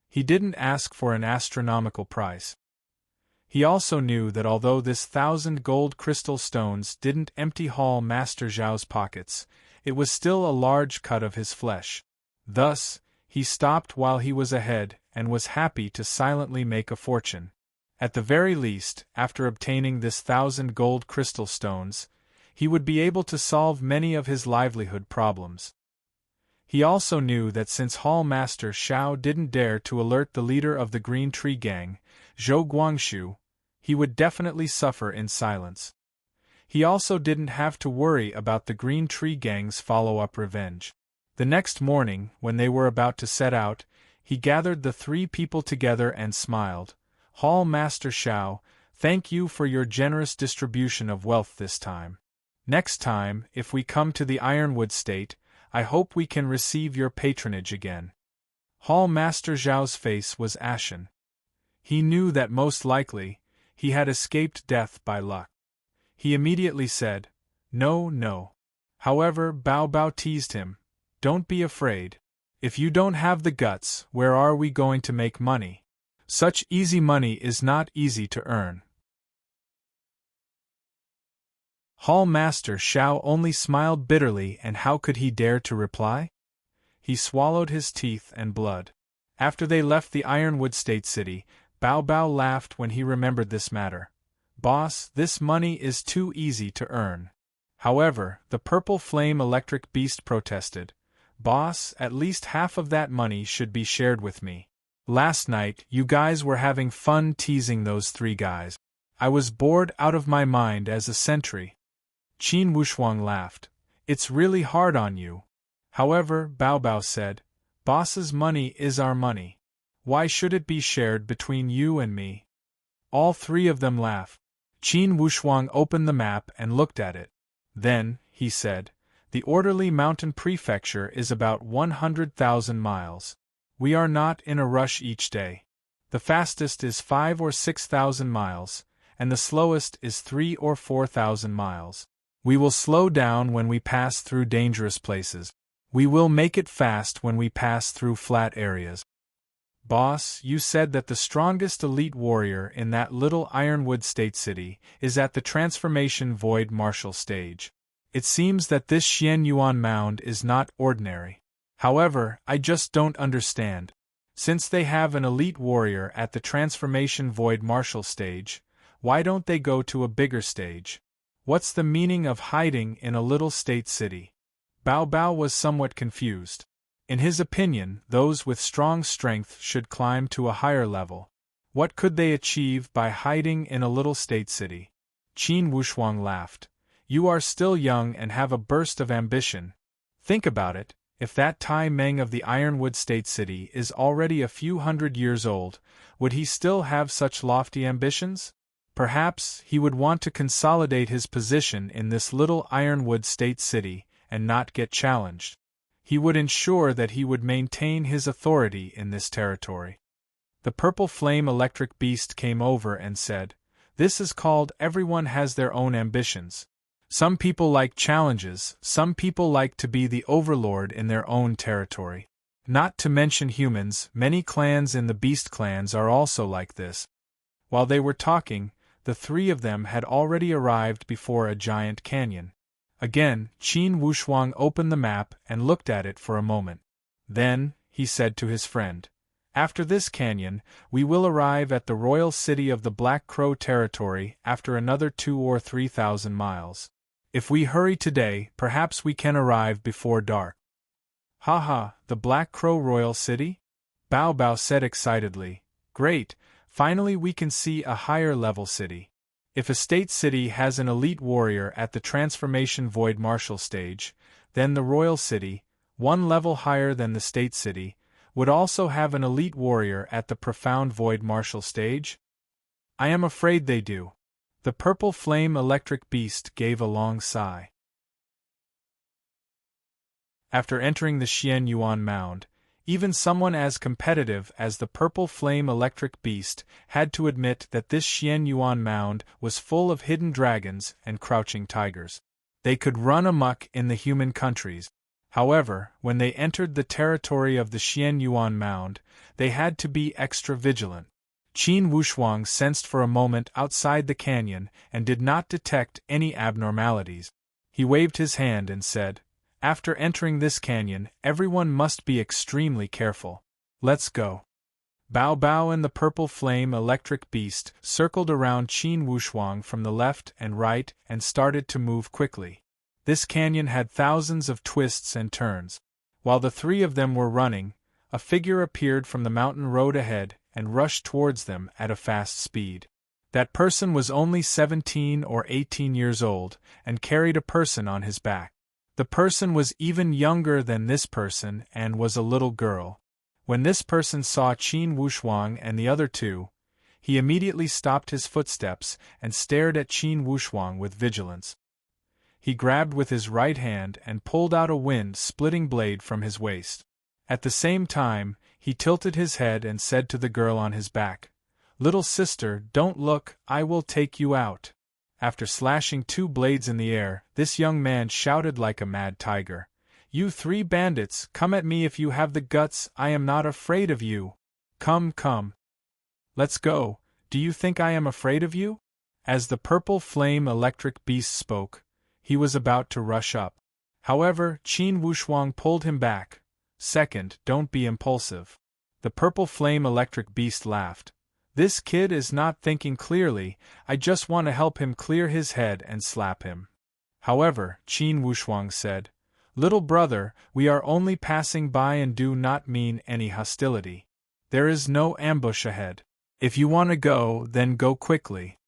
He didn't ask for an astronomical price. He also knew that although this 1,000 gold crystal stones didn't empty Hall Master Zhao's pockets, it was still a large cut of his flesh. Thus, he stopped while he was ahead and was happy to silently make a fortune. At the very least, after obtaining this 1,000 gold crystal stones, he would be able to solve many of his livelihood problems. He also knew that since Hall Master Xiao didn't dare to alert the leader of the Green Tree Gang, Zhou Guangshu, he would definitely suffer in silence. He also didn't have to worry about the Green Tree Gang's follow-up revenge. The next morning, when they were about to set out, he gathered the three people together and smiled. "Hall Master Xiao, thank you for your generous distribution of wealth this time. Next time, if we come to the Ironwood State, I hope we can receive your patronage again." Hall Master Zhao's face was ashen. He knew that most likely, he had escaped death by luck. He immediately said, "No, no." However, Bao Bao teased him, "Don't be afraid. If you don't have the guts, where are we going to make money? Such easy money is not easy to earn." Hall Master Xiao only smiled bitterly, and how could he dare to reply? He swallowed his teeth and blood. After they left the Ironwood State City, Bao Bao laughed when he remembered this matter. "Boss, this money is too easy to earn." However, the Purple Flame Electric Beast protested, "Boss, at least half of that money should be shared with me." Last night, you guys were having fun teasing those three guys. I was bored out of my mind as a sentry. Qin Wushuang laughed. It's really hard on you. However, Bao Bao said, boss's money is our money. Why should it be shared between you and me? All three of them laughed. Qin Wushuang opened the map and looked at it. Then, he said, the Orderly Mountain Prefecture is about 100,000 miles. We are not in a rush each day. The fastest is 5 or 6,000 miles, and the slowest is 3 or 4,000 miles. We will slow down when we pass through dangerous places. We will make it fast when we pass through flat areas. Boss, you said that the strongest elite warrior in that little Ironwood State City is at the Transformation Void Martial stage. It seems that this Xian Yuan Mound is not ordinary. However, I just don't understand. Since they have an elite warrior at the Transformation Void Martial stage, why don't they go to a bigger stage? What's the meaning of hiding in a little state city? Bao Bao was somewhat confused. In his opinion, those with strong strength should climb to a higher level. What could they achieve by hiding in a little state city? Qin Wushuang laughed. You are still young and have a burst of ambition. Think about it, if that Tai Meng of the Ironwood State City is already a few hundred years old, would he still have such lofty ambitions? Perhaps he would want to consolidate his position in this little Ironwood State City and not get challenged. He would ensure that he would maintain his authority in this territory. The purple flame electric beast came over and said, This is called everyone has their own ambitions. Some people like challenges, some people like to be the overlord in their own territory. Not to mention humans, many clans in the beast clans are also like this. While they were talking, the three of them had already arrived before a giant canyon. Again, Qin Wushuang opened the map and looked at it for a moment. Then, he said to his friend, After this canyon, we will arrive at the royal city of the Black Crow territory after another 2 or 3,000 miles. If we hurry today, perhaps we can arrive before dark. Ha, the Black Crow royal city? Bao Bao said excitedly. Great, finally we can see a higher level city. If a state city has an elite warrior at the Transformation Void Martial stage, then the royal city, one level higher than the state city, would also have an elite warrior at the Profound Void Martial stage? I am afraid they do. The purple flame electric beast gave a long sigh. After entering the Xian Yuan Mound, even someone as competitive as the purple flame electric beast had to admit that this Xian Yuan Mound was full of hidden dragons and crouching tigers. They could run amok in the human countries. However, when they entered the territory of the Xian Yuan Mound, they had to be extra vigilant. Qin Wushuang sensed for a moment outside the canyon and did not detect any abnormalities. He waved his hand and said, After entering this canyon, everyone must be extremely careful. Let's go. Bao Bao and the purple flame electric beast circled around Qin Wushuang from the left and right and started to move quickly. This canyon had thousands of twists and turns. While the three of them were running, a figure appeared from the mountain road ahead and rushed towards them at a fast speed. That person was only 17 or 18 years old and carried a person on his back. The person was even younger than this person and was a little girl. When this person saw Qin Wushuang and the other two, he immediately stopped his footsteps and stared at Qin Wushuang with vigilance. He grabbed with his right hand and pulled out a wind-splitting blade from his waist. At the same time, he tilted his head and said to the girl on his back, "Little sister, don't look, I will take you out." After slashing 2 blades in the air, this young man shouted like a mad tiger, "You 3 bandits, come at me if you have the guts, I am not afraid of you. Come. Let's go, do you think I am afraid of you?" As the purple flame electric beast spoke, he was about to rush up. However, Qin Wushuang pulled him back. "Second, don't be impulsive." The purple flame electric beast laughed. "This kid is not thinking clearly, I just want to help him clear his head and slap him." However, Qin Wushuang said, "Little brother, we are only passing by and do not mean any hostility. There is no ambush ahead. If you want to go, then go quickly.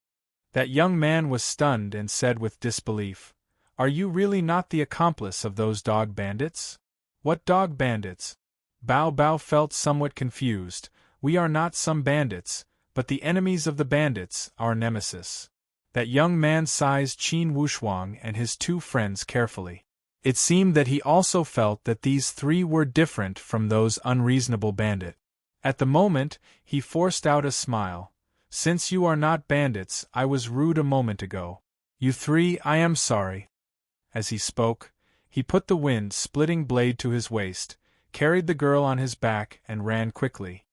That young man was stunned and said with disbelief, "Are you really not the accomplice of those dog bandits?" "What dog bandits?" Bao Bao felt somewhat confused. "We are not some bandits, but the enemies of the bandits, our nemesis." That young man sized Qin Wushuang and his two friends carefully. It seemed that he also felt that these three were different from those unreasonable bandits. At the moment, he forced out a smile. "Since you are not bandits, I was rude a moment ago. You three, I am sorry." As he spoke, he put the wind-splitting blade to his waist, carried the girl on his back and ran quickly.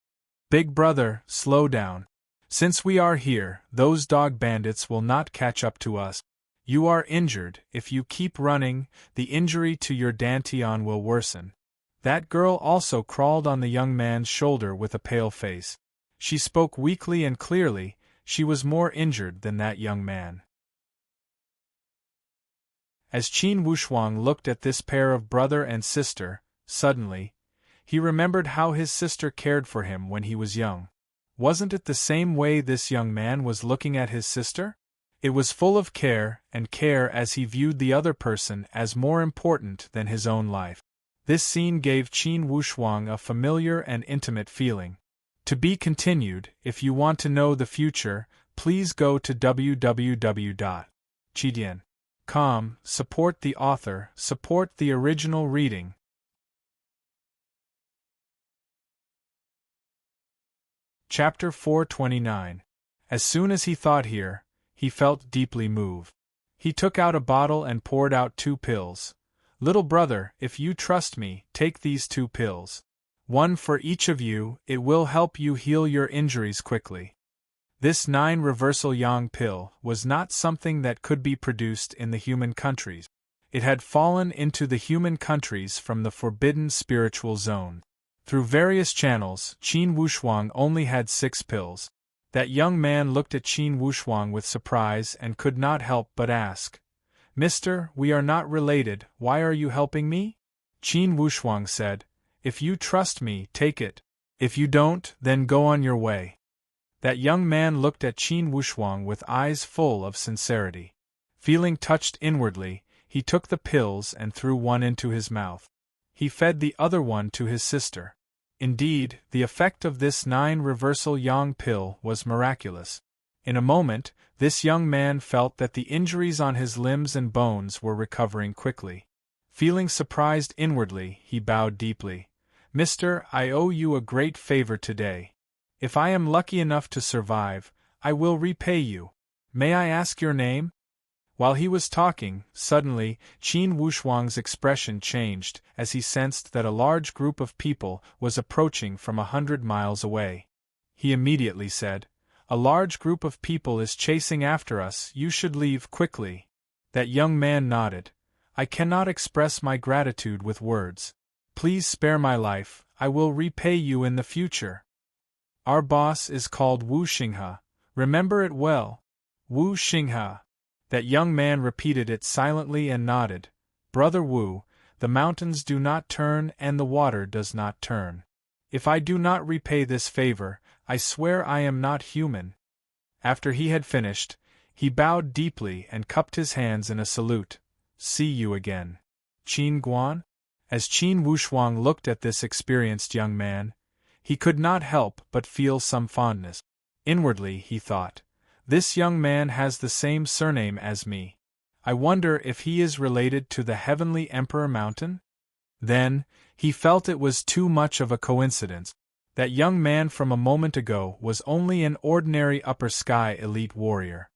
"Big brother, slow down. Since we are here, those dog bandits will not catch up to us. You are injured. If you keep running, the injury to your dantian will worsen." That girl also crawled on the young man's shoulder with a pale face. She spoke weakly and clearly. She was more injured than that young man. As Qin Wushuang looked at this pair of brother and sister, suddenly, he remembered how his sister cared for him when he was young. Wasn't it the same way this young man was looking at his sister? It was full of care, and care as he viewed the other person as more important than his own life. This scene gave Qin Wushuang a familiar and intimate feeling. To be continued. If you want to know the future, please go to www.chidian.com. Support the author, support the original reading. Chapter 429. As soon as he thought here, he felt deeply moved. He took out a bottle and poured out 2 pills. "Little brother, if you trust me, take these 2 pills. One for each of you, it will help you heal your injuries quickly." This 9 reversal yang pill was not something that could be produced in the human countries. It had fallen into the human countries from the forbidden spiritual zone. Through various channels, Qin Wushuang only had 6 pills. That young man looked at Qin Wushuang with surprise and could not help but ask, "Mister, we are not related, why are you helping me?" Qin Wushuang said, "If you trust me, take it. If you don't, then go on your way." That young man looked at Qin Wushuang with eyes full of sincerity. Feeling touched inwardly, he took the pills and threw one into his mouth. He fed the other one to his sister. Indeed, the effect of this 9 reversal yang pill was miraculous. In a moment, this young man felt that the injuries on his limbs and bones were recovering quickly. Feeling surprised inwardly, he bowed deeply. "Mister, I owe you a great favor today. If I am lucky enough to survive, I will repay you. May I ask your name?" While he was talking, suddenly, Qin Wushuang's expression changed as he sensed that a large group of people was approaching from 100 miles away. He immediately said, "A large group of people is chasing after us, you should leave quickly." That young man nodded. "I cannot express my gratitude with words. Please spare my life, I will repay you in the future. Our boss is called Wu Xinghe, remember it well. Wu Xinghe." That young man repeated it silently and nodded. "Brother Wu, the mountains do not turn and the water does not turn. If I do not repay this favor, I swear I am not human." After he had finished, he bowed deeply and cupped his hands in a salute. "See you again, Qin Guan." As Qin Wushuang looked at this experienced young man, he could not help but feel some fondness. Inwardly, he thought, "This young man has the same surname as me. I wonder if he is related to the heavenly Emperor Mountain?" Then, he felt it was too much of a coincidence. That young man from a moment ago was only an ordinary upper sky elite warrior.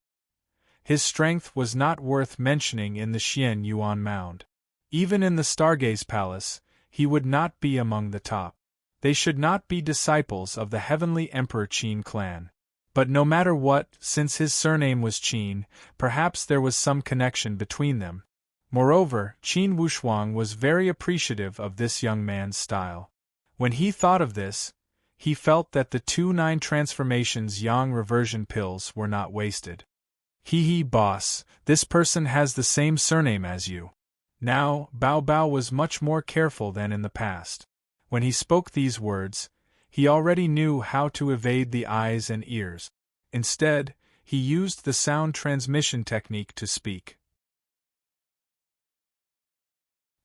His strength was not worth mentioning in the Xian Yuan Mound. Even in the Stargaze Palace, he would not be among the top. They should not be disciples of the heavenly Emperor Qin clan. But no matter what, since his surname was Qin, perhaps there was some connection between them. Moreover, Qin Wushuang was very appreciative of this young man's style. When he thought of this, he felt that the 2 9 transformations yang reversion pills were not wasted. "Hee boss, this person has the same surname as you." Now, Bao Bao was much more careful than in the past. When he spoke these words, He already knew how to evade the eyes and ears. Instead, he used the sound transmission technique to speak.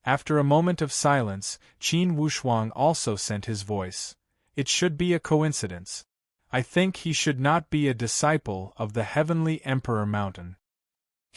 After a moment of silence, Qin Wushuang also sent his voice. It should be a coincidence. I think he should not be a disciple of the heavenly Emperor Mountain.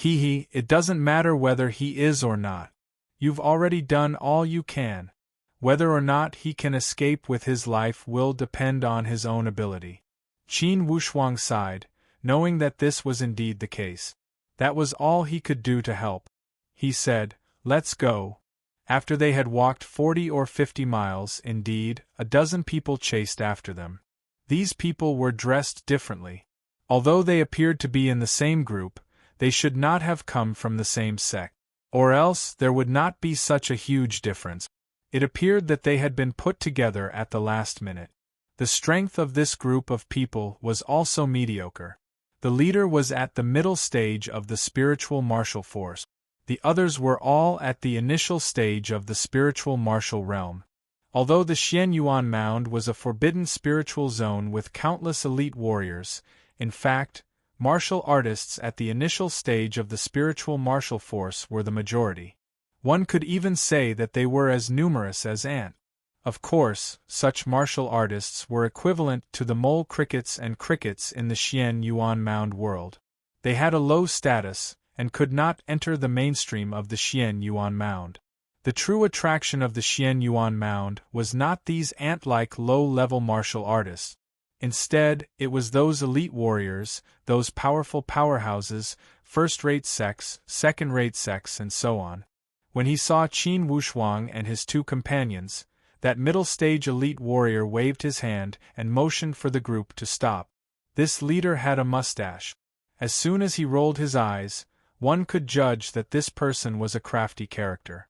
It doesn't matter whether he is or not. You've already done all you can. Whether or not he can escape with his life will depend on his own ability. Qin Wushuang sighed, knowing that this was indeed the case. That was all he could do to help. He said, "Let's go." After they had walked 40 or 50 miles, indeed, a dozen people chased after them. These people were dressed differently. Although they appeared to be in the same group, they should not have come from the same sect. Or else there would not be such a huge difference. It appeared that they had been put together at the last minute. The strength of this group of people was also mediocre. The leader was at the middle stage of the spiritual martial force. The others were all at the initial stage of the spiritual martial realm. Although the Xianyuan Mound was a forbidden spiritual zone with countless elite warriors, in fact, martial artists at the initial stage of the spiritual martial force were the majority. One could even say that they were as numerous as ants. Of course, such martial artists were equivalent to the mole crickets and crickets in the Xianyuan Mound world. They had a low status, and could not enter the mainstream of the Xianyuan Mound. The true attraction of the Xianyuan Mound was not these ant-like low-level martial artists. Instead, it was those elite warriors, those powerful powerhouses, first-rate sects, second-rate sects, and so on. When he saw Qin Wushuang and his two companions, that middle-stage elite warrior waved his hand and motioned for the group to stop. This leader had a mustache. As soon as he rolled his eyes, one could judge that this person was a crafty character.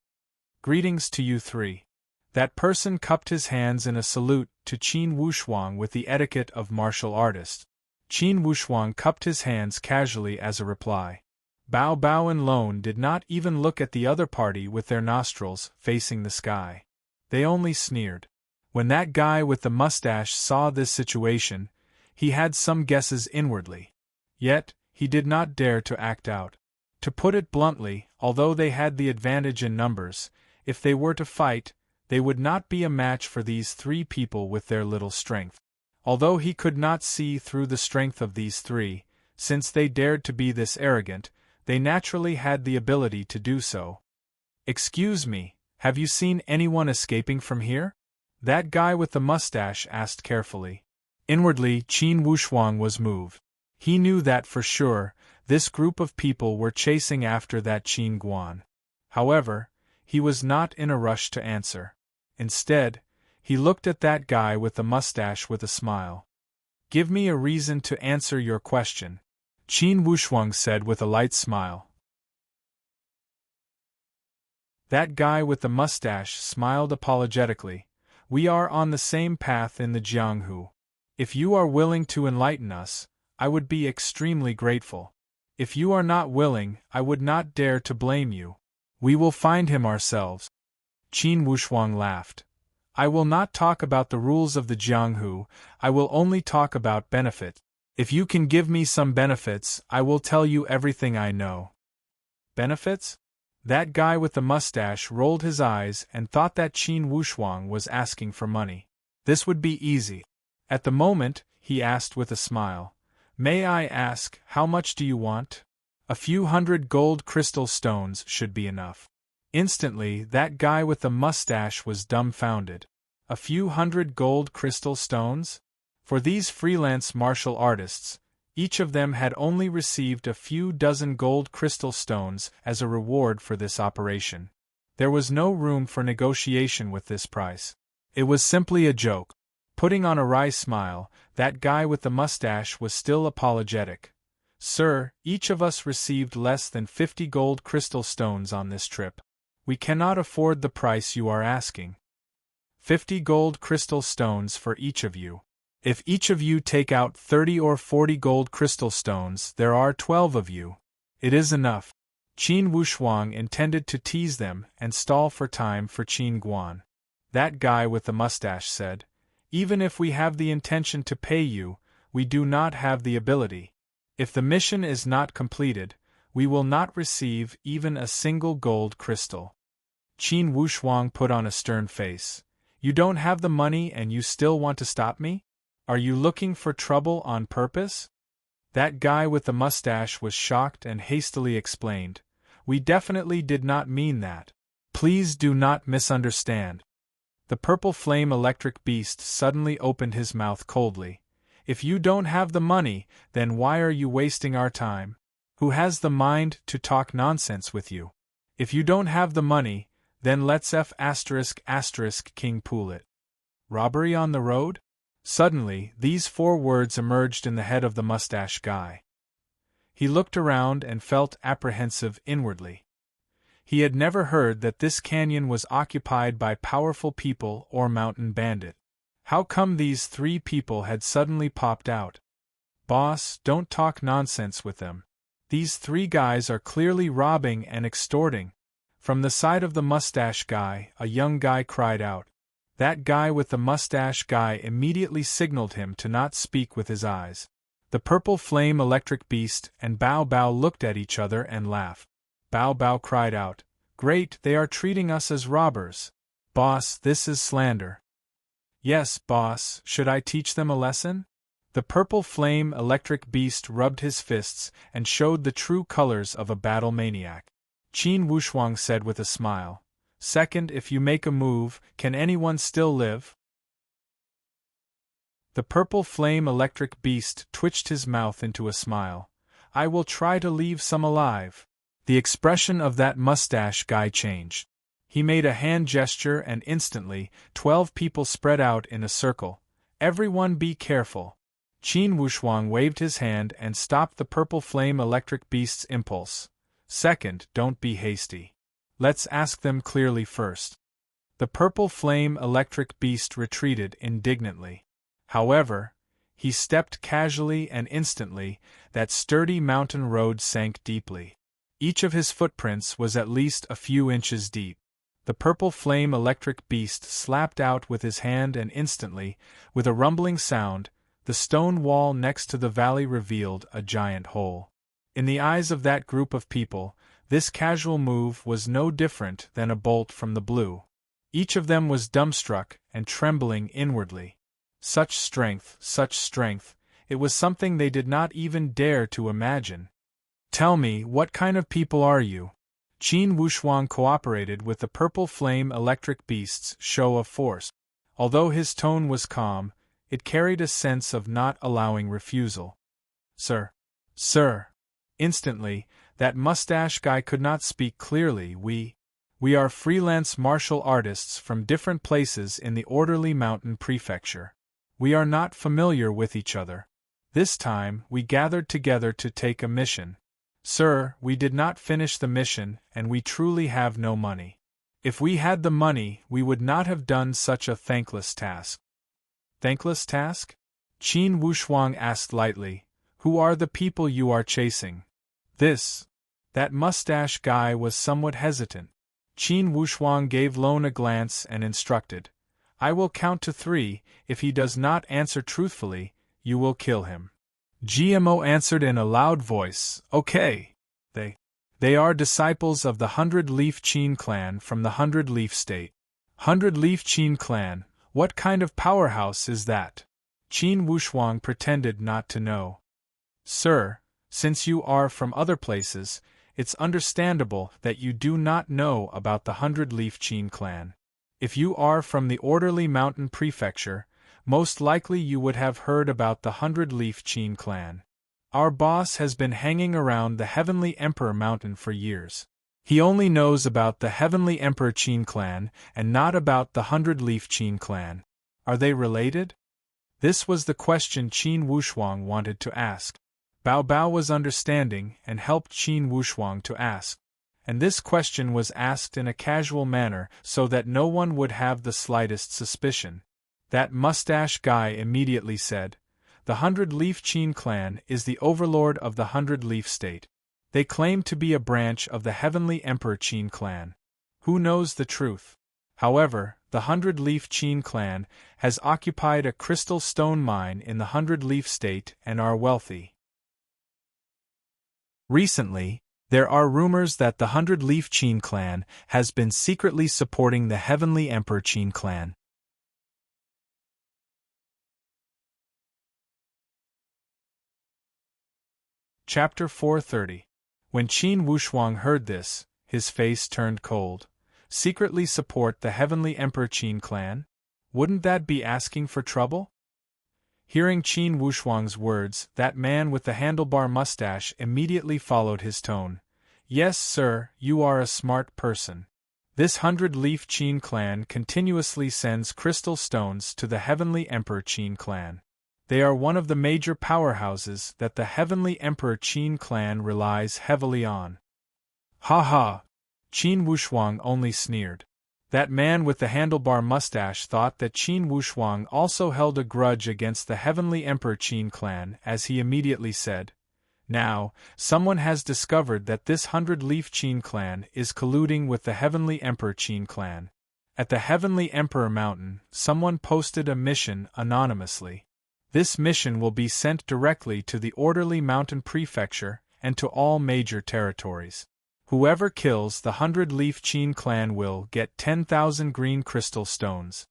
"Greetings to you three." That person cupped his hands in a salute to Qin Wushuang with the etiquette of martial artists. Qin Wushuang cupped his hands casually as a reply. Bao Bao and Lone did not even look at the other party with their nostrils facing the sky. They only sneered. When that guy with the mustache saw this situation, he had some guesses inwardly. Yet, he did not dare to act out. To put it bluntly, although they had the advantage in numbers, if they were to fight, they would not be a match for these three people with their little strength. Although he could not see through the strength of these three, since they dared to be this arrogant, they naturally had the ability to do so. "Excuse me, have you seen anyone escaping from here?" That guy with the mustache asked carefully. Inwardly, Qin Wushuang was moved. He knew that for sure, this group of people were chasing after that Qin Guan. However, he was not in a rush to answer. Instead, he looked at that guy with the mustache with a smile. "Give me a reason to answer your question," Qin Wushuang said with a light smile. That guy with the mustache smiled apologetically. "We are on the same path in the Jianghu. If you are willing to enlighten us, I would be extremely grateful. If you are not willing, I would not dare to blame you. We will find him ourselves." Qin Wushuang laughed. "I will not talk about the rules of the Jianghu, I will only talk about benefit. If you can give me some benefits, I will tell you everything I know." "Benefits?" That guy with the mustache rolled his eyes and thought that Qin Wushuang was asking for money. This would be easy. At the moment, he asked with a smile, "May I ask, how much do you want?" "A few hundred gold crystal stones should be enough." Instantly, that guy with the mustache was dumbfounded. A few hundred gold crystal stones? For these freelance martial artists, each of them had only received a few dozen gold crystal stones as a reward for this operation. There was no room for negotiation with this price. It was simply a joke. Putting on a wry smile, that guy with the mustache was still apologetic. "Sir, each of us received less than 50 gold crystal stones on this trip. We cannot afford the price you are asking. 50 gold crystal stones for each of you. If each of you take out 30 or 40 gold crystal stones, there are 12 of you. It is enough." Qin Wushuang intended to tease them and stall for time for Qin Guan. That guy with the mustache said, Even if we have the intention to pay you, we do not have the ability. If the mission is not completed, we will not receive even a single gold crystal." Qin Wushuang put on a stern face. "You don't have the money and you still want to stop me? Are you looking for trouble on purpose?" That guy with the mustache was shocked and hastily explained, "We definitely did not mean that. Please do not misunderstand." The purple flame electric beast suddenly opened his mouth coldly. "If you don't have the money, then why are you wasting our time? Who has the mind to talk nonsense with you? If you don't have the money, then let's King pool it. Robbery on the road?" Suddenly, these 4 words emerged in the head of the mustache guy. He looked around and felt apprehensive inwardly. He had never heard that this canyon was occupied by powerful people or mountain bandit. How come these 3 people had suddenly popped out? "Boss, don't talk nonsense with them. These 3 guys are clearly robbing and extorting." From the side of the mustache guy, a young guy cried out. That guy with the mustache guy immediately signaled him to not speak with his eyes. The purple flame electric beast and Bao Bao looked at each other and laughed. Bao Bao cried out, "Great, they are treating us as robbers. Boss, this is slander." "Yes, boss, should I teach them a lesson?" The purple flame electric beast rubbed his fists and showed the true colors of a battle maniac. Qin Wushuang said with a smile, "Second, if you make a move, can anyone still live?" The purple flame electric beast twitched his mouth into a smile. "I will try to leave some alive." The expression of that mustache guy changed. He made a hand gesture and instantly, 12 people spread out in a circle. "Everyone be careful." Qin Wushuang waved his hand and stopped the purple flame electric beast's impulse. "Second, don't be hasty. Let's ask them clearly first." The purple flame electric beast retreated indignantly. However, he stepped casually and instantly, that sturdy mountain road sank deeply. Each of his footprints was at least a few inches deep. The purple flame electric beast slapped out with his hand and instantly, with a rumbling sound, the stone wall next to the valley revealed a giant hole. In the eyes of that group of people, this casual move was no different than a bolt from the blue. Each of them was dumbstruck and trembling inwardly. Such strength, it was something they did not even dare to imagine. "Tell me, what kind of people are you?" Qin Wushuang cooperated with the purple flame electric beast's show of force. Although his tone was calm, it carried a sense of not allowing refusal. Sir. Instantly, that mustache guy could not speak clearly. We are freelance martial artists from different places in the Orderly Mountain Prefecture. We are not familiar with each other. This time, we gathered together to take a mission. Sir, we did not finish the mission, and we truly have no money. If we had the money, we would not have done such a thankless task. Thankless task? Qin Wushuang asked lightly. Who are the people you are chasing? That mustache guy was somewhat hesitant. Qin Wushuang gave Lone a glance and instructed. I will count to 3, if he does not answer truthfully, you will kill him. GMO answered in a loud voice, Okay. They are disciples of the 100-Leaf Qin clan from the 100-Leaf State. 100-Leaf Qin clan, what kind of powerhouse is that? Qin Wushuang pretended not to know. Sir, since you are from other places, it's understandable that you do not know about the 100-Leaf Qin clan. If you are from the Orderly Mountain Prefecture, most likely you would have heard about the 100-Leaf Qin clan. Our boss has been hanging around the Heavenly Emperor Mountain for years. He only knows about the Heavenly Emperor Qin clan and not about the 100-Leaf Qin clan. Are they related? This was the question Qin Wushuang wanted to ask. Bao Bao was understanding and helped Qin Wushuang to ask. And this question was asked in a casual manner so that no one would have the slightest suspicion. That mustache guy immediately said, The 100-Leaf Qin clan is the overlord of the 100-Leaf State. They claim to be a branch of the Heavenly Emperor Qin clan. Who knows the truth? However, the the 100-Leaf Qin clan, has occupied a crystal stone mine in the 100-Leaf State and are wealthy. Recently, there are rumors that the 100-Leaf Qin clan has been secretly supporting the Heavenly Emperor Qin clan. Chapter 430. When Qin Wushuang heard this, his face turned cold. Secretly support the Heavenly Emperor Qin clan? Wouldn't that be asking for trouble? Hearing Qin Wushuang's words, that man with the handlebar mustache immediately followed his tone. Yes, sir, you are a smart person. This 100-Leaf Qin clan continuously sends crystal stones to the Heavenly Emperor Qin clan. They are one of the major powerhouses that the Heavenly Emperor Qin clan relies heavily on. Ha ha! Qin Wushuang only sneered. That man with the handlebar mustache thought that Qin Wushuang also held a grudge against the Heavenly Emperor Qin clan, as he immediately said, Now, someone has discovered that this 100-Leaf Qin clan is colluding with the Heavenly Emperor Qin clan. At the Heavenly Emperor Mountain, someone posted a mission anonymously. This mission will be sent directly to the Orderly Mountain Prefecture and to all major territories. Whoever kills the 100-Leaf Qin clan will get 10,000 green crystal stones.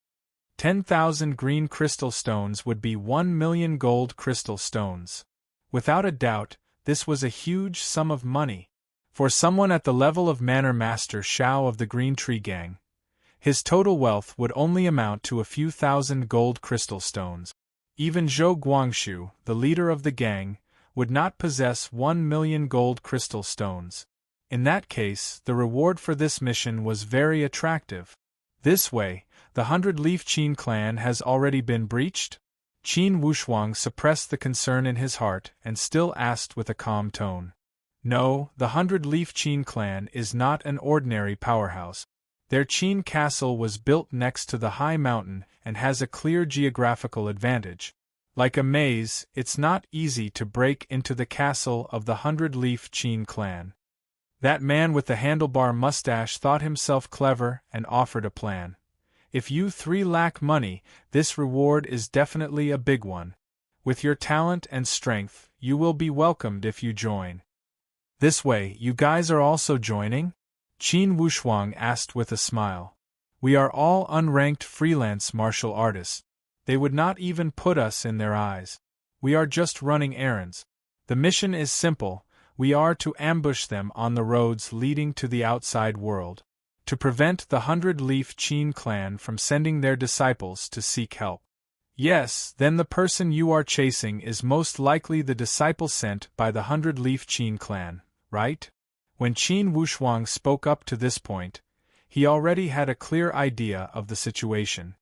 10,000 green crystal stones would be 1 million gold crystal stones. Without a doubt, this was a huge sum of money. For someone at the level of Manor Master Shao of the Green Tree Gang, his total wealth would only amount to a few thousand gold crystal stones. Even Zhou Guangshu, the leader of the gang, would not possess 1 million gold crystal stones. In that case, the reward for this mission was very attractive. This way, the 100-Leaf Qin clan has already been breached? Qin Wushuang suppressed the concern in his heart and still asked with a calm tone. No, the 100-Leaf Qin clan is not an ordinary powerhouse. Their Qin castle was built next to the high mountain and has a clear geographical advantage. Like a maze, it's not easy to break into the castle of the 100-Leaf Qin clan. That man with the handlebar mustache thought himself clever and offered a plan. If you three lack money, this reward is definitely a big one. With your talent and strength, you will be welcomed if you join. This way, you guys are also joining? Qin Wushuang asked with a smile. We are all unranked freelance martial artists. They would not even put us in their eyes. We are just running errands. The mission is simple. We are to ambush them on the roads leading to the outside world, to prevent the 100-Leaf Qin clan from sending their disciples to seek help. Yes, then the person you are chasing is most likely the disciple sent by the 100-Leaf Qin clan, right? When Qin Wushuang spoke up to this point, he already had a clear idea of the situation.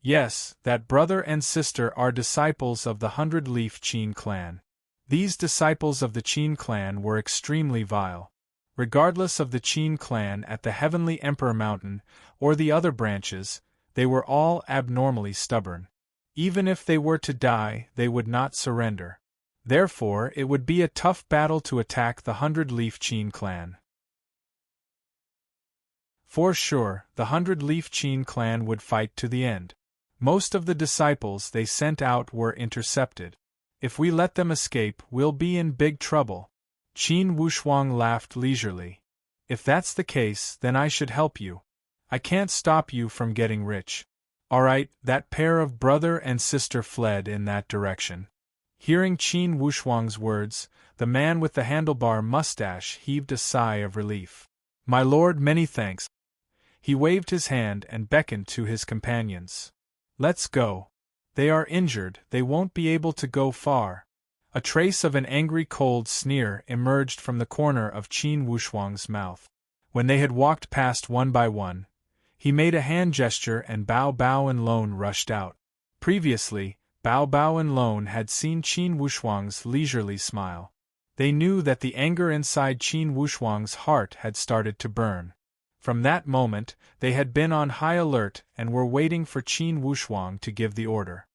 Yes, that brother and sister are disciples of the 100-Leaf Qin clan. These disciples of the Qin clan were extremely vile. Regardless of the Qin clan at the Heavenly Emperor Mountain or the other branches, they were all abnormally stubborn. Even if they were to die, they would not surrender. Therefore, it would be a tough battle to attack the 100-Leaf Qin clan. For sure, the 100-Leaf Qin clan would fight to the end. Most of the disciples they sent out were intercepted. If we let them escape, we'll be in big trouble. Qin Wushuang laughed leisurely. If that's the case, then I should help you. I can't stop you from getting rich. Alright, that pair of brother and sister fled in that direction. Hearing Qin Wushuang's words, the man with the handlebar mustache heaved a sigh of relief. My lord, many thanks. He waved his hand and beckoned to his companions. Let's go. They are injured, they won't be able to go far. A trace of an angry cold sneer emerged from the corner of Qin Wushuang's mouth. When they had walked past one by one, he made a hand gesture and Bao Bao and Lone rushed out. Previously, Bao Bao and Lone had seen Qin Wushuang's leisurely smile. They knew that the anger inside Qin Wushuang's heart had started to burn. From that moment, they had been on high alert and were waiting for Qin Wushuang to give the order.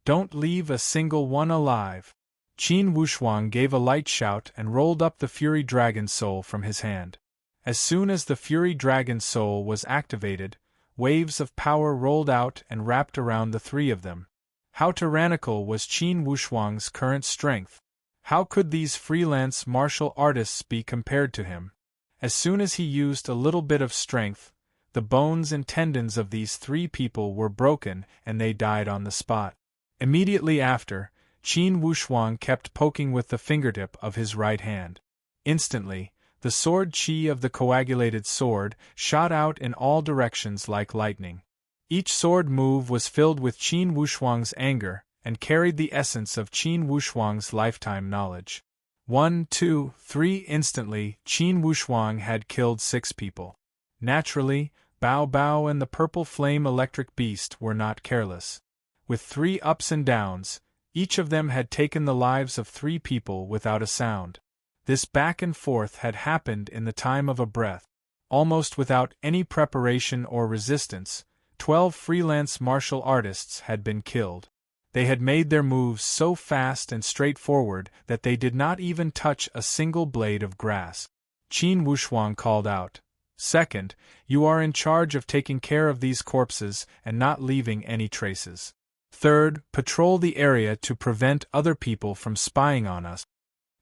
Don't leave a single one alive. Qin Wushuang gave a light shout and rolled up the Fury Dragon Soul from his hand. As soon as the Fury Dragon Soul was activated, waves of power rolled out and wrapped around the three of them. How tyrannical was Qin Wushuang's current strength? How could these freelance martial artists be compared to him? As soon as he used a little bit of strength, the bones and tendons of these three people were broken and they died on the spot. Immediately after, Qin Wushuang kept poking with the fingertip of his right hand. Instantly, the sword qi of the coagulated sword shot out in all directions like lightning. Each sword move was filled with Qin Wushuang's anger and carried the essence of Qin Wushuang's lifetime knowledge. 1, 2, 3 Instantly, Qin Wushuang had killed 6 people. Naturally, Bao Bao and the purple flame electric beast were not careless. With 3 ups and downs, each of them had taken the lives of 3 people without a sound. This back and forth had happened in the time of a breath. Almost without any preparation or resistance, 12 freelance martial artists had been killed. They had made their moves so fast and straightforward that they did not even touch a single blade of grass. Qin Wushuang called out, "Second, you are in charge of taking care of these corpses and not leaving any traces. Third, patrol the area to prevent other people from spying on us."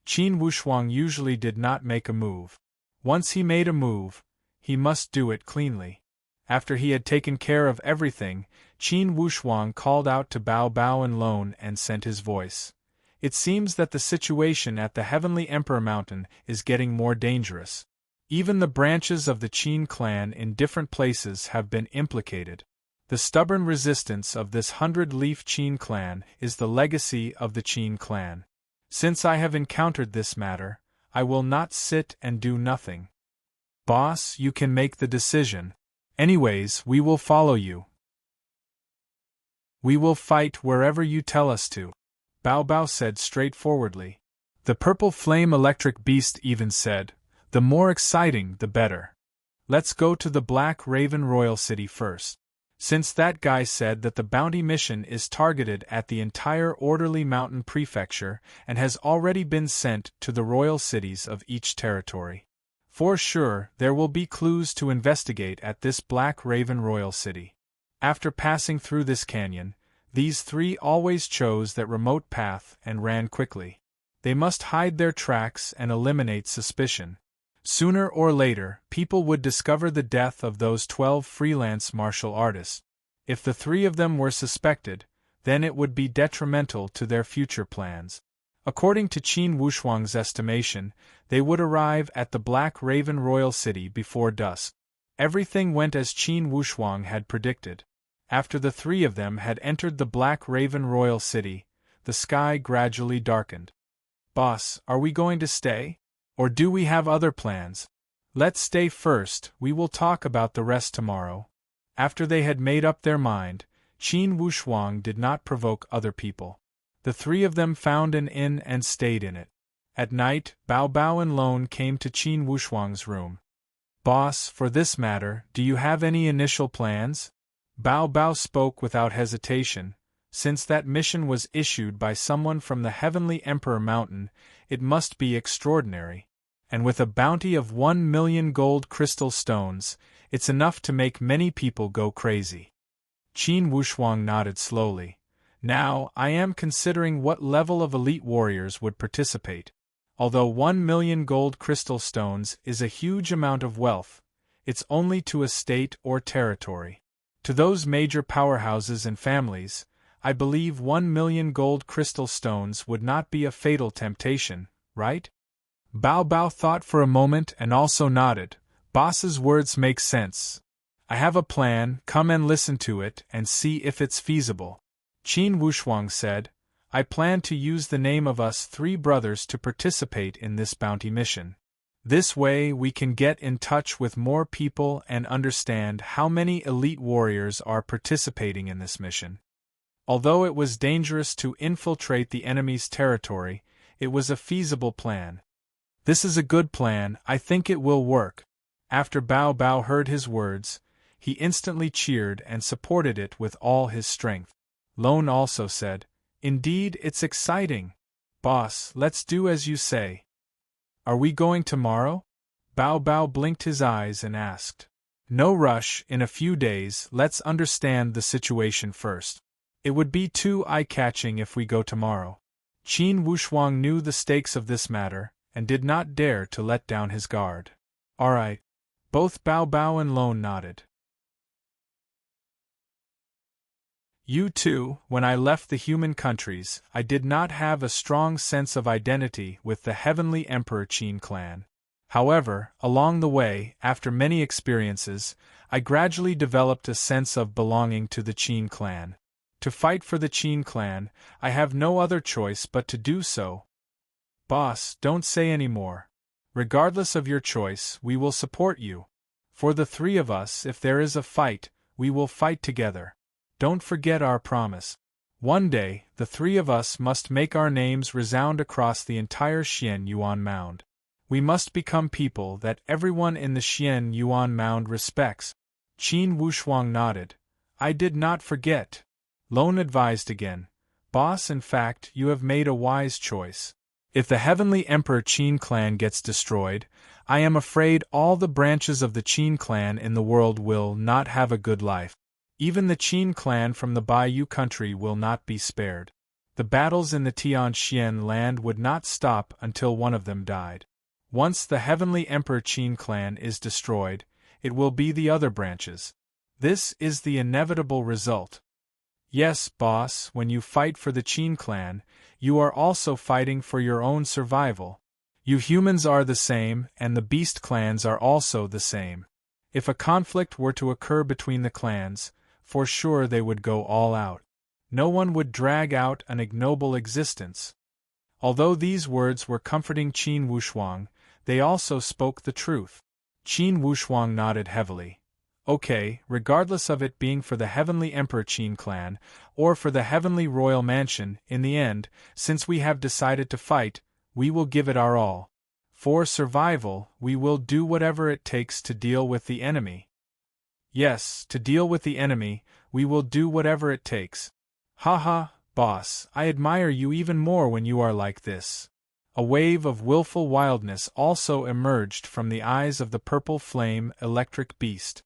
Qin Wushuang usually did not make a move. Once he made a move, he must do it cleanly. After he had taken care of everything, Qin Wushuang called out to Bao Bao and Lone and sent his voice. "It seems that the situation at the Heavenly Emperor Mountain is getting more dangerous. Even the branches of the Qin clan in different places have been implicated. The stubborn resistance of this 100-leaf Qin clan is the legacy of the Qin clan. Since I have encountered this matter, I will not sit and do nothing. Boss, you can make the decision. Anyways, we will follow you. We will fight wherever you tell us to," Bao Bao said straightforwardly. The purple flame electric beast even said, "The more exciting, the better. Let's go to the Black Raven Royal City first. Since that guy said that the bounty mission is targeted at the entire Orderly Mountain Prefecture and has already been sent to the royal cities of each territory. For sure, there will be clues to investigate at this Black Raven Royal City. After passing through this canyon, these 3 always chose that remote path and ran quickly. They must hide their tracks and eliminate suspicion. Sooner or later, people would discover the death of those 12 freelance martial artists. If the 3 of them were suspected, then it would be detrimental to their future plans. According to Qin Wushuang's estimation, they would arrive at the Black Raven Royal City before dusk. Everything went as Qin Wushuang had predicted. After the 3 of them had entered the Black Raven Royal City, the sky gradually darkened. "Boss, are we going to stay? Or do we have other plans?" "Let's stay first, we will talk about the rest tomorrow." After they had made up their mind, Qin Wushuang did not provoke other people. The 3 of them found an inn and stayed in it. At night, Bao Bao and Lone came to Qin Wushuang's room. "Boss, for this matter, do you have any initial plans?" Bao Bao spoke without hesitation. Since that mission was issued by someone from the Heavenly Emperor Mountain, it must be extraordinary. And with a bounty of 1 million gold crystal stones, it's enough to make many people go crazy. Qin Wushuang nodded slowly. "Now, I am considering what level of elite warriors would participate. Although 1 million gold crystal stones is a huge amount of wealth, it's only to a state or territory. To those major powerhouses and families, I believe 1 million gold crystal stones would not be a fatal temptation, right?" Bao Bao thought for a moment and also nodded. "Boss's words make sense. I have a plan, come and listen to it and see if it's feasible." Qin Wushuang said, "I plan to use the name of us 3 brothers to participate in this bounty mission. This way we can get in touch with more people and understand how many elite warriors are participating in this mission." Although it was dangerous to infiltrate the enemy's territory, it was a feasible plan. "This is a good plan, I think it will work." After Bao Bao heard his words, he instantly cheered and supported it with all his strength. Lone also said, "Indeed, it's exciting. Boss, let's do as you say." "Are we going tomorrow?" Bao Bao blinked his eyes and asked. No rush, in a few days, let's understand the situation first. It would be too eye-catching if we go tomorrow. Qin Wushuang knew the stakes of this matter, and did not dare to let down his guard. All right. Both Bao Bao and Lone nodded. You too, when I left the human countries, I did not have a strong sense of identity with the Heavenly Emperor Qin clan. However, along the way, after many experiences, I gradually developed a sense of belonging to the Qin clan. To fight for the Qin clan, I have no other choice but to do so. Boss, don't say any more. Regardless of your choice, we will support you. For the three of us, if there is a fight, we will fight together. Don't forget our promise. One day, the three of us must make our names resound across the entire Xian Yuan Mound. We must become people that everyone in the Xian Yuan Mound respects. Qin Wushuang nodded. I did not forget. Lone advised again. Boss, in fact, you have made a wise choice. If the Heavenly Emperor Qin clan gets destroyed, I am afraid all the branches of the Qin clan in the world will not have a good life. Even the Qin clan from the Baiyu country will not be spared. The battles in the Tianxian land would not stop until one of them died. Once the Heavenly Emperor Qin clan is destroyed, it will be the other branches. This is the inevitable result. Yes, boss, when you fight for the Qin clan, you are also fighting for your own survival. You humans are the same, and the beast clans are also the same. If a conflict were to occur between the clans, for sure they would go all out. No one would drag out an ignoble existence. Although these words were comforting Qin Wushuang, they also spoke the truth. Qin Wushuang nodded heavily. Okay, regardless of it being for the Heavenly Emperor Qin clan, or for the Heavenly Royal Mansion, in the end, since we have decided to fight, we will give it our all. For survival, we will do whatever it takes to deal with the enemy. Yes, to deal with the enemy, we will do whatever it takes. Haha, boss, I admire you even more when you are like this. A wave of willful wildness also emerged from the eyes of the purple flame electric beast.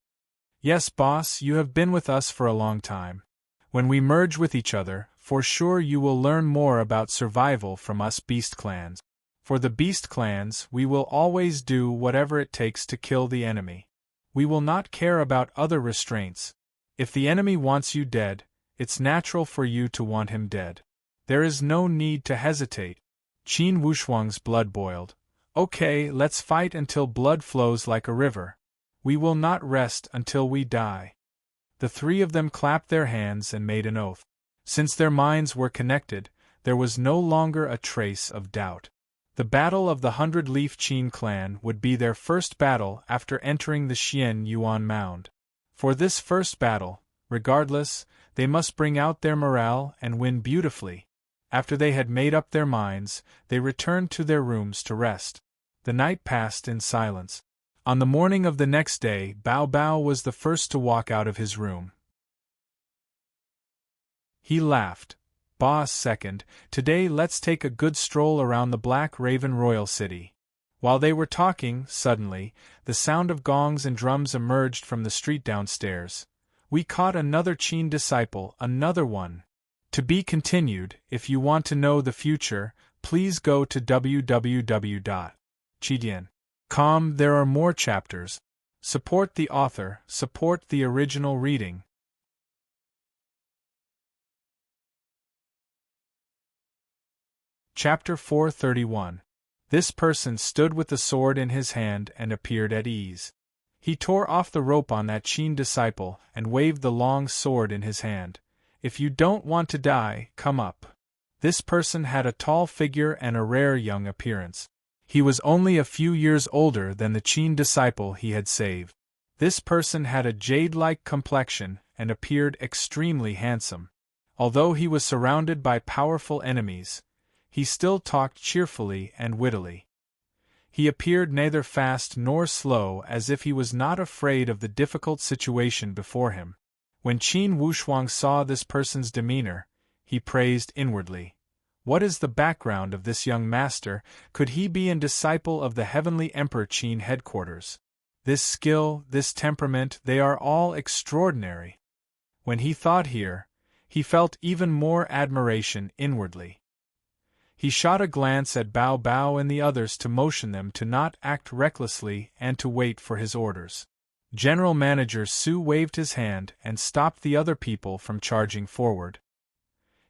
Yes, boss, you have been with us for a long time. When we merge with each other, for sure you will learn more about survival from us beast clans. For the beast clans, we will always do whatever it takes to kill the enemy. We will not care about other restraints. If the enemy wants you dead, it's natural for you to want him dead. There is no need to hesitate. Qin Wushuang's blood boiled. Okay, let's fight until blood flows like a river. We will not rest until we die. The three of them clapped their hands and made an oath. Since their minds were connected, there was no longer a trace of doubt. The Battle of the 100-Leaf Qin clan would be their first battle after entering the Xian Yuan Mound. For this first battle, regardless, they must bring out their morale and win beautifully. After they had made up their minds, they returned to their rooms to rest. The night passed in silence. On the morning of the next day, Bao Bao was the first to walk out of his room. He laughed. Boss second, today let's take a good stroll around the Black Raven Royal City. While they were talking, suddenly, the sound of gongs and drums emerged from the street downstairs. We caught another Qin disciple, another one. To be continued. If you want to know the future, please go to www.chidian.com. There are more chapters. Support the author, support the original reading. Chapter 431. This person stood with the sword in his hand and appeared at ease. He tore off the rope on that Qin disciple and waved the long sword in his hand. If you don't want to die, come up. This person had a tall figure and a rare young appearance. He was only a few years older than the Qin disciple he had saved. This person had a jade-like complexion and appeared extremely handsome. Although he was surrounded by powerful enemies, he still talked cheerfully and wittily. He appeared neither fast nor slow, as if he was not afraid of the difficult situation before him. When Qin Wushuang saw this person's demeanor, he praised inwardly. What is the background of this young master? Could he be a disciple of the Heavenly Emperor Qin headquarters? This skill, this temperament, they are all extraordinary. When he thought here, he felt even more admiration inwardly. He shot a glance at Bao Bao and the others to motion them to not act recklessly and to wait for his orders. General Manager Su waved his hand and stopped the other people from charging forward.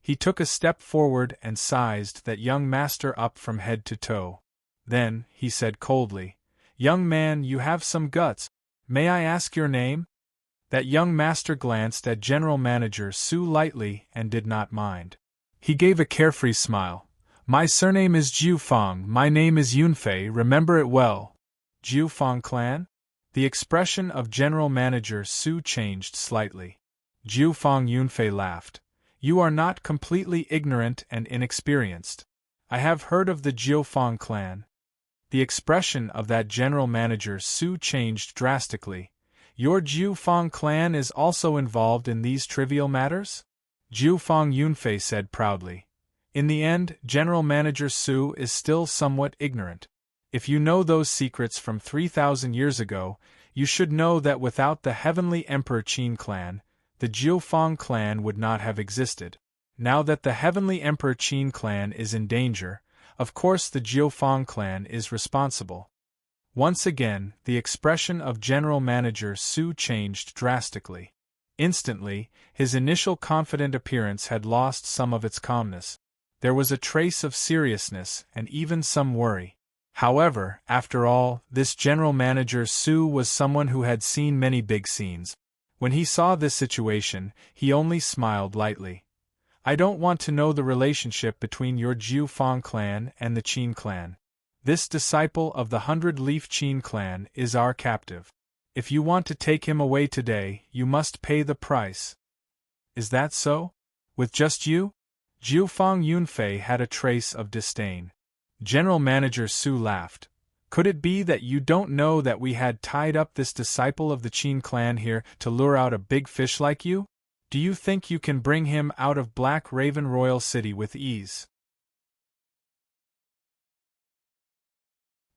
He took a step forward and sized that young master up from head to toe. Then, he said coldly, "Young man, you have some guts. May I ask your name?" That young master glanced at General Manager Su lightly and did not mind. He gave a carefree smile. "My surname is Jiu Fong, my name is Yunfei, remember it well." Jiu Fong clan? The expression of General Manager Su changed slightly. Jiu Fong Yunfei laughed. "You are not completely ignorant and inexperienced. I have heard of the Jiu Fong clan." The expression of that General Manager Su changed drastically. "Your Jiu Fong clan is also involved in these trivial matters?" Jiu Fong Yunfei said proudly. "In the end, General Manager Su is still somewhat ignorant. If you know those secrets from 3,000 years ago, you should know that without the Heavenly Emperor Qin clan, the Jiu Fong clan would not have existed. Now that the Heavenly Emperor Qin clan is in danger, of course the Jiu Fong clan is responsible." Once again, the expression of General Manager Su changed drastically. Instantly, his initial confident appearance had lost some of its calmness. There was a trace of seriousness and even some worry. However, after all, this General Manager Su was someone who had seen many big scenes. When he saw this situation, he only smiled lightly. "I don't want to know the relationship between your Jiu Fong clan and the Qin clan. This disciple of the 100-leaf Qin clan is our captive. If you want to take him away today, you must pay the price." "Is that so? With just you?" Jiu Fong Yunfei had a trace of disdain. General Manager Su laughed. "Could it be that you don't know that we had tied up this disciple of the Qin clan here to lure out a big fish like you? Do you think you can bring him out of Black Raven Royal City with ease?"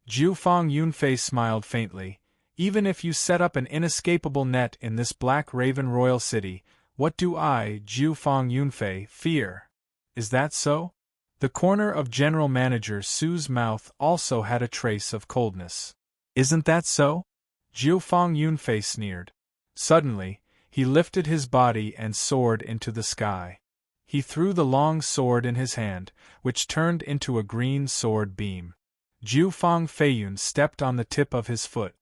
Jiu Fong Yunfei smiled faintly. "Even if you set up an inescapable net in this Black Raven Royal City, what do I, Jiu Fong Yunfei, fear? Is that so?" The corner of General Manager Su's mouth also had a trace of coldness. "Isn't that so?" Jiu Fong Yunfei sneered. Suddenly, he lifted his body and soared into the sky. He threw the long sword in his hand, which turned into a green sword beam. Jiu Fong Feiyun stepped on the tip of his foot.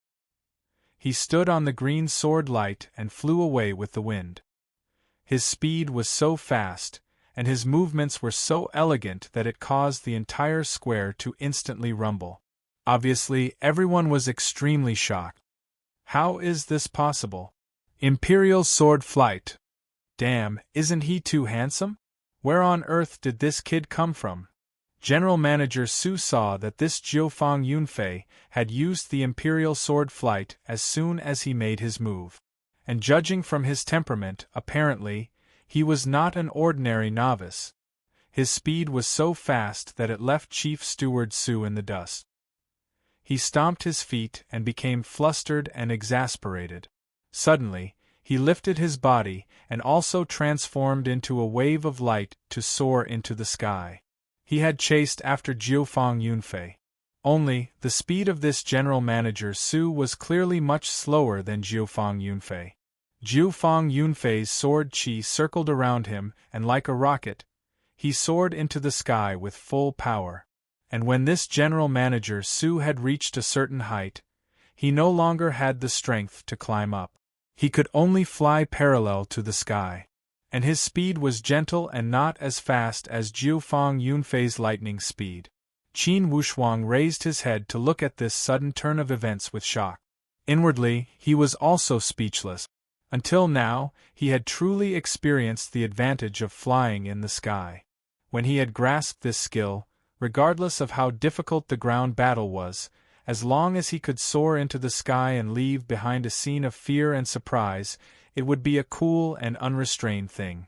He stood on the green sword light and flew away with the wind. His speed was so fast, and his movements were so elegant that it caused the entire square to instantly rumble. Obviously, everyone was extremely shocked. How is this possible? Imperial sword flight. Damn, isn't he too handsome? Where on earth did this kid come from? General Manager Su saw that this Jiu Fong Yunfei had used the Imperial sword flight as soon as he made his move. And judging from his temperament, apparently, he was not an ordinary novice. His speed was so fast that it left Chief Steward Su in the dust. He stomped his feet and became flustered and exasperated. Suddenly, he lifted his body and also transformed into a wave of light to soar into the sky. He had chased after Jiu Fong Yunfei. Only, the speed of this General Manager Su was clearly much slower than Jiu Fong Yunfei. Jiu Fong Yunfei's sword chi circled around him, and like a rocket, he soared into the sky with full power. And when this General Manager Su had reached a certain height, he no longer had the strength to climb up. He could only fly parallel to the sky. And his speed was gentle and not as fast as Jiu Fong Yunfei's lightning speed. Qin Wushuang raised his head to look at this sudden turn of events with shock. Inwardly, he was also speechless. Until now, he had truly experienced the advantage of flying in the sky. When he had grasped this skill, regardless of how difficult the ground battle was, as long as he could soar into the sky and leave behind a scene of fear and surprise, it would be a cool and unrestrained thing.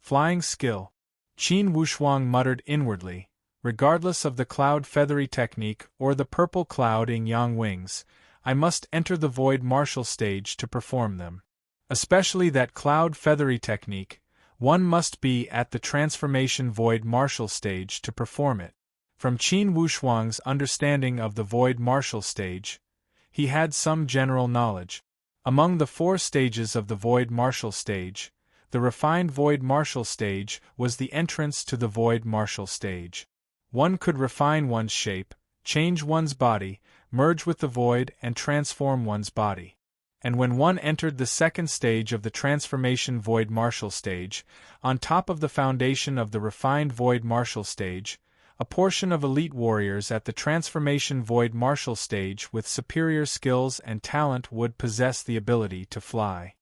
Flying skill. Qin Wushuang muttered inwardly, regardless of the cloud feathery technique or the purple cloud yin yang wings, I must enter the void martial stage to perform them. Especially that cloud feathery technique, one must be at the transformation void martial stage to perform it. From Qin Wushuang's understanding of the void martial stage, he had some general knowledge. Among the 4 stages of the void martial stage, the refined void martial stage was the entrance to the void martial stage. One could refine one's shape, change one's body, merge with the void and transform one's body. And when one entered the 2nd stage of the transformation void martial stage, on top of the foundation of the refined void martial stage, a portion of elite warriors at the transformation void martial stage with superior skills and talent would possess the ability to fly.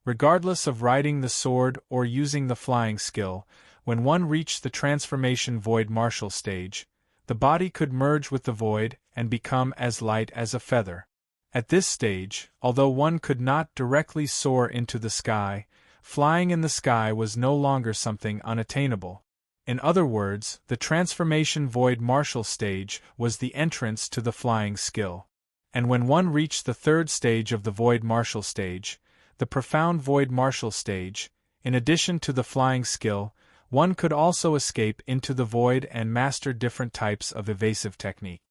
Regardless of riding the sword or using the flying skill, when one reached the transformation void martial stage, the body could merge with the void and become as light as a feather. At this stage, although one could not directly soar into the sky, flying in the sky was no longer something unattainable. In other words, the transformation void martial stage was the entrance to the flying skill. And when one reached the 3rd stage of the void martial stage, the profound void martial stage, in addition to the flying skill, one could also escape into the void and master different types of evasive technique.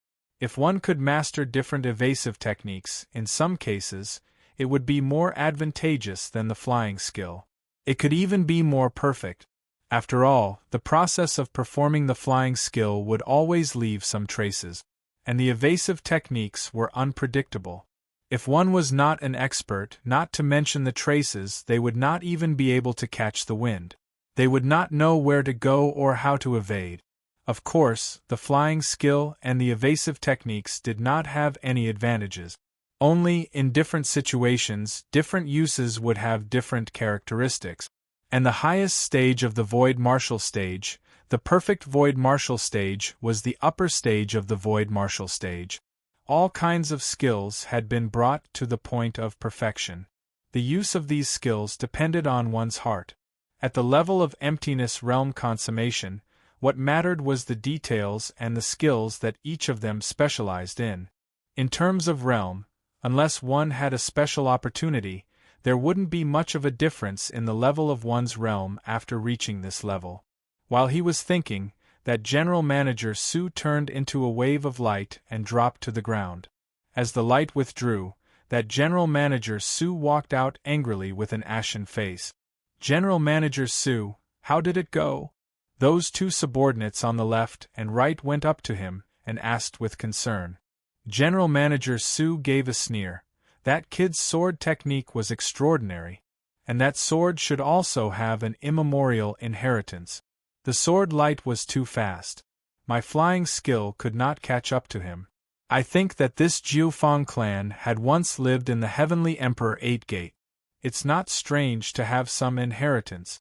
If one could master different evasive techniques, in some cases, it would be more advantageous than the flying skill. It could even be more perfect. After all, the process of performing the flying skill would always leave some traces, and the evasive techniques were unpredictable. If one was not an expert, not to mention the traces, they would not even be able to catch the wind. They would not know where to go or how to evade. Of course, the flying skill and the evasive techniques did not have any advantages. Only, in different situations, different uses would have different characteristics. And the highest stage of the void martial stage, the perfect void martial stage, was the upper stage of the void martial stage. All kinds of skills had been brought to the point of perfection. The use of these skills depended on one's heart. At the level of emptiness realm consummation, what mattered was the details and the skills that each of them specialized in. In terms of realm, unless one had a special opportunity, there wouldn't be much of a difference in the level of one's realm after reaching this level. While he was thinking, that General Manager Su turned into a wave of light and dropped to the ground. As the light withdrew, that General Manager Su walked out angrily with an ashen face. General Manager Su, how did it go? Those 2 subordinates on the left and right went up to him and asked with concern. General Manager Su gave a sneer. That kid's sword technique was extraordinary, and that sword should also have an immemorial inheritance. The sword light was too fast. My flying skill could not catch up to him. I think that this Jiufang clan had once lived in the Heavenly Emperor 8 Gate. It's not strange to have some inheritance.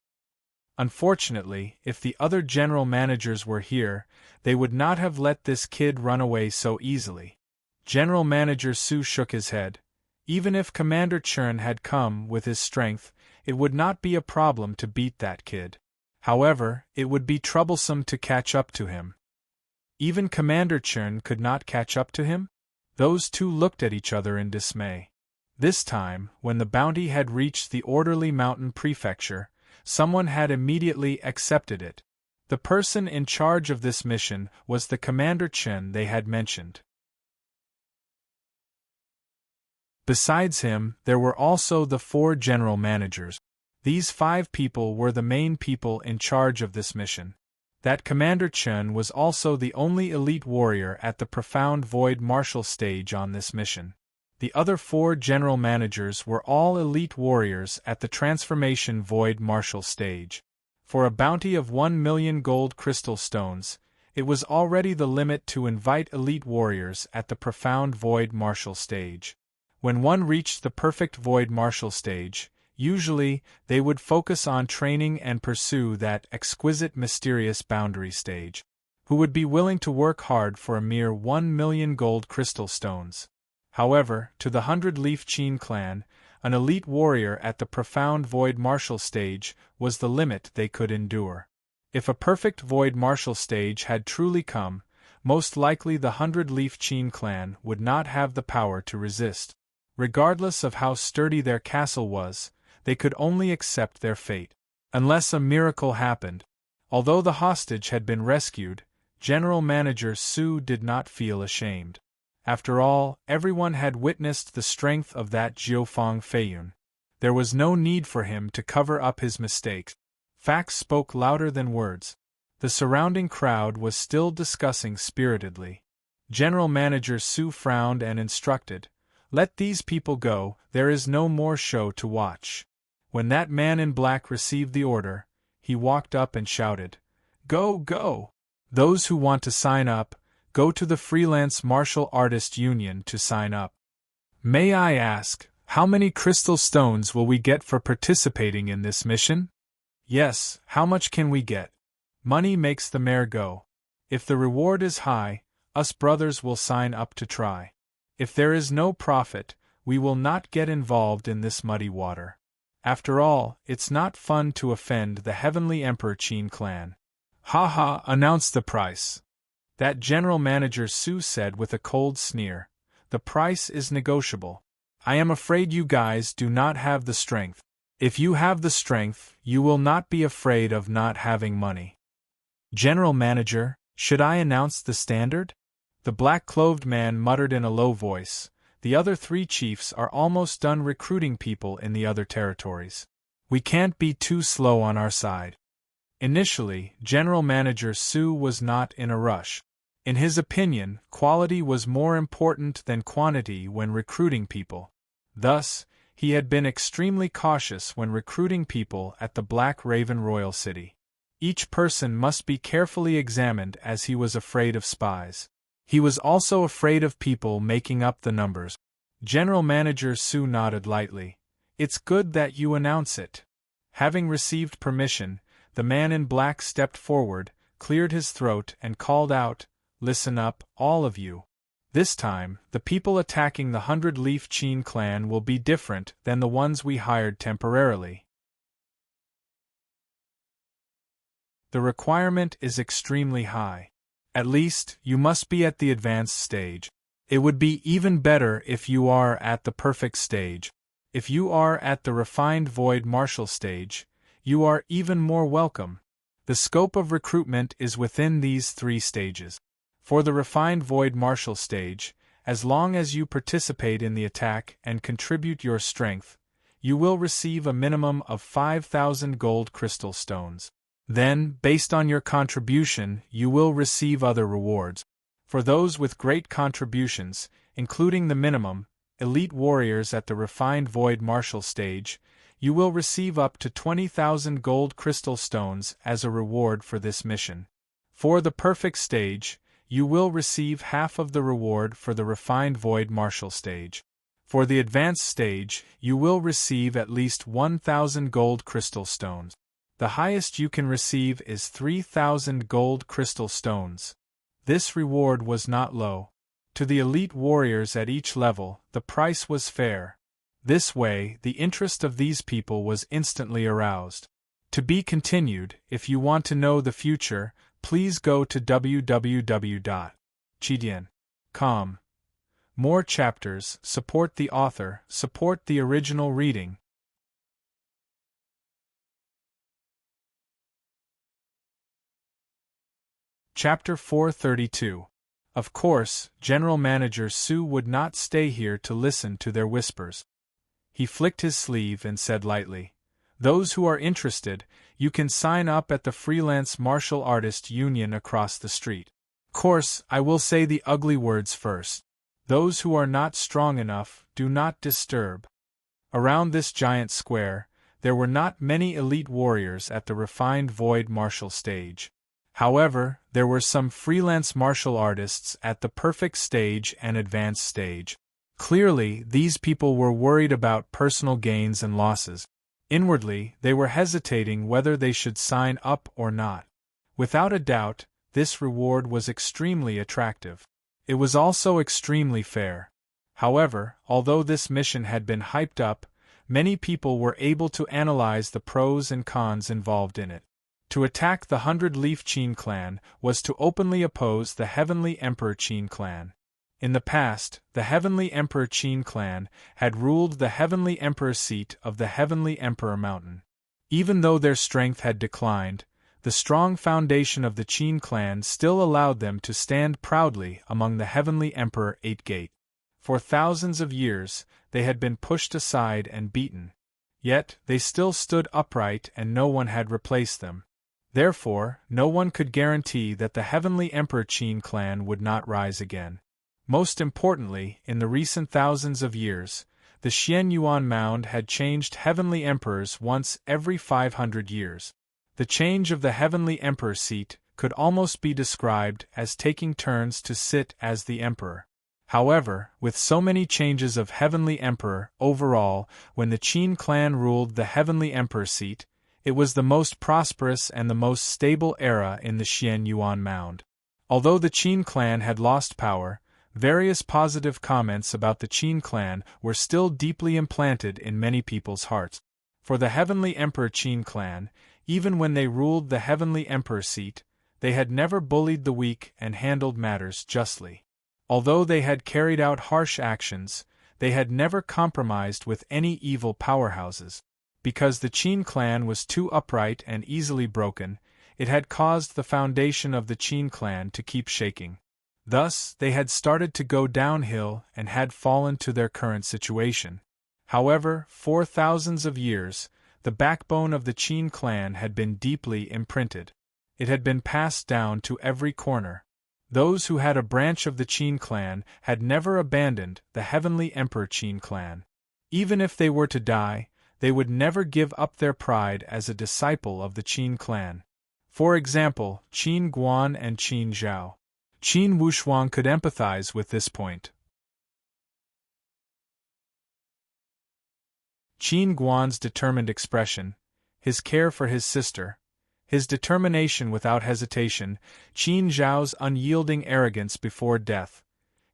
Unfortunately, if the other general managers were here, they would not have let this kid run away so easily. General Manager Su shook his head. Even if Commander Chern had come with his strength, it would not be a problem to beat that kid. However, it would be troublesome to catch up to him. Even Commander Chern could not catch up to him? Those 2 looked at each other in dismay. This time, when the bounty had reached the orderly mountain prefecture, someone had immediately accepted it. The person in charge of this mission was the Commander Chen they had mentioned. Besides him, there were also the 4 general managers. These 5 people were the main people in charge of this mission. That Commander Chen was also the only elite warrior at the profound void martial stage on this mission. The other 4 general managers were all elite warriors at the transformation void martial stage. For a bounty of 1 million gold crystal stones, it was already the limit to invite elite warriors at the profound void martial stage. When one reached the perfect void martial stage, usually, they would focus on training and pursue that exquisite mysterious boundary stage. Who would be willing to work hard for a mere 1 million gold crystal stones? However, to the 100-leaf Qin clan, an elite warrior at the profound void martial stage was the limit they could endure. If a perfect void martial stage had truly come, most likely the 100-leaf Qin clan would not have the power to resist. Regardless of how sturdy their castle was, they could only accept their fate. Unless a miracle happened. Although the hostage had been rescued, General Manager Su did not feel ashamed. After all, everyone had witnessed the strength of that Jiufeng Feiyun. There was no need for him to cover up his mistakes. Facts spoke louder than words. The surrounding crowd was still discussing spiritedly. General Manager Su frowned and instructed, "Let these people go, there is no more show to watch." When that man in black received the order, he walked up and shouted, "Go, go! Those who want to sign up, go to the Freelance Martial Artist Union to sign up. May I ask, how many crystal stones will we get for participating in this mission?" "Yes, how much can we get?" "Money makes the mare go. If the reward is high, us brothers will sign up to try. If there is no profit, we will not get involved in this muddy water. After all, it's not fun to offend the Heavenly Emperor Qin clan." "Ha ha, announce the price." That General Manager Su said with a cold sneer, "The price is negotiable. I am afraid you guys do not have the strength. If you have the strength, you will not be afraid of not having money." "General Manager, should I announce the standard?" The black-clothed man muttered in a low voice. "The other 3 chiefs are almost done recruiting people in the other territories. We can't be too slow on our side." Initially, General Manager Su was not in a rush. In his opinion, quality was more important than quantity when recruiting people. Thus, he had been extremely cautious when recruiting people at the Black Raven Royal City. Each person must be carefully examined as he was afraid of spies. He was also afraid of people making up the numbers. General Manager Su nodded lightly. "It's good that you announce it." Having received permission, the man in black stepped forward, cleared his throat and called out, "Listen up, all of you. This time, the people attacking the 100-leaf Qin clan will be different than the ones we hired temporarily. The requirement is extremely high. At least, you must be at the advanced stage. It would be even better if you are at the perfect stage. If you are at the refined void martial stage, you are even more welcome. The scope of recruitment is within these 3 stages. For the refined void martial stage, as long as you participate in the attack and contribute your strength, you will receive a minimum of 5,000 gold crystal stones. Then, based on your contribution, you will receive other rewards. For those with great contributions, including the minimum, elite warriors at the refined void martial stage, you will receive up to 20,000 gold crystal stones as a reward for this mission. For the perfect stage, you will receive half of the reward for the refined void martial stage. For the advanced stage, you will receive at least 1,000 gold crystal stones. The highest you can receive is 3,000 gold crystal stones. This reward was not low. To the elite warriors at each level, the price was fair. This way, the interest of these people was instantly aroused. To be continued. If you want to know the future, please go to www.chidian.com. More chapters. Support the author. Support the original reading. Chapter 432. Of course, General Manager Su would not stay here to listen to their whispers. He flicked his sleeve and said lightly, "Those who are interested, you can sign up at the Freelance Martial Artist Union across the street. Course, I will say the ugly words first. Those who are not strong enough, do not disturb." Around this giant square, there were not many elite warriors at the refined void martial stage. However, there were some freelance martial artists at the perfect stage and advanced stage. Clearly, these people were worried about personal gains and losses. Inwardly, they were hesitating whether they should sign up or not. Without a doubt, this reward was extremely attractive. It was also extremely fair. However, although this mission had been hyped up, many people were able to analyze the pros and cons involved in it. To attack the 100-Leaf Qin clan was to openly oppose the Heavenly Emperor Qin clan. In the past, the Heavenly Emperor Qin clan had ruled the Heavenly Emperor seat of the Heavenly Emperor Mountain. Even though their strength had declined, the strong foundation of the Qin clan still allowed them to stand proudly among the Heavenly Emperor 8-Gate. For thousands of years, they had been pushed aside and beaten. Yet, they still stood upright and no one had replaced them. Therefore, no one could guarantee that the Heavenly Emperor Qin clan would not rise again. Most importantly, in the recent thousands of years, the Xian Yuan Mound had changed Heavenly Emperors once every 500 years. The change of the Heavenly Emperor seat could almost be described as taking turns to sit as the Emperor. However, with so many changes of Heavenly Emperor, overall, when the Qin clan ruled the Heavenly Emperor seat, it was the most prosperous and the most stable era in the Xian Yuan Mound. Although the Qin clan had lost power, various positive comments about the Qin clan were still deeply implanted in many people's hearts. For the Heavenly Emperor Qin clan, even when they ruled the Heavenly Emperor seat, they had never bullied the weak and handled matters justly. Although they had carried out harsh actions, they had never compromised with any evil powerhouses. Because the Qin clan was too upright and easily broken, it had caused the foundation of the Qin clan to keep shaking. Thus, they had started to go downhill and had fallen to their current situation. However, for thousands of years, the backbone of the Qin clan had been deeply imprinted. It had been passed down to every corner. Those who had a branch of the Qin clan had never abandoned the Heavenly Emperor Qin clan. Even if they were to die, they would never give up their pride as a disciple of the Qin clan. For example, Qin Guan and Qin Zhao. Qin Wushuang could empathize with this point. Qin Guan's determined expression, his care for his sister, his determination without hesitation, Qin Zhao's unyielding arrogance before death,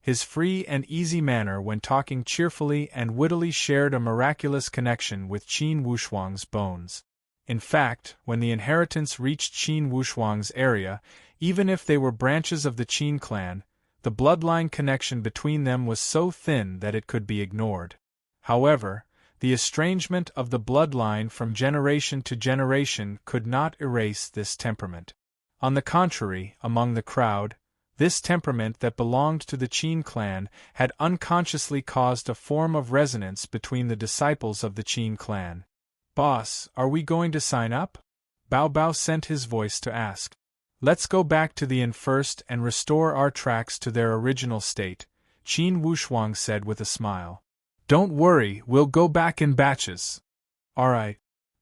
his free and easy manner when talking cheerfully and wittily shared a miraculous connection with Qin Wushuang's bones. In fact, when the inheritance reached Qin Wushuang's area, even if they were branches of the Qin clan, the bloodline connection between them was so thin that it could be ignored. However, the estrangement of the bloodline from generation to generation could not erase this temperament. On the contrary, among the crowd, this temperament that belonged to the Qin clan had unconsciously caused a form of resonance between the disciples of the Qin clan. "Boss, are we going to sign up?" Bao Bao sent his voice to ask. "Let's go back to the inn first and restore our tracks to their original state," Qin Wushuang said with a smile. "Don't worry, we'll go back in batches." "Alright."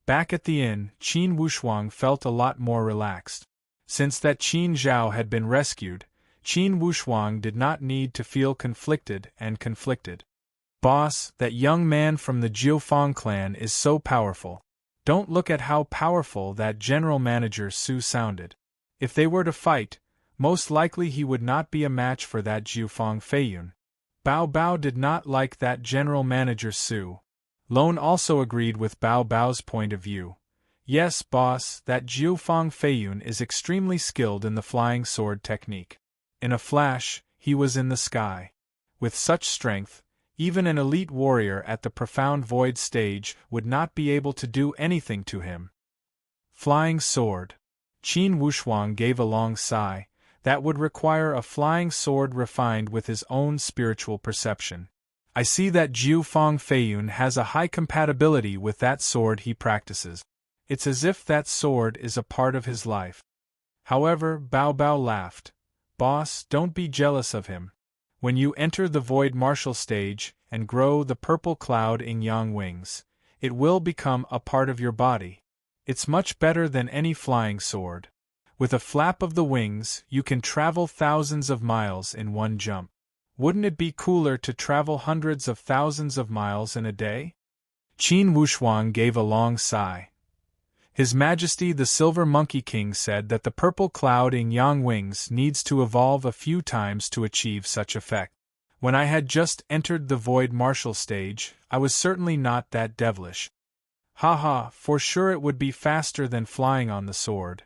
Back at the inn, Qin Wushuang felt a lot more relaxed. Since that Qin Zhao had been rescued, Qin Wushuang did not need to feel conflicted. "Boss, that young man from the Jiufang clan is so powerful. Don't look at how powerful that general manager Su sounded. If they were to fight, most likely he would not be a match for that Jiufang Feiyun." Bao Bao did not like that general manager Su. Lone also agreed with Bao Bao's point of view. "Yes, boss, that Jiufang Feiyun is extremely skilled in the flying sword technique. In a flash, he was in the sky. With such strength, even an elite warrior at the profound void stage would not be able to do anything to him." Flying sword. Qin Wushuang gave a long sigh. That would require a flying sword refined with his own spiritual perception. "I see that Jiufang Feiyun has a high compatibility with that sword he practices. It's as if that sword is a part of his life." However, Bao Bao laughed. "Boss, don't be jealous of him. When you enter the void martial stage and grow the purple cloud in yang wings, it will become a part of your body. It's much better than any flying sword. With a flap of the wings, you can travel thousands of miles in one jump. Wouldn't it be cooler to travel hundreds of thousands of miles in a day?" Qin Wushuang gave a long sigh. His Majesty the Silver Monkey King said that the purple cloud in yang wings needs to evolve a few times to achieve such effect. When I had just entered the void martial stage, I was certainly not that devilish. Haha, for sure it would be faster than flying on the sword.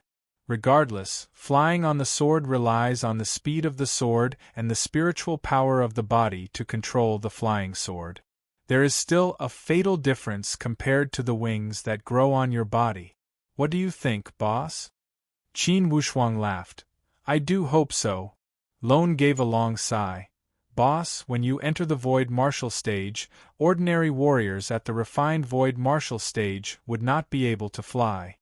Regardless, flying on the sword relies on the speed of the sword and the spiritual power of the body to control the flying sword. There is still a fatal difference compared to the wings that grow on your body. What do you think, boss? Qin Wushuang laughed. I do hope so. Lone gave a long sigh. Boss, when you enter the void martial stage, ordinary warriors at the refined void martial stage would not be able to fly.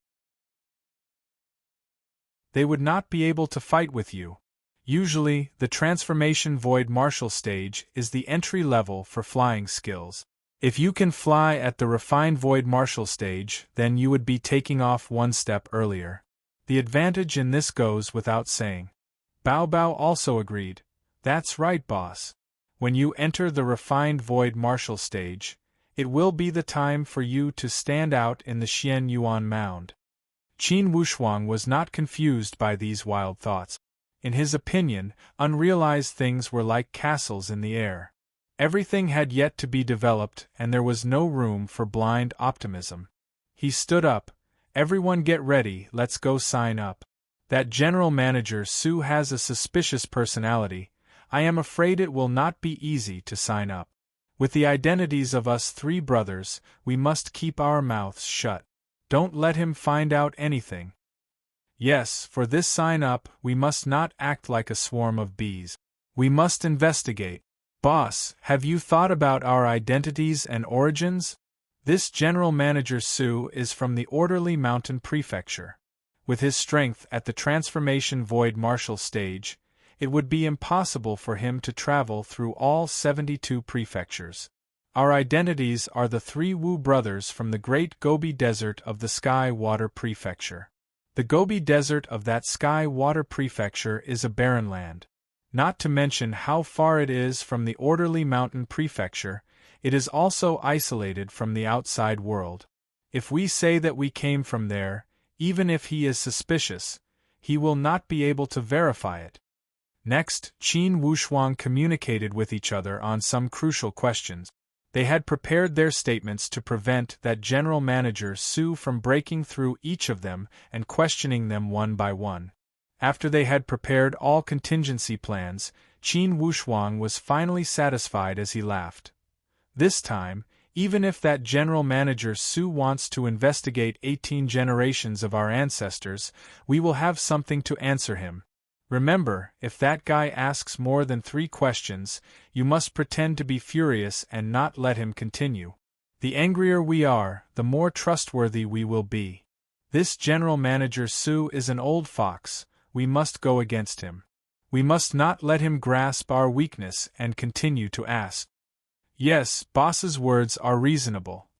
They would not be able to fight with you. Usually, the transformation void martial stage is the entry level for flying skills. If you can fly at the refined void martial stage, then you would be taking off one step earlier. The advantage in this goes without saying. Bao Bao also agreed. That's right, boss. When you enter the refined void martial stage, it will be the time for you to stand out in the Xian Yuan mound. Qin Wushuang was not confused by these wild thoughts. In his opinion, unrealized things were like castles in the air. Everything had yet to be developed and there was no room for blind optimism. He stood up. Everyone get ready, let's go sign up. That general manager Su has a suspicious personality. I am afraid it will not be easy to sign up. With the identities of us three brothers, we must keep our mouths shut. Don't let him find out anything. Yes, for this sign up, we must not act like a swarm of bees. We must investigate. Boss, have you thought about our identities and origins? This general manager Su is from the Orderly Mountain Prefecture. With his strength at the transformation void martial stage, it would be impossible for him to travel through all 72 prefectures. Our identities are the three Wu brothers from the Great Gobi Desert of the Sky Water Prefecture. The Gobi Desert of that Sky Water Prefecture is a barren land. Not to mention how far it is from the Orderly Mountain Prefecture, it is also isolated from the outside world. If we say that we came from there, even if he is suspicious, he will not be able to verify it. Next, Qin Wushuang communicated with each other on some crucial questions. They had prepared their statements to prevent that general manager Su from breaking through each of them and questioning them one by one. After they had prepared all contingency plans, Qin Wushuang was finally satisfied as he laughed. This time, even if that general manager Su wants to investigate 18 generations of our ancestors, we will have something to answer him. Remember, if that guy asks more than 3 questions, you must pretend to be furious and not let him continue. The angrier we are, the more trustworthy we will be. This general manager Su is an old fox, we must go against him. We must not let him grasp our weakness and continue to ask. Yes, boss's words are reasonable.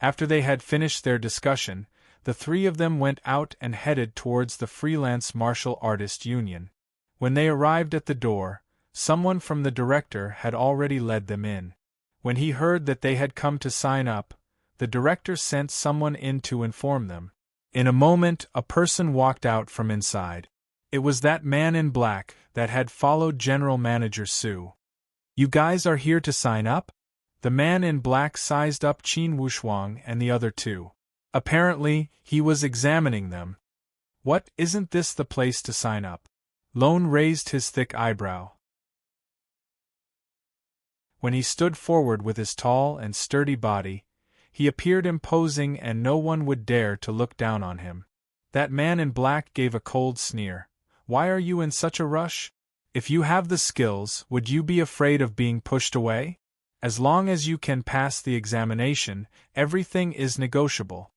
After they had finished their discussion, the 3 of them went out and headed towards the Freelance Martial Artist Union. When they arrived at the door, someone from the director had already led them in. When he heard that they had come to sign up, the director sent someone in to inform them. In a moment, a person walked out from inside. It was that man in black that had followed General Manager Su. You guys are here to sign up? The man in black sized up Qin Wushuang and the other 2. Apparently, he was examining them. What, isn't this the place to sign up? Lone raised his thick eyebrow. When he stood forward with his tall and sturdy body, he appeared imposing and no one would dare to look down on him. That man in black gave a cold sneer. Why are you in such a rush? If you have the skills, would you be afraid of being pushed away? As long as you can pass the examination, everything is negotiable.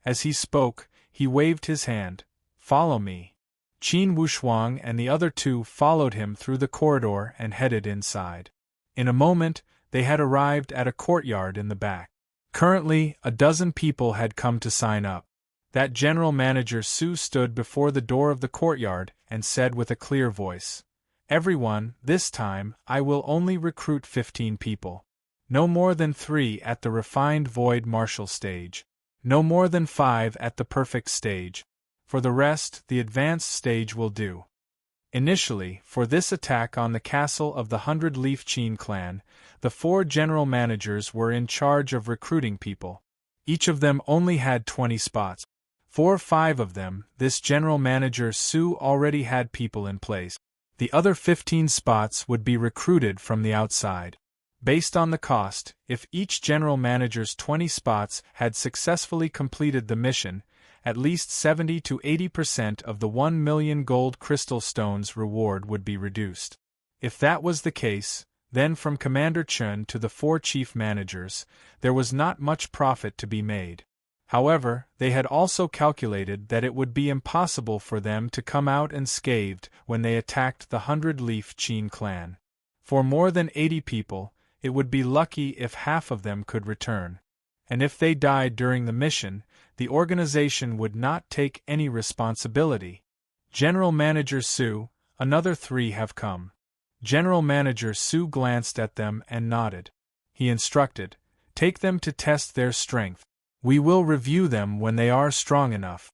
As he spoke, he waved his hand. Follow me. Qin Wushuang and the other 2 followed him through the corridor and headed inside. In a moment, they had arrived at a courtyard in the back. Currently, a dozen people had come to sign up. That general manager Su stood before the door of the courtyard and said with a clear voice, Everyone, this time, I will only recruit 15 people. No more than 3 at the refined void martial stage. No more than 5 at the perfect stage. For the rest, the advanced stage will do. Initially, for this attack on the castle of the 100-Leaf Qin clan, the 4 general managers were in charge of recruiting people. Each of them only had 20 spots. For 5 of them, this General Manager Su already had people in place. The other 15 spots would be recruited from the outside. Based on the cost, if each General Manager's 20 spots had successfully completed the mission, at least 70 to 80% of the 1 million gold crystal stones reward would be reduced. If that was the case, then from Commander Chun to the 4 chief managers, there was not much profit to be made. However, they had also calculated that it would be impossible for them to come out unscathed when they attacked the 100-leaf Qin clan. For more than 80 people, it would be lucky if half of them could return. And if they died during the mission, the organization would not take any responsibility. General Manager Su, another 3 have come. General Manager Su glanced at them and nodded. He instructed, "Take them to test their strength. We will review them when they are strong enough."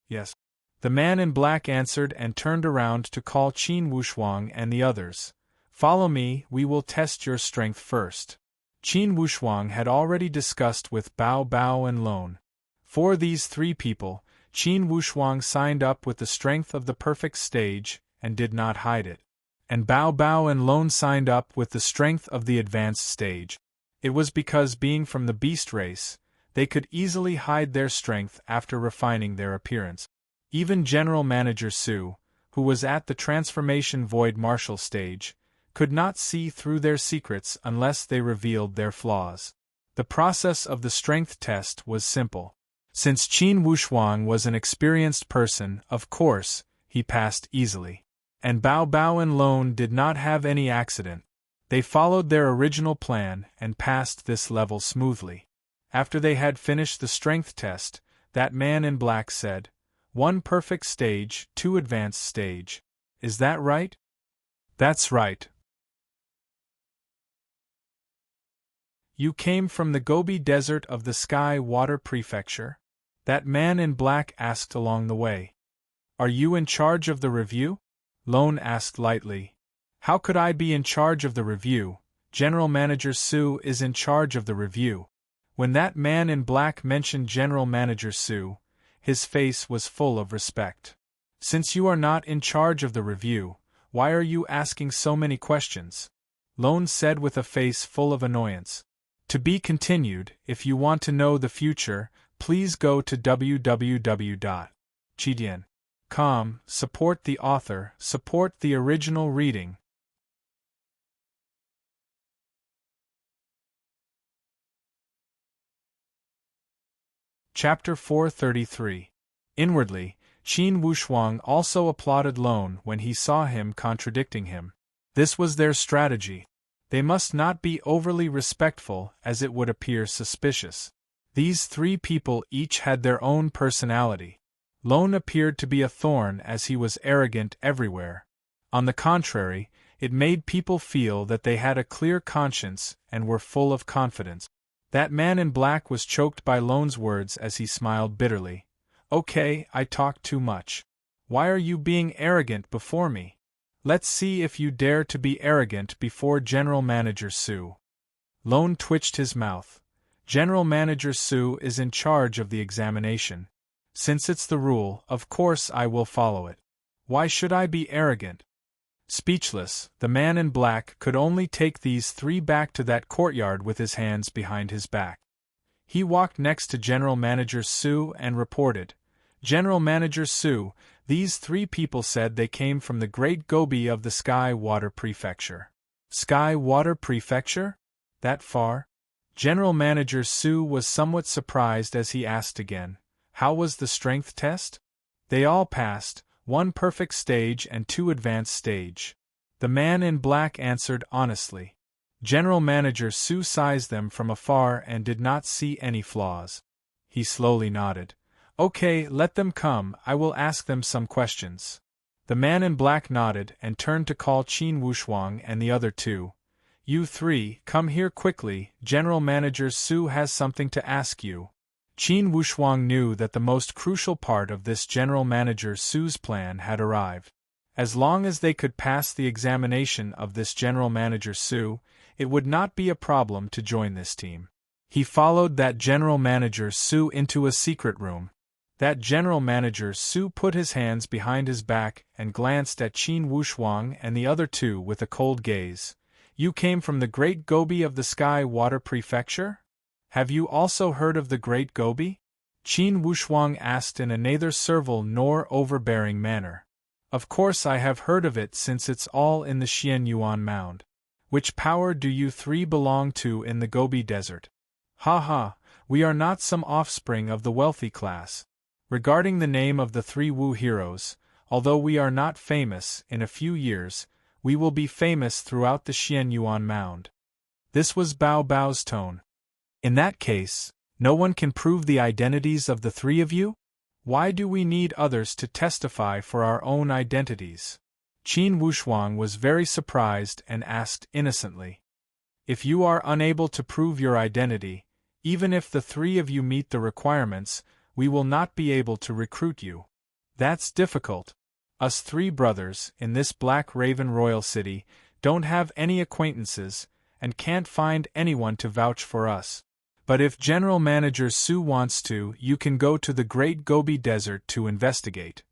"Yes." The man in black answered and turned around to call Qin Wushuang and the others. "Follow me, we will test your strength first." Qin Wushuang had already discussed with Bao Bao and Lone. For these 3 people, Qin Wushuang signed up with the strength of the perfect stage and did not hide it. And Bao Bao and Lone signed up with the strength of the advanced stage. It was because, being from the beast race, they could easily hide their strength after refining their appearance. Even General Manager Su, who was at the transformation void martial stage, could not see through their secrets unless they revealed their flaws. The process of the strength test was simple. Since Qin Wushuang was an experienced person, of course, he passed easily. And Bao Bao and Lone did not have any accident. They followed their original plan and passed this level smoothly. After they had finished the strength test, that man in black said, "1 perfect stage, 2 advanced stage. Is that right?" "That's right." "You came from the Gobi Desert of the Sky Water Prefecture?" that man in black asked along the way. "Are you in charge of the review?" Lone asked lightly. "How could I be in charge of the review? General Manager Su is in charge of the review." When that man in black mentioned General Manager Su, his face was full of respect. "Since you are not in charge of the review, why are you asking so many questions?" Lone said with a face full of annoyance. To be continued. If you want to know the future, please go to www.chidian.com. Support the author, support the original reading. Chapter 433. Inwardly, Qin Wushuang also applauded Lone when he saw him contradicting him. This was their strategy. They must not be overly respectful, as it would appear suspicious. These 3 people each had their own personality. Lone appeared to be a thorn as he was arrogant everywhere. On the contrary, it made people feel that they had a clear conscience and were full of confidence. That man in black was choked by Lone's words as he smiled bitterly. "Okay, I talk too much. Why are you being arrogant before me? Let's see if you dare to be arrogant before General Manager Su." Lone twitched his mouth. "General Manager Su is in charge of the examination. Since it's the rule, of course I will follow it. Why should I be arrogant?" Speechless, the man in black could only take these 3 back to that courtyard with his hands behind his back. He walked next to General Manager Su and reported, "General Manager Su, these 3 people said they came from the Great Gobi of the Sky Water Prefecture." "Sky Water Prefecture? That far?" General Manager Su was somewhat surprised as he asked again, "How was the strength test?" "They all passed, 1 perfect stage and 2 advanced stage." The man in black answered honestly. General Manager Su sized them from afar and did not see any flaws. He slowly nodded. "Okay, let them come, I will ask them some questions." The man in black nodded and turned to call Qin Wushuang and the other 2. "You 3, come here quickly, General Manager Su has something to ask you." Qin Wushuang knew that the most crucial part of this General Manager Su's plan had arrived. As long as they could pass the examination of this General Manager Su, it would not be a problem to join this team. He followed that general manager Su into a secret room. That general manager Su put his hands behind his back and glanced at Qin Wushuang and the other two with a cold gaze. You came from the Great Gobi of the Sky Water Prefecture? Have you also heard of the Great Gobi? Qin Wushuang asked in a neither servile nor overbearing manner. Of course I have heard of it since it's all in the Xianyuan Mound. Which power do you three belong to in the Gobi Desert? Ha ha, we are not some offspring of the wealthy class. Regarding the name of the three Wu heroes, although we are not famous, in a few years, we will be famous throughout the Xianyuan Mound. This was Bao Bao's tone. In that case, no one can prove the identities of the three of you? Why do we need others to testify for our own identities? Qin Wushuang was very surprised and asked innocently. If you are unable to prove your identity, even if the three of you meet the requirements, we will not be able to recruit you. That's difficult. Us three brothers, in this Black Raven Royal City, don't have any acquaintances, and can't find anyone to vouch for us. But if General Manager Su wants to, you can go to the Great Gobi Desert to investigate.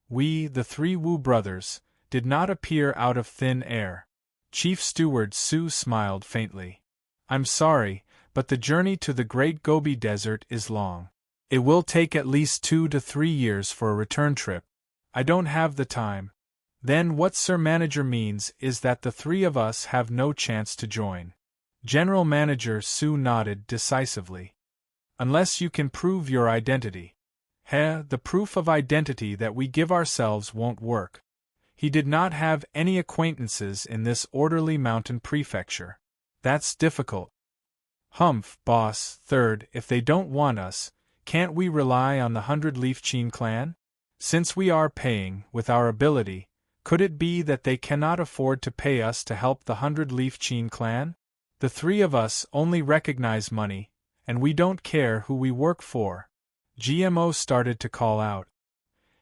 We, the three Wu brothers, did not appear out of thin air. Chief Steward Su smiled faintly. I'm sorry, but the journey to the Great Gobi Desert is long. It will take at least 2 to 3 years for a return trip. I don't have the time. Then what Sir Manager means is that the three of us have no chance to join. General Manager Su nodded decisively. Unless you can prove your identity. The proof of identity that we give ourselves won't work. He did not have any acquaintances in this orderly mountain prefecture. That's difficult. Humph, boss. Third, if they don't want us, can't we rely on the 100-Leaf Qin clan? Since we are paying, with our ability, could it be that they cannot afford to pay us to help the 100-Leaf Qin clan? The three of us only recognize money, and we don't care who we work for. GMO started to call out.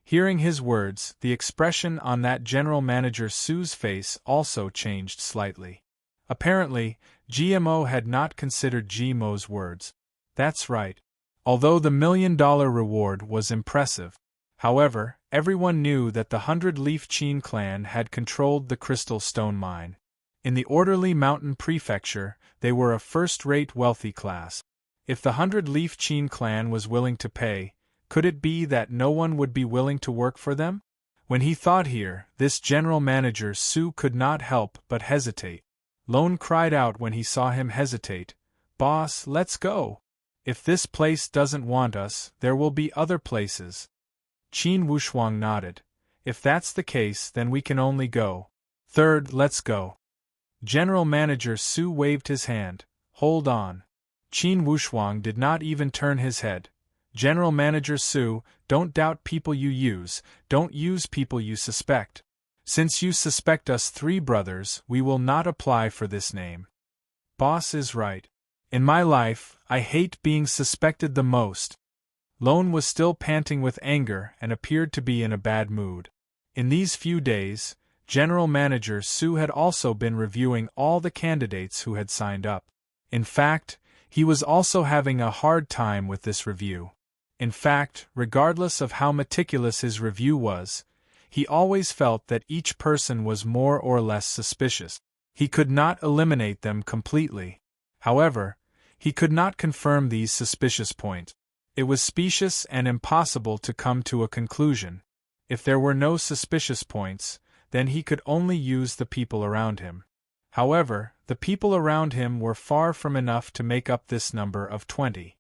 Hearing his words, the expression on that General Manager Su's face also changed slightly. Apparently, GMO had not considered GMO's words. That's right. Although the $1 million reward was impressive. However, everyone knew that the 100-Leaf Qin clan had controlled the crystal stone mine. In the orderly mountain prefecture, they were a first-rate wealthy class. If the 100-Leaf Qin clan was willing to pay, could it be that no one would be willing to work for them? When he thought here, this General Manager Su could not help but hesitate. Lone cried out when he saw him hesitate, "Boss, let's go. If this place doesn't want us, there will be other places." Qin Wushuang nodded. If that's the case, then we can only go. Third, let's go. General Manager Su waved his hand. Hold on. Qin Wushuang did not even turn his head. General Manager Su, don't doubt people you use, don't use people you suspect. Since you suspect us three brothers, we will not apply for this name. Boss is right. In my life, I hate being suspected the most. Lone was still panting with anger and appeared to be in a bad mood. In these few days, General Manager Su had also been reviewing all the candidates who had signed up. In fact, he was also having a hard time with this review. In fact, regardless of how meticulous his review was, he always felt that each person was more or less suspicious. He could not eliminate them completely. However, he could not confirm these suspicious points. It was specious and impossible to come to a conclusion. If there were no suspicious points, then he could only use the people around him. However, the people around him were far from enough to make up this number of 20.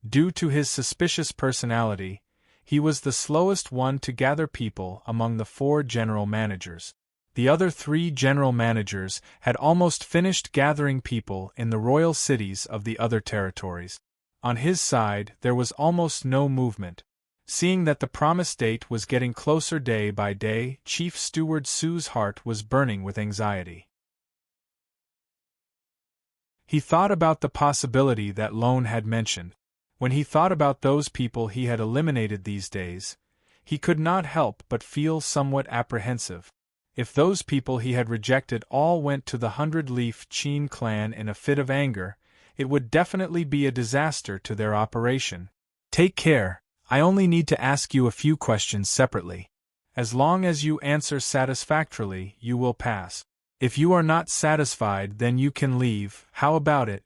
Due to his suspicious personality, he was the slowest one to gather people among the 4 general managers. The other 3 general managers had almost finished gathering people in the royal cities of the other territories. On his side, there was almost no movement. Seeing that the promised date was getting closer day by day, Chief Steward Su's heart was burning with anxiety. He thought about the possibility that Lone had mentioned. When he thought about those people he had eliminated these days, he could not help but feel somewhat apprehensive. If those people he had rejected all went to the 100-leaf Qin clan in a fit of anger, it would definitely be a disaster to their operation. Take care, I only need to ask you a few questions separately. As long as you answer satisfactorily, you will pass. If you are not satisfied, then you can leave. How about it?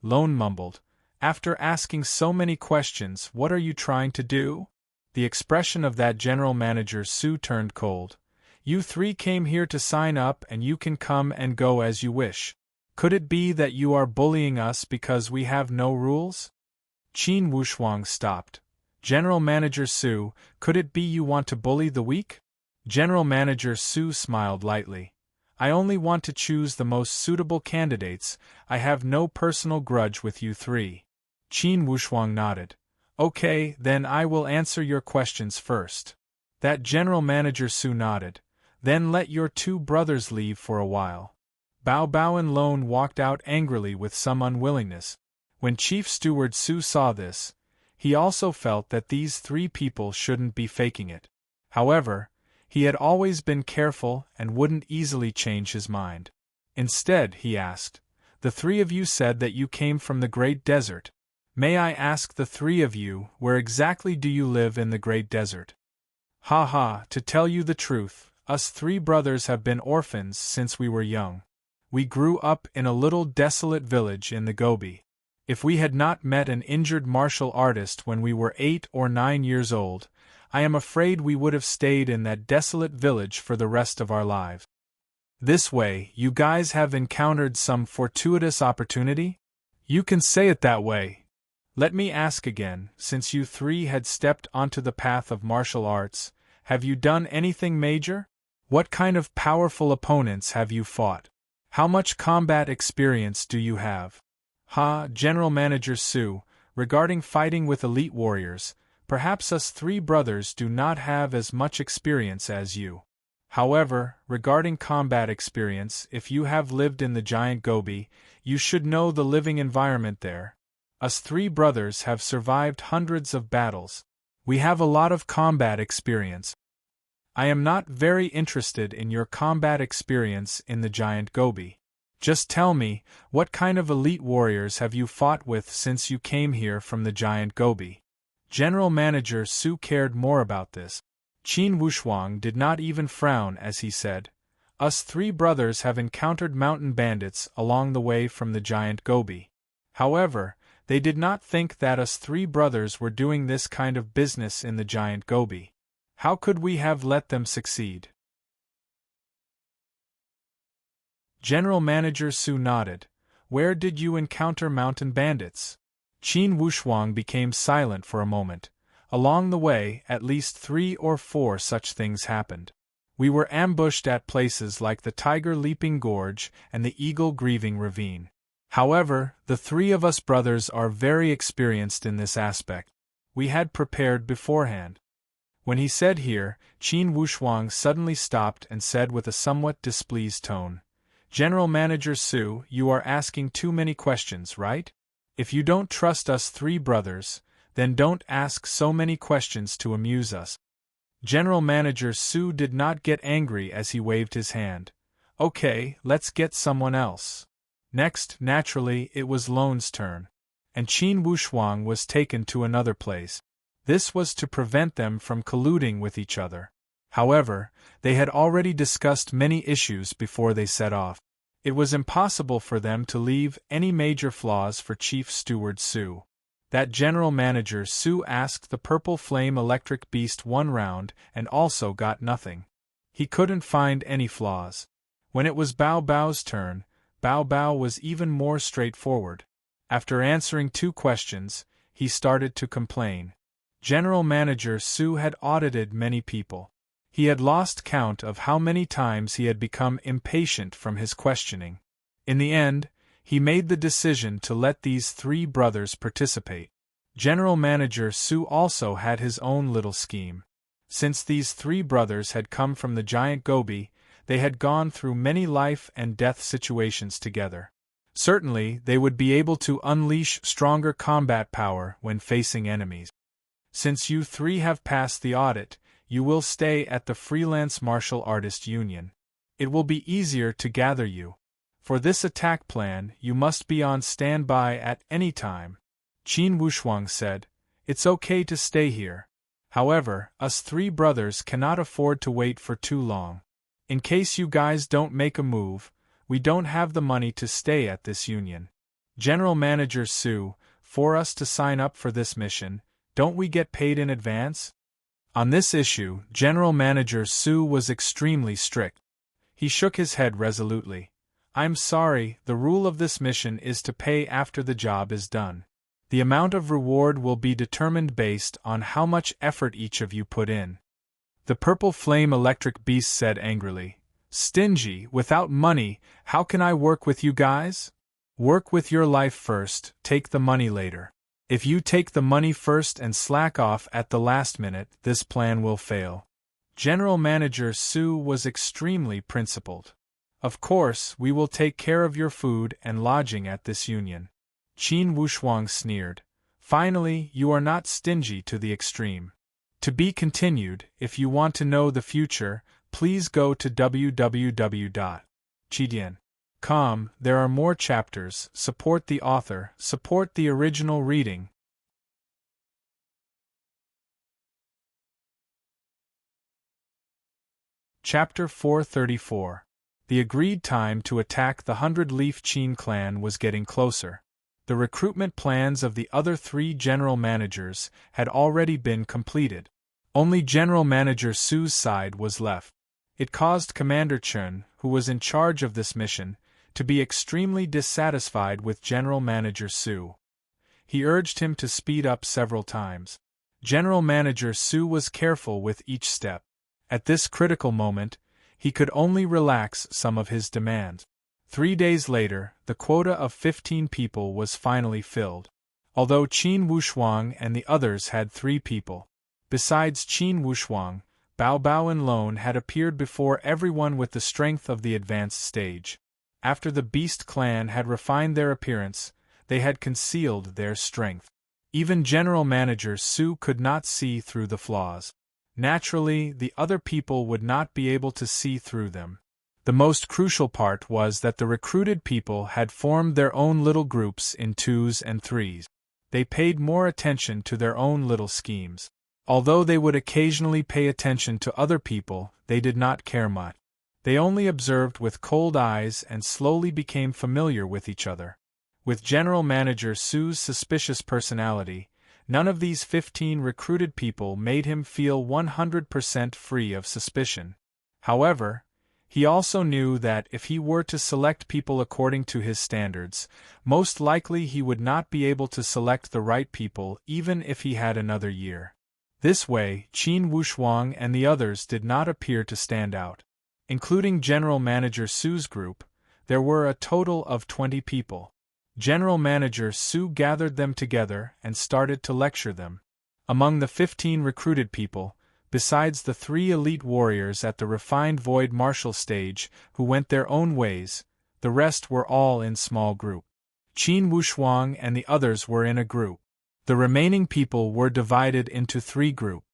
Lone mumbled. After asking so many questions, what are you trying to do? The expression of that general manager Su turned cold. You three came here to sign up and you can come and go as you wish. Could it be that you are bullying us because we have no rules? Qin Wushuang stopped. General Manager Su, could it be you want to bully the weak? General Manager Su smiled lightly. I only want to choose the most suitable candidates. I have no personal grudge with you three. Qin Wushuang nodded. Okay, then I will answer your questions first. That General Manager Su nodded. Then let your two brothers leave for a while. Bao Bao and Lone walked out angrily with some unwillingness. When Chief Steward Su saw this, he also felt that these three people shouldn't be faking it. However, he had always been careful and wouldn't easily change his mind. Instead, he asked, the three of you said that you came from the Great Desert. May I ask the three of you, where exactly do you live in the Great Desert? Ha ha, to tell you the truth, us three brothers have been orphans since we were young. We grew up in a little desolate village in the Gobi. If we had not met an injured martial artist when we were 8 or 9 years old, I am afraid we would have stayed in that desolate village for the rest of our lives. This way, you guys have encountered some fortuitous opportunity? You can say it that way. Let me ask again, since you three had stepped onto the path of martial arts, have you done anything major? What kind of powerful opponents have you fought? How much combat experience do you have? General Manager Su, regarding fighting with elite warriors, perhaps us three brothers do not have as much experience as you. However, regarding combat experience, if you have lived in the giant Gobi, you should know the living environment there. Us three brothers have survived hundreds of battles. We have a lot of combat experience. I am not very interested in your combat experience in the giant Gobi. Just tell me, what kind of elite warriors have you fought with since you came here from the giant Gobi? General Manager Su cared more about this. Qin Wushuang did not even frown as he said, us three brothers have encountered mountain bandits along the way from the giant Gobi. However, they did not think that us three brothers were doing this kind of business in the giant Gobi. How could we have let them succeed? General Manager Su nodded. Where did you encounter mountain bandits? Qin Wushuang became silent for a moment. Along the way, at least 3 or 4 such things happened. We were ambushed at places like the Tiger Leaping Gorge and the Eagle Grieving Ravine. However, the three of us brothers are very experienced in this aspect. We had prepared beforehand. When he said here, Qin Wushuang suddenly stopped and said with a somewhat displeased tone, General Manager Su, you are asking too many questions, right? If you don't trust us three brothers, then don't ask so many questions to amuse us. General Manager Su did not get angry as he waved his hand. Okay, let's get someone else. Next, naturally, it was Lone's turn. And Qin Wushuang was taken to another place. This was to prevent them from colluding with each other. However, they had already discussed many issues before they set off. It was impossible for them to leave any major flaws for Chief Steward Su. That General Manager Su asked the Purple Flame Electric Beast 1 round and also got nothing. He couldn't find any flaws. When it was Bao Bao's turn, Bao Bao was even more straightforward. After answering 2 questions, he started to complain. General Manager Su had audited many people. He had lost count of how many times he had become impatient from his questioning. In the end, he made the decision to let these 3 brothers participate. General Manager Su also had his own little scheme. Since these 3 brothers had come from the giant Gobi, they had gone through many life and death situations together. Certainly, they would be able to unleash stronger combat power when facing enemies. Since you 3 have passed the audit, you will stay at the Freelance Martial Artist Union. It will be easier to gather you. For this attack plan, you must be on standby at any time. Qin Wushuang said, "It's okay to stay here. However, us three brothers cannot afford to wait for too long. In case you guys don't make a move, we don't have the money to stay at this union. General Manager Su, for us to sign up for this mission, don't we get paid in advance?" On this issue, General Manager Su was extremely strict. He shook his head resolutely. "I'm sorry, the rule of this mission is to pay after the job is done. The amount of reward will be determined based on how much effort each of you put in." The purple flame electric beast said angrily, "Stingy, without money, how can I work with you guys? Work with your life first, take the money later. If you take the money first and slack off at the last minute, this plan will fail." General Manager Su was extremely principled. "Of course, we will take care of your food and lodging at this union." Qin Wushuang sneered. "Finally, you are not stingy to the extreme. To be continued. If you want to know the future, please go to www.chidian.com. There are more chapters. Support the author, support the original reading. Chapter 434. The agreed time to attack the 100-Leaf Qin clan was getting closer. The recruitment plans of the other three general managers had already been completed. Only General Manager Su's side was left. It caused Commander Chun, who was in charge of this mission, to be extremely dissatisfied with General Manager Su. He urged him to speed up several times. General Manager Su was careful with each step. At this critical moment, he could only relax some of his demands. 3 days later, the quota of 15 people was finally filled. Although Qin Wushuang and the others had 3 people. Besides Qin Wushuang, Bao Bao and Lone had appeared before everyone with the strength of the advanced stage. After the Beast clan had refined their appearance, they had concealed their strength. Even General Manager Su could not see through the flaws. Naturally, the other people would not be able to see through them. The most crucial part was that the recruited people had formed their own little groups in 2s and 3s. They paid more attention to their own little schemes. Although they would occasionally pay attention to other people, they did not care much. They only observed with cold eyes and slowly became familiar with each other. With General Manager Su's suspicious personality, none of these 15 recruited people made him feel 100% free of suspicion. However, he also knew that if he were to select people according to his standards, most likely he would not be able to select the right people even if he had another year. This way, Qin Wushuang and the others did not appear to stand out. Including General Manager Su's group, there were a total of 20 people. General Manager Su gathered them together and started to lecture them. Among the 15 recruited people, besides the 3 elite warriors at the refined Void Martial stage who went their own ways, the rest were all in small group. Qin Wushuang and the others were in a group. The remaining people were divided into 3 groups.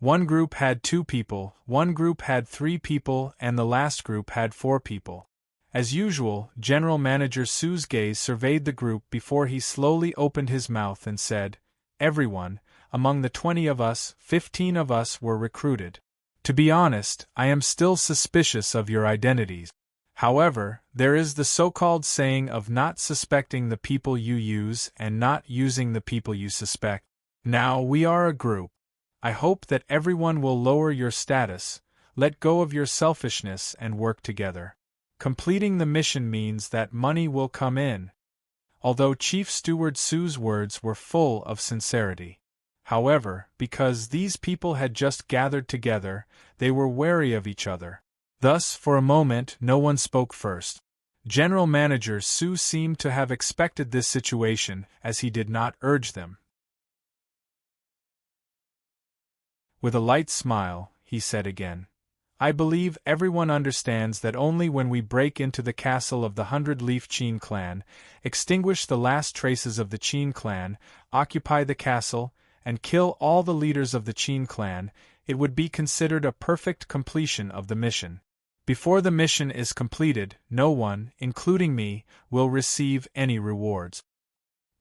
One group had 2 people, one group had 3 people, and the last group had 4 people. As usual, General Manager Su's gaze surveyed the group before he slowly opened his mouth and said, "Everyone, among the 20 of us, 15 of us were recruited. To be honest, I am still suspicious of your identities. However, there is the so-called saying of not suspecting the people you use and not using the people you suspect. Now we are a group. I hope that everyone will lower your status, let go of your selfishness and work together. Completing the mission means that money will come in." Although Chief Steward Su's words were full of sincerity. However, because these people had just gathered together, they were wary of each other. Thus, for a moment, no one spoke first. General Manager Su seemed to have expected this situation, as he did not urge them. With a light smile, he said again, "I believe everyone understands that only when we break into the castle of the 100-Leaf Qin clan, extinguish the last traces of the Qin clan, occupy the castle, and kill all the leaders of the Qin clan, it would be considered a perfect completion of the mission. Before the mission is completed, no one, including me, will receive any rewards.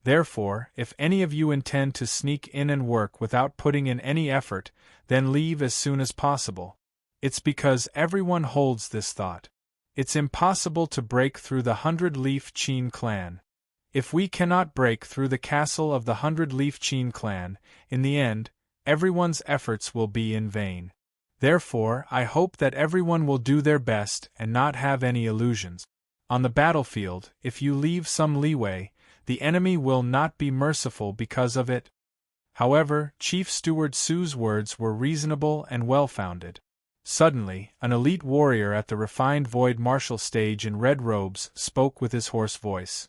Therefore, if any of you intend to sneak in and work without putting in any effort, then leave as soon as possible. It's because everyone holds this thought. It's impossible to break through the 100-Leaf Chin clan. If we cannot break through the castle of the 100-Leaf Chin clan, in the end, everyone's efforts will be in vain. Therefore, I hope that everyone will do their best and not have any illusions. On the battlefield, if you leave some leeway, the enemy will not be merciful because of it. However, Chief Steward Su's words were reasonable and well-founded. Suddenly, an elite warrior at the refined Void Marshal stage in red robes spoke with his hoarse voice.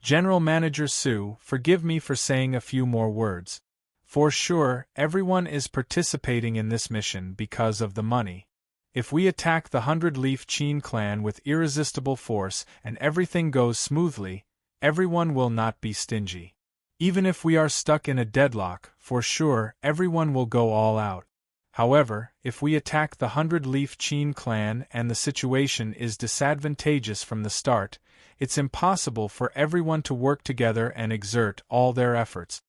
General Manager Su, forgive me for saying a few more words. For sure, everyone is participating in this mission because of the money. If we attack the 100-Leaf Chin clan with irresistible force and everything goes smoothly, everyone will not be stingy. Even if we are stuck in a deadlock, for sure, everyone will go all out. However, if we attack the 100-Leaf Chin clan and the situation is disadvantageous from the start, it's impossible for everyone to work together and exert all their efforts.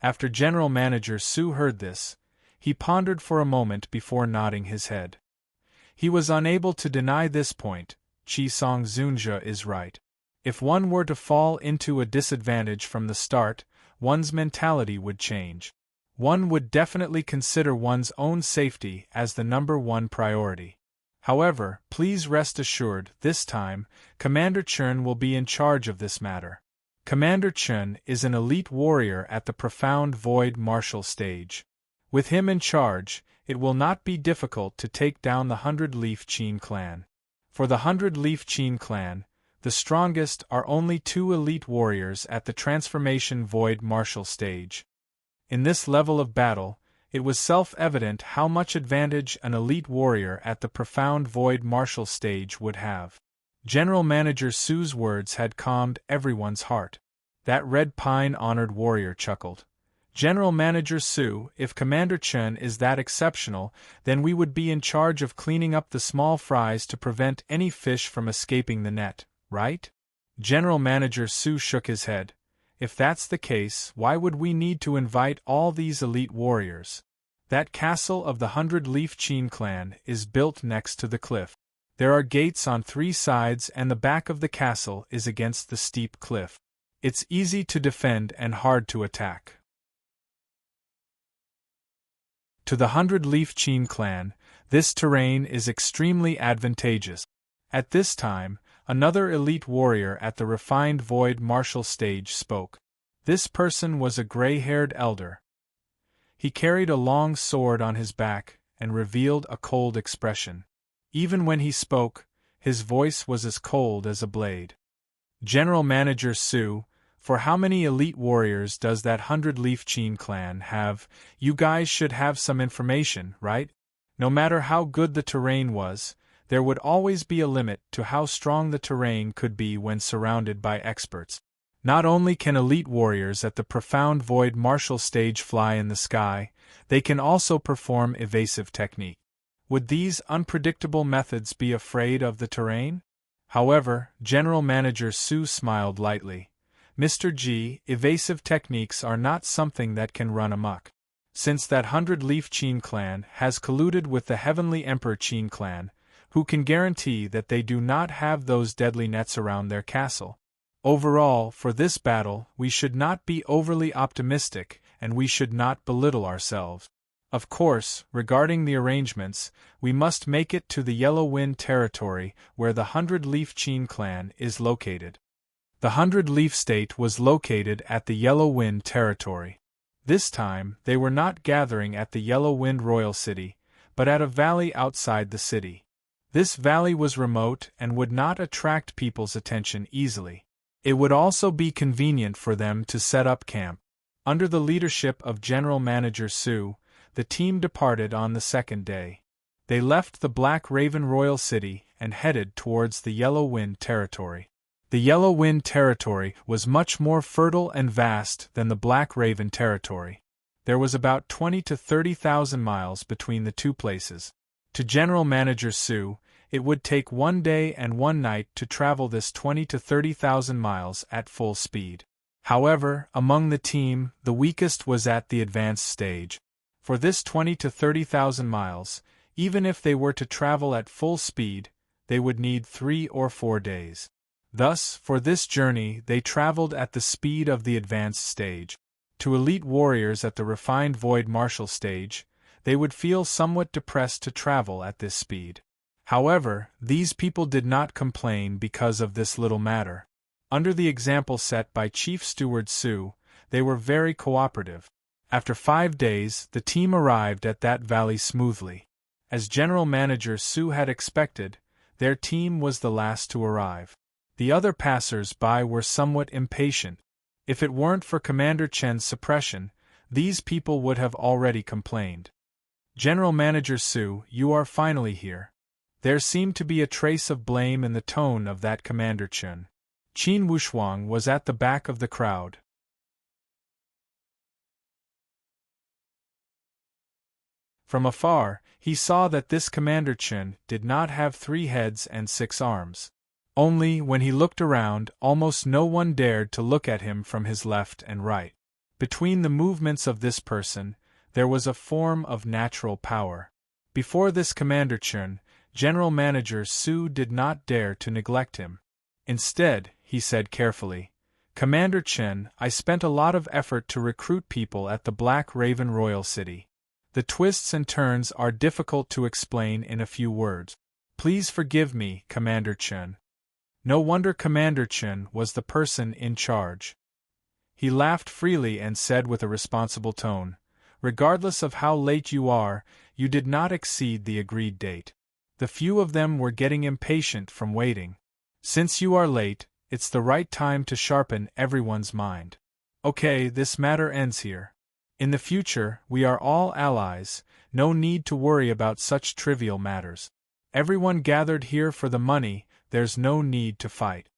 After General Manager Su heard this, he pondered for a moment before nodding his head. He was unable to deny this point. Chi Song Zunjia is right. If one were to fall into a disadvantage from the start, one's mentality would change. One would definitely consider one's own safety as the #1 priority. However, please rest assured, this time, Commander Chen will be in charge of this matter. Commander Chen is an elite warrior at the profound Void Marshal stage. With him in charge, it will not be difficult to take down the 100-Leaf Chin clan. For the 100-Leaf Chin clan, the strongest are only 2 elite warriors at the Transformation Void Marshal stage. In this level of battle, it was self-evident how much advantage an elite warrior at the Profound Void Marshal stage would have. General Manager Su's words had calmed everyone's heart. That Red Pine-honored warrior chuckled. General Manager Su, if Commander Chen is that exceptional, then we would be in charge of cleaning up the small fries to prevent any fish from escaping the net, right? General Manager Su shook his head. If that's the case, why would we need to invite all these elite warriors? That castle of the 100-Leaf Chin clan is built next to the cliff. There are gates on 3 sides and the back of the castle is against the steep cliff. It's easy to defend and hard to attack. To the 100-Leaf Chin clan, this terrain is extremely advantageous. At this time, another elite warrior at the refined Void Marshal stage spoke. This person was a gray-haired elder. He carried a long sword on his back and revealed a cold expression. Even when he spoke, his voice was as cold as a blade. General Manager Su, for how many elite warriors does that 100-Leaf Chin clan have? You guys should have some information, right? No matter how good the terrain was, there would always be a limit to how strong the terrain could be when surrounded by experts. Not only can elite warriors at the Profound Void Marshal stage fly in the sky, they can also perform evasive technique. Would these unpredictable methods be afraid of the terrain? However, General Manager Su smiled lightly. Mr. G, evasive techniques are not something that can run amok. Since that 100-Leaf Chin clan has colluded with the Heavenly Emperor Chin clan, who can guarantee that they do not have those deadly nets around their castle? Overall, for this battle, we should not be overly optimistic, and we should not belittle ourselves. Of course, regarding the arrangements, we must make it to the Yellow Wind territory where the 100-Leaf Chin clan is located. The 100-Leaf State was located at the Yellow Wind territory. This time, they were not gathering at the Yellow Wind Royal City, but at a valley outside the city. This valley was remote and would not attract people's attention easily. It would also be convenient for them to set up camp. Under the leadership of General Manager Su, the team departed on the second day. They left the Black Raven Royal City and headed towards the Yellow Wind territory. The Yellow Wind territory was much more fertile and vast than the Black Raven territory. There was about 20 to 30,000 miles between the two places. To General Manager Su, It would take 1 day and 1 night to travel this 20 to 30,000 miles at full speed. However, among the team, the weakest was at the advanced stage. For this 20 to 30,000 miles, even if they were to travel at full speed, they would need 3 or 4 days. Thus, for this journey, they traveled at the speed of the advanced stage. To elite warriors at the refined void martial stage, they would feel somewhat depressed to travel at this speed. However, these people did not complain because of this little matter. Under the example set by Chief Steward Su, they were very cooperative. After 5 days, the team arrived at that valley smoothly. As General Manager Su had expected, their team was the last to arrive. The other passers-by were somewhat impatient. If it weren't for Commander Chen's suppression, these people would have already complained. General Manager Su, you are finally here. There seemed to be a trace of blame in the tone of that Commander Chen. Qin Wushuang was at the back of the crowd. From afar, he saw that this Commander Chen did not have 3 heads and 6 arms. Only, when he looked around, almost no one dared to look at him from his left and right. Between the movements of this person, there was a form of natural power. Before this Commander Chen, General Manager Su did not dare to neglect him. Instead, he said carefully, "Commander Chen, I spent a lot of effort to recruit people at the Black Raven Royal City. The twists and turns are difficult to explain in a few words. Please forgive me, Commander Chen." No wonder Commander Chen was the person in charge. He laughed freely and said with a responsible tone, "Regardless of how late you are, you did not exceed the agreed date." The few of them were getting impatient from waiting. "Since you are late, it's the right time to sharpen everyone's mind. Okay, this matter ends here. In the future, we are all allies, no need to worry about such trivial matters. Everyone gathered here for the money, there's no need to fight."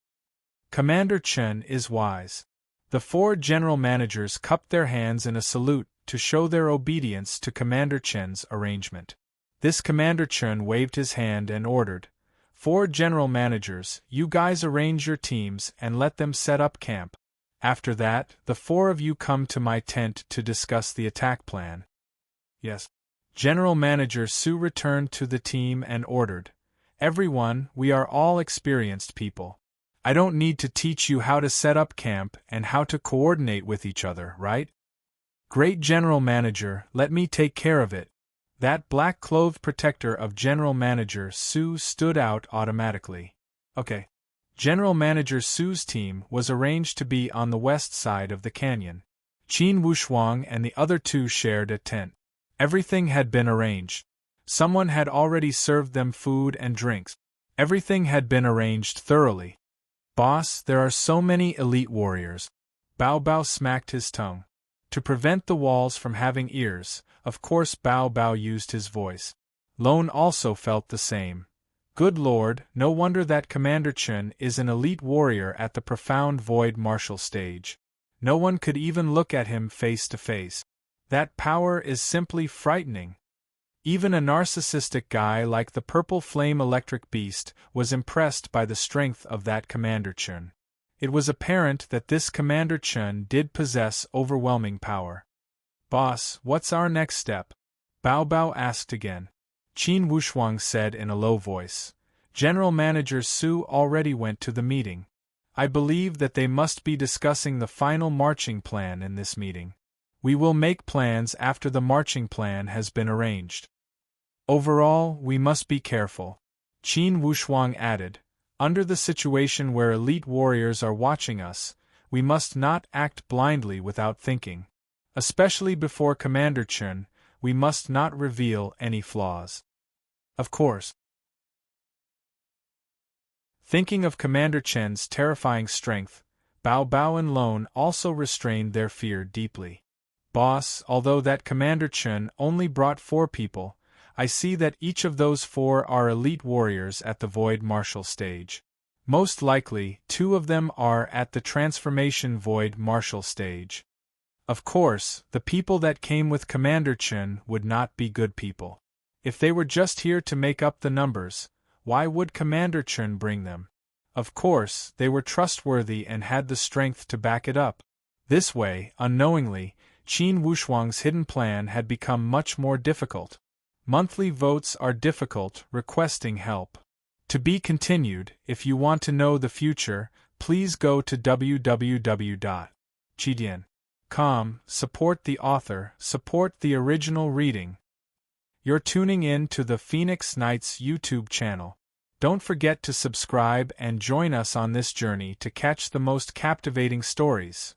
Commander Chen is wise. The 4 general managers cupped their hands in a salute to show their obedience to Commander Chen's arrangement. This Commander Chen waved his hand and ordered, "4 general managers, you guys arrange your teams and let them set up camp. After that, the 4 of you come to my tent to discuss the attack plan." "Yes." General Manager Su returned to the team and ordered, "Everyone, we are all experienced people. I don't need to teach you how to set up camp and how to coordinate with each other, right?" "Great General Manager, let me take care of it." That black-clothed protector of General Manager Su stood out automatically. "Okay." General Manager Su's team was arranged to be on the west side of the canyon. Qin Wushuang and the other 2 shared a tent. Everything had been arranged. Someone had already served them food and drinks. Everything had been arranged thoroughly. "Boss, there are so many elite warriors." Bao Bao smacked his tongue. To prevent the walls from having ears, of course Bao Bao used his voice. Lone also felt the same. Good Lord, no wonder that Commander Chen is an elite warrior at the profound void martial stage. No one could even look at him face to face. That power is simply frightening. Even a narcissistic guy like the Purple Flame Electric Beast was impressed by the strength of that Commander Chen. It was apparent that this Commander Chen did possess overwhelming power. "Boss, what's our next step?" Bao Bao asked again. Qin Wushuang said in a low voice, "General Manager Su already went to the meeting. I believe that they must be discussing the final marching plan in this meeting. We will make plans after the marching plan has been arranged. Overall, we must be careful." Qin Wushuang added, "Under the situation where elite warriors are watching us, we must not act blindly without thinking. Especially before Commander Chen, we must not reveal any flaws." "Of course." Thinking of Commander Chen's terrifying strength, Bao Bao and Lone also restrained their fear deeply. "Boss, although that Commander Chen only brought 4 people, I see that each of those 4 are elite warriors at the Void Martial stage. Most likely, 2 of them are at the Transformation Void Martial stage. Of course, the people that came with Commander Chen would not be good people. If they were just here to make up the numbers, why would Commander Chun bring them? Of course, they were trustworthy and had the strength to back it up. This way, unknowingly, Qin Wushuang's hidden plan had become much more difficult. Monthly votes are difficult, requesting help. To be continued. If you want to know the future, please go to www.chidian.com, support the author, support the original reading. You're tuning in to the Phoenix Knights YouTube channel. Don't forget to subscribe and join us on this journey to catch the most captivating stories.